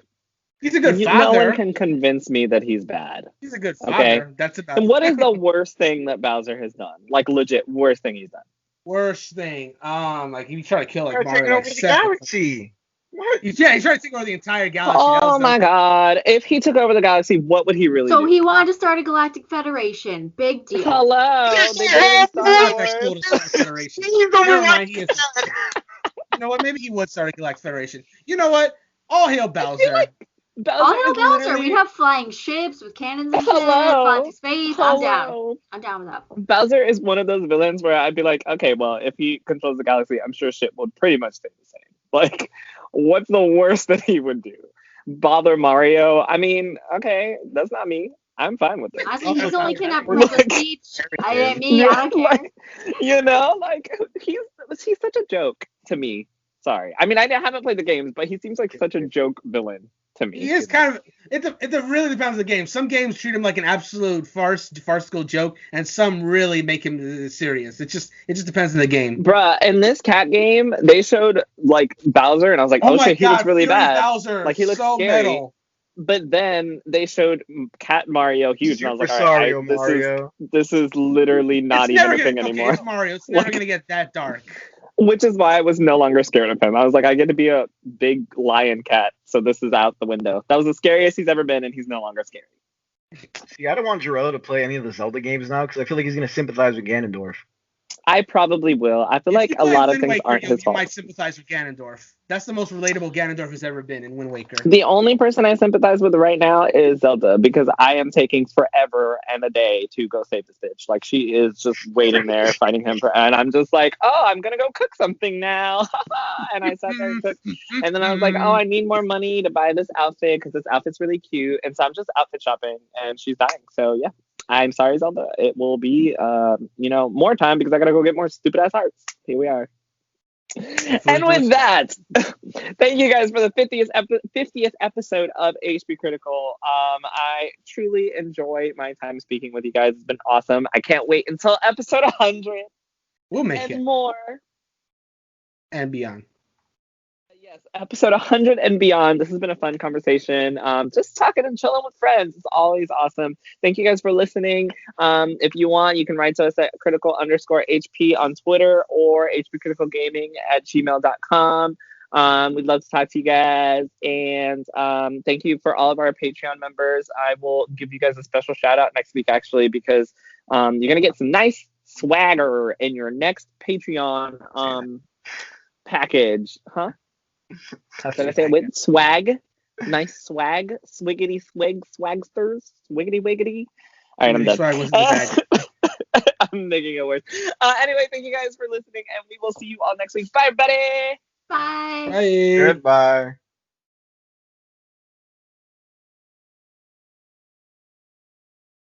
He's a good father. No one can convince me that he's bad. He's a good father. Okay? That's about. And what is the worst thing that Bowser has done? Like, legit, worst thing he's done. Worst thing. Like, he tried to kill, like, Taking Mario. over the galaxy. What? He tried to take over the entire galaxy. Oh my god. If he took over the galaxy, what would he really do? So he wanted to start a galactic federation. Big deal. Hello. Federation. Never mind, he is. You know what? Maybe he would start a galactic federation. You know what? All hail Bowser. All hail Bowser. We'd have flying ships with cannons and shit, flying through space. I'm down. I'm down with that. Bowser is one of those villains where I'd be like, okay, well, if he controls the galaxy, I'm sure shit would pretty much stay the same. Like, what's the worst that he would do? Bother Mario? I mean, okay, that's not me. I'm fine with it. I think he's only kidnapped Princess Peach. I don't care. Like, you know, like, he's such a joke to me. Sorry. I mean, I haven't played the games, but he seems like such a joke villain to me. He is kind of. It really depends on the game. Some games treat him like an absolute farcical joke, and some really make him serious. It just depends on the game. Bruh, in this cat game, they showed like Bowser, and I was like, oh shit, he looks really Fury bad. Bowser, Like he looks so scary. metal. But then they showed Cat Mario huge, and I was like, all right, Mario. this is literally not even a thing anymore. It's Mario. It's never gonna get that dark. Which is why I was no longer scared of him. I was like, I get to be a big lion cat, so this is out the window. That was the scariest he's ever been, and he's no longer scary. See, I don't want Jerel to play any of the Zelda games now because I feel like he's gonna sympathize with Ganondorf. I probably will. I feel like a lot of things aren't his You fault. might sympathize with Ganondorf. That's the most relatable Ganondorf has ever been in Wind Waker. The only person I sympathize with right now is Zelda, because I am taking forever and a day to go save this bitch. Like, she is just waiting there fighting him, and I'm just like, oh, I'm gonna go cook something now. And I sat there and cooked, and then I was like, oh, I need more money to buy this outfit because this outfit's really cute, and so I'm just outfit shopping, and she's dying. So yeah. I'm sorry, Zelda. It will be, more time because I gotta go get more stupid ass hearts. Here we are. And with that, thank you guys for the 50th episode of HP Critical. I truly enjoy my time speaking with you guys. It's been awesome. I can't wait until episode 100. We'll make it. More. And beyond. Yes, episode 100 and beyond. This has been a fun conversation. Just talking and chilling with friends. It's always awesome. Thank you guys for listening. If you want, you can write to us at critical_HP on Twitter or hpcriticalgaming@gmail.com. We'd love to talk to you guys. And thank you for all of our Patreon members. I will give you guys a special shout out next week, actually, because you're going to get some nice swagger in your next Patreon package. Huh? Did I say it with swag? Nice swag, swiggity swig, swagsters, wiggity wiggity. All right, I'm done. I'm making it worse. Anyway, thank you guys for listening, and we will see you all next week. Bye, everybody. Bye. Bye. Goodbye.